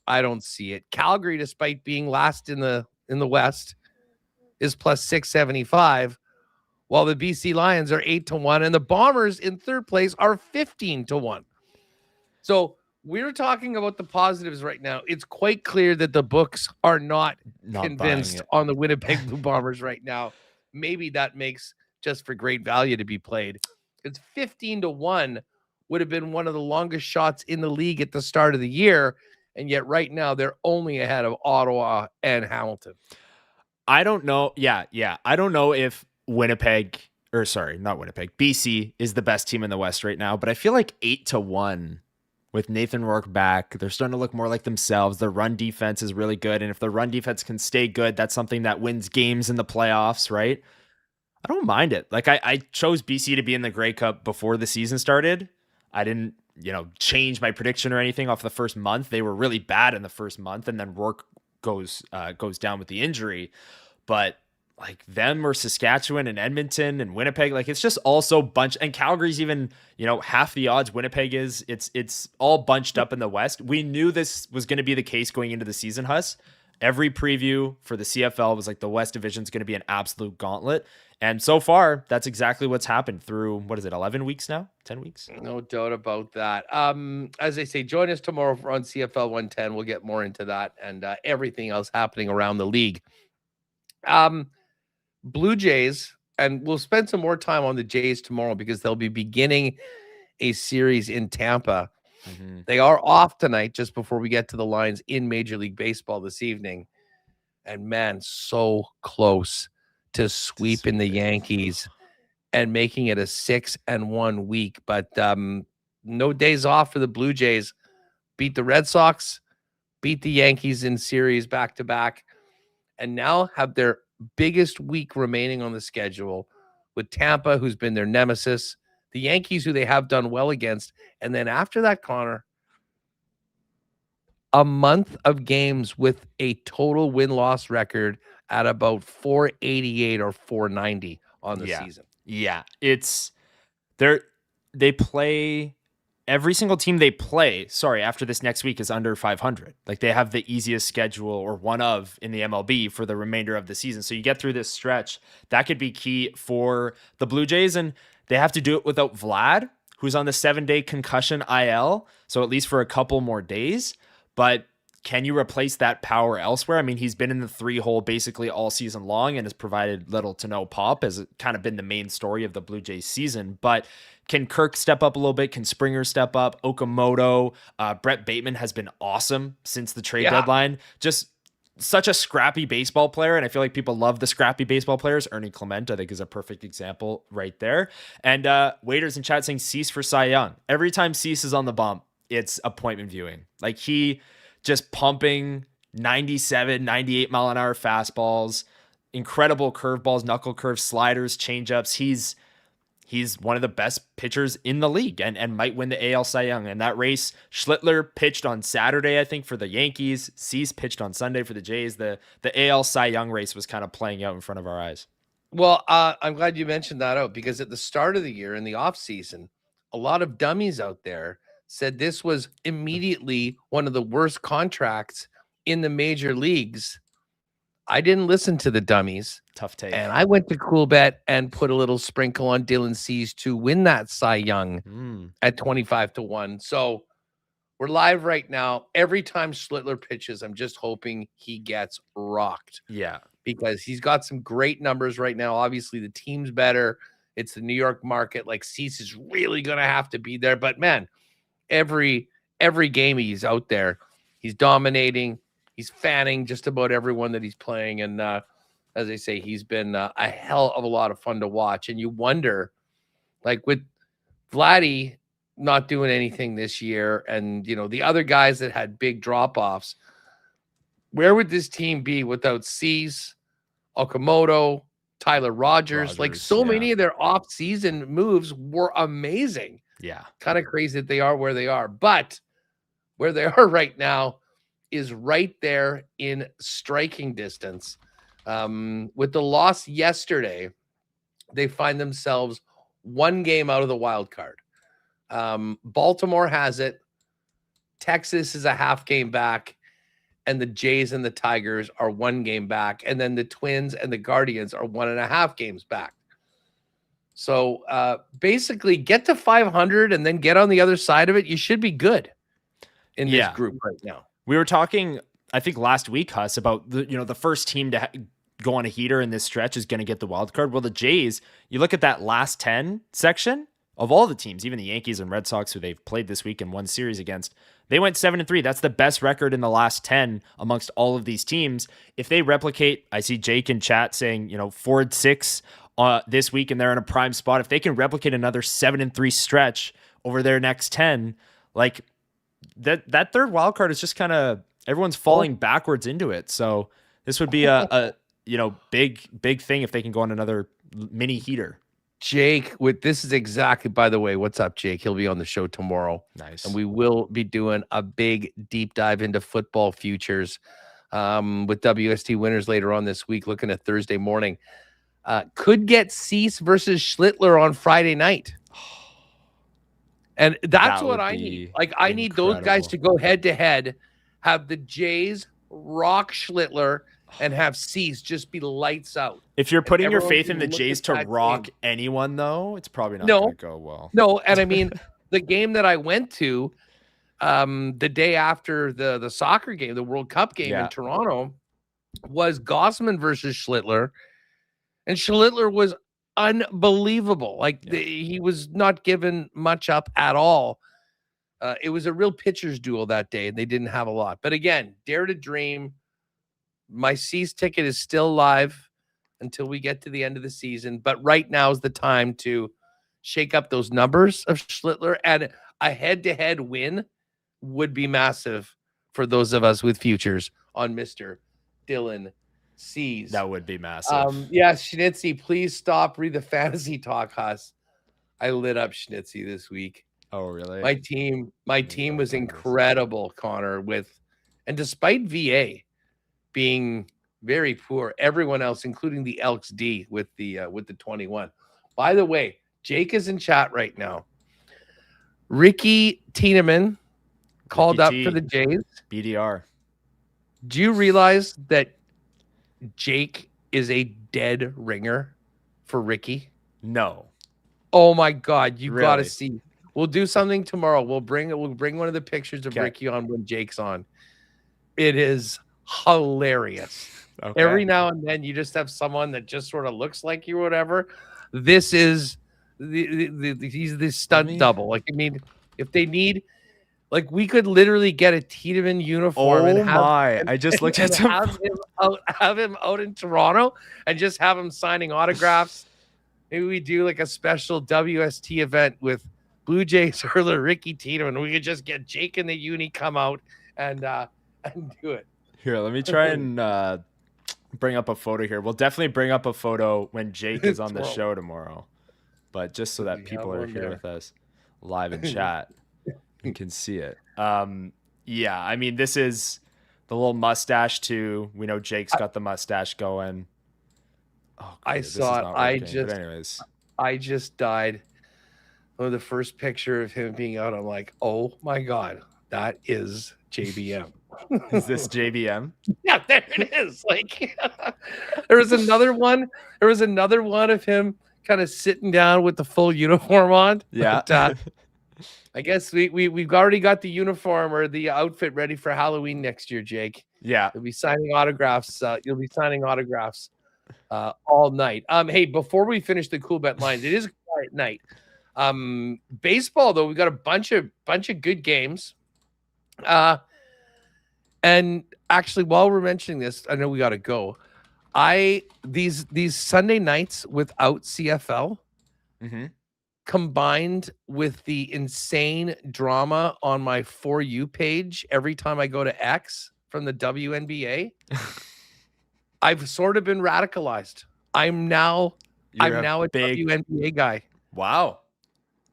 I don't see it. Calgary, despite being last in the West, is plus 675, while the BC Lions are 8-1, and the Bombers in third place are 15-1. So we're talking about the positives right now. It's quite clear that the books are not convinced on the Winnipeg Blue Bombers right now. Maybe that makes just for great value to be played. It's 15-1 would have been one of the longest shots in the league at the start of the year. And yet right now they're only ahead of Ottawa and Hamilton. I don't know. Yeah. I don't know if Winnipeg, or sorry, not Winnipeg, BC is the best team in the West right now, but I feel like 8-1 with Nathan Rourke back. They're starting to look more like themselves. Their run defense is really good. And if the run defense can stay good, that's something that wins games in the playoffs, right? I don't mind it. Like I chose BC to be in the Grey Cup before the season started. I didn't, change my prediction or anything off the first month. They were really bad in the first month, and then Rourke goes down with the injury. But like them or Saskatchewan and Edmonton and Winnipeg, like it's just also bunch, and Calgary's even, half the odds Winnipeg is. It's all bunched up in the West. We knew this was going to be the case going into the season, Huss. Every preview for the CFL was like the West Division is going to be an absolute gauntlet. And so far, that's exactly what's happened through, 11 weeks now? 10 weeks? No doubt about that. As I say, join us tomorrow on CFL 110. We'll get more into that and everything else happening around the league. Blue Jays, and we'll spend some more time on the Jays tomorrow because they'll be beginning a series in Tampa. Mm-hmm. They are off tonight just before we get to the Lions in Major League Baseball this evening. And man, so close to sweeping the Yankees and making it a 6-1 week. But no days off for the Blue Jays. Beat the Red Sox, beat the Yankees in series back-to-back, and now have their biggest week remaining on the schedule with Tampa, who's been their nemesis, the Yankees, who they have done well against, and then after that, Connor, a month of games with a total win-loss record at about 488 or 490 on the season. Yeah, it's they play every single team they play. Sorry, after this next week is under 500. Like they have the easiest schedule, or one of, in the MLB for the remainder of the season. So you get through this stretch, that could be key for the Blue Jays, and they have to do it without Vlad, who's on the 7-day concussion IL. So at least for a couple more days. But can you replace that power elsewhere? I mean, he's been in the 3-hole basically all season long and has provided little to no pop, as it kind of been the main story of the Blue Jays season. But can Kirk step up a little bit? Can Springer step up? Okamoto, Brett Bateman has been awesome since the trade deadline. Just such a scrappy baseball player, and I feel like people love the scrappy baseball players. Ernie Clement, I think, is a perfect example right there. And waiters in chat saying Cease for Cy Young. Every time Cease is on the bump, it's appointment viewing. Like he just pumping 97, 98 mile an hour fastballs, incredible curveballs, knuckle curves, sliders, changeups. He's one of the best pitchers in the league and might win the AL Cy Young. And that race, Schlittler pitched on Saturday, I think, for the Yankees. Cease pitched on Sunday for the Jays. The AL Cy Young race was kind of playing out in front of our eyes. Well, I'm glad you mentioned that out, because at the start of the year in the offseason, a lot of dummies out there said this was immediately one of the worst contracts in the major leagues. I didn't listen to the dummies. Tough take. And I went to CoolBet and put a little sprinkle on Dylan Cease to win that Cy Young at 25-1. So we're live right now. Every time Schlittler pitches, I'm just hoping he gets rocked. Yeah. Because he's got some great numbers right now. Obviously, the team's better. It's the New York market. Like, Cease is really going to have to be there. But, man, every game he's out there, he's dominating. He's fanning just about everyone that he's playing. And as I say, he's been a hell of a lot of fun to watch. And you wonder, like with Vladdy not doing anything this year and, the other guys that had big drop-offs, where would this team be without Cease, Okamoto, Tyler Rogers? Like many of their off-season moves were amazing. Yeah. Kind of crazy that they are where they are. But where they are right now is right there in striking distance. With the loss yesterday, they find themselves one game out of the wild card. Baltimore has it. Texas is a half game back. And the Jays and the Tigers are one game back. And then the Twins and the Guardians are 1.5 games back. So basically get to 500 and then get on the other side of it. You should be good in this group right now. We were talking, I think last week, Huss, about the first team to go on a heater in this stretch is going to get the wild card. Well, the Jays, you look at that last 10 section, of all the teams, even the Yankees and Red Sox, who they've played this week and won series against, they went 7-3. That's the best record in the last 10 amongst all of these teams. If they replicate, I see Jake in chat saying, 4-6 this week, and they're in a prime spot. If they can replicate another 7-3 stretch over their next 10, like that third wild card is just kind of everyone's falling backwards into it. So this would be a big thing if they can go on another mini heater. Jake, this is exactly, by the way, what's up, Jake? He'll be on the show tomorrow. Nice. And we will be doing a big deep dive into football futures with WST winners later on this week, looking at Thursday morning. Could get Cease versus Schlittler on Friday night. And that's what I need. Like, I need those guys to go head to head, have the Jays rock Schlittler, and have Cease just be lights out. If you're putting your faith in the Jays to rock anyone, though, it's probably not going to go well. No, and I mean, the game that I went to the day after the soccer game, the World Cup game in Toronto, was Gossman versus Schlittler. And Schlittler was unbelievable. He was not given much up at all. It was a real pitcher's duel that day, and they didn't have a lot. But again, dare to dream. My C's ticket is still live until we get to the end of the season. But right now is the time to shake up those numbers of Schlittler, and a head-to-head win would be massive for those of us with futures on Mr. Dylan C's. That would be massive. Schnitzy, please stop. Read the fantasy talk, Huss. I lit up Schnitzy this week. Oh, really? My team was incredible, Connor, and despite VA being very poor, everyone else, including the Elks D with the 21. By the way, Jake is in chat right now. Ricky Tiedemann called up for the Jays. BDR. Do you realize that Jake is a dead ringer for Ricky? No. Oh my God, you Really? got to see. We'll do something tomorrow. We'll bring one of the pictures of Ricky on when Jake's on. It is hilarious. Okay. Every now and then you just have someone that just sort of looks like you or whatever. This is he's the stunt double. Like, I mean, if they need, like, we could literally get a Tiedemann uniform and I just looked at some have him out in Toronto and just have him signing autographs. Maybe we do like a special WST event with Blue Jays hurler Ricky Tiedemann. We could just get Jake and the uni come out and do it. Here, let me try and bring up a photo here. We'll definitely bring up a photo when Jake is on the show tomorrow. But just so that people are here with us live in chat, you can see it. Yeah, I mean, this is the little mustache too. We know Jake's got the mustache going. Oh, I saw it. I just died. Oh, the first picture of him being out, I'm like, oh my God, that is JBM. Is this JBM? Yeah, there it is. Like, there was another one. There was another one of him kind of sitting down with the full uniform on. Yeah. But, I guess we've already got the uniform or the outfit ready for Halloween next year, Jake. Yeah. You'll be signing autographs. You'll be signing autographs all night. Hey, before we finish the Cool Bet lines, it is a quiet night. Baseball, though, we've got a bunch of good games. And actually, while we're mentioning this, I know we got to go. These Sunday nights without CFL, combined with the insane drama on my For You page every time I go to X from the WNBA, I've sort of been radicalized. I'm now a big WNBA guy. Wow.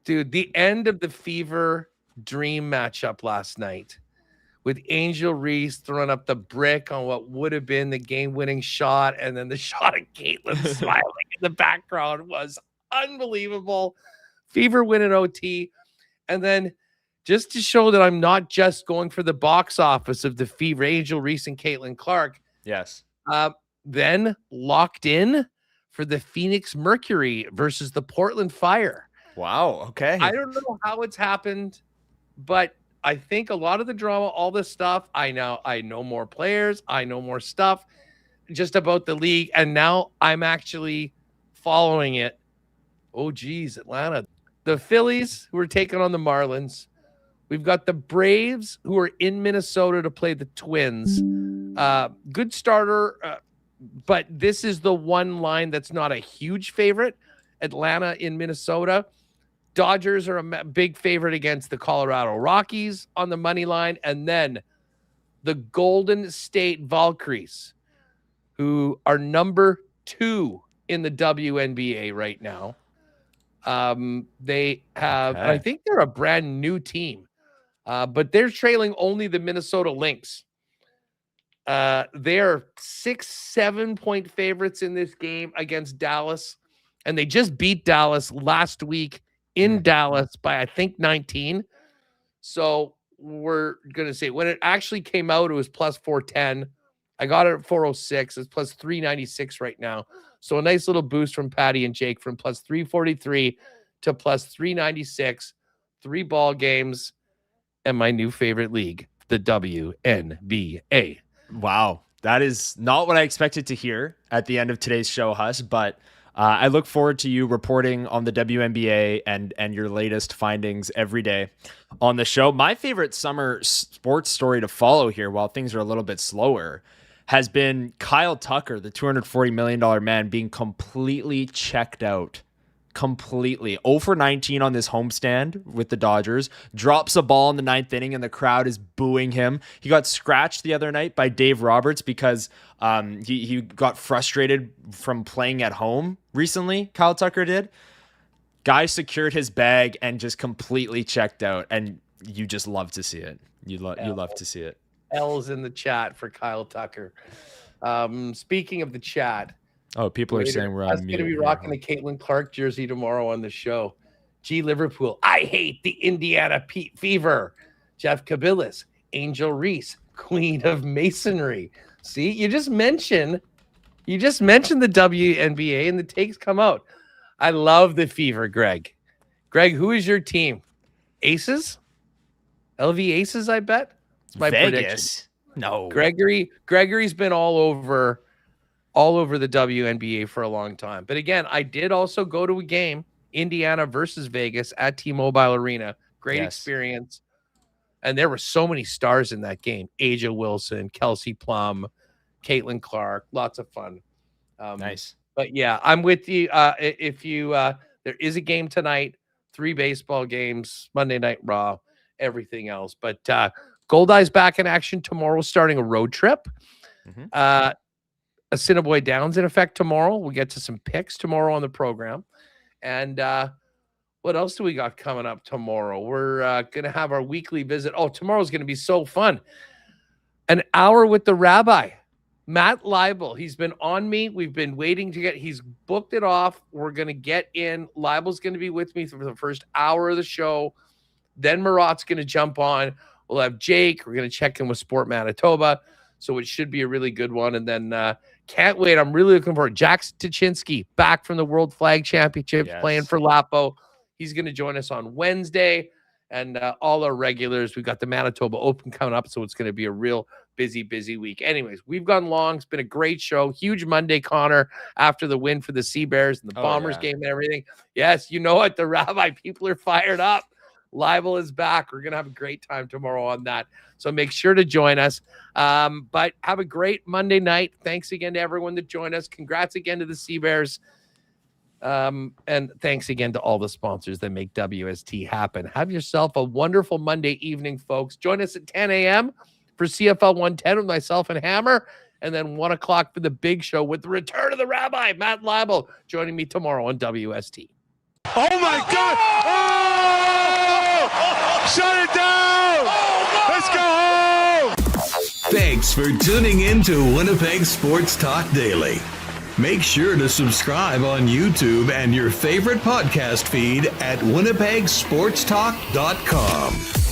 Dude, the end of the Fever Dream matchup last night with Angel Reese throwing up the brick on what would have been the game-winning shot, and then the shot of Caitlin smiling in the background was unbelievable. Fever win in OT. And then just to show that I'm not just going for the box office of the Fever, Angel Reese and Caitlin Clark. Yes. Then locked in for the Phoenix Mercury versus the Portland Fire. Wow. Okay. I don't know how it's happened, but I think a lot of the drama, all this stuff, I know more players. I know more stuff just about the league. And now I'm actually following it. Oh, geez, Atlanta. the Phillies, who are taking on the Marlins. We've got the Braves, who are in Minnesota to play the Twins. Good starter, but this is the one line that's not a huge favorite. Atlanta in Minnesota. Dodgers are a big favorite against the Colorado Rockies on the money line. And then the Golden State Valkyries, who are number 2 in the WNBA right now. They have, I think they're a brand new team, but they're trailing only the Minnesota Lynx. They're 6-7 point favorites in this game against Dallas, and they just beat Dallas last week in Dallas by, I think, 19. So we're going to say when it actually came out, it was plus 410. I got it at 406. It's plus 396 right now. So a nice little boost from Patty and Jake from plus 343 to plus 396. 3 ball games and my new favorite league, the WNBA. Wow. That is not what I expected to hear at the end of today's show, Huss, but I look forward to you reporting on the WNBA and your latest findings every day on the show. My favorite summer sports story to follow here, while things are a little bit slower, has been Kyle Tucker, the $240 million man, being completely checked out. Completely 0 for 19 on this homestand with the Dodgers, drops a ball in the 9th inning and the crowd is booing him. He got scratched the other night by Dave Roberts because he got frustrated from playing at home recently. Kyle Tucker did. Guy secured his bag and just completely checked out, and you just love to see it. You love to see it. L's in the chat for Kyle Tucker. Speaking of the chat, oh, people are saying we're on mute. I'm going to be rocking the Caitlin Clark jersey tomorrow on the show. G. Liverpool, I hate the Indiana Fever. Jeff Kabilis, Angel Reese, Queen of Masonry. See, you just mentioned the WNBA and the takes come out. I love the Fever, Greg. Greg, who is your team? Aces? LV Aces, I bet. It's my prediction. No. Gregory's been all over the WNBA for a long time. But again, I did also go to a game, Indiana versus Vegas at T-Mobile Arena. Great experience. And there were so many stars in that game. Aja Wilson, Kelsey Plum, Caitlin Clark, lots of fun. Nice. But yeah, I'm with you. There is a game tonight, 3 baseball games, Monday Night Raw, everything else. But Goldeye's back in action tomorrow, starting a road trip. Assiniboia Downs in effect tomorrow. We'll get to some picks tomorrow on the program. And what else do we got coming up tomorrow? We're going to have our weekly visit. Oh, tomorrow's going to be so fun. An hour with the rabbi, Matt Leibel. He's been on me. We've been waiting to he's booked it off. We're going to get in. Leibel's going to be with me for the first hour of the show. Then Murat's going to jump on. We'll have Jake. We're going to check in with Sport Manitoba. So it should be a really good one. And then can't wait. I'm really looking forward. Jack Tuchinski back from the World Flag Championships, playing for Lapo. He's going to join us on Wednesday. And all our regulars. We've got the Manitoba Open coming up, so it's going to be a real busy week. Anyways, we've gone long. It's been a great show. Huge Monday, Connor, after the win for the Sea Bears and the Bombers game and everything. Yes, you know what? The Rabbi people are fired up. Leibel is back. We're going to have a great time tomorrow on that. So make sure to join us. But have a great Monday night. Thanks again to everyone that joined us. Congrats again to the Sea Bears. And thanks again to all the sponsors that make WST happen. Have yourself a wonderful Monday evening, folks. Join us at 10 a.m. for CFL 110 with myself and Hammer. And then 1 o'clock for the big show with the return of the Rabbi, Matt Leibel, joining me tomorrow on WST. Oh, my God. Oh! Shut it down. Let's go home. Thanks for tuning in to Winnipeg Sports Talk Daily. Make sure to subscribe on YouTube and your favorite podcast feed at winnipegsportstalk.com.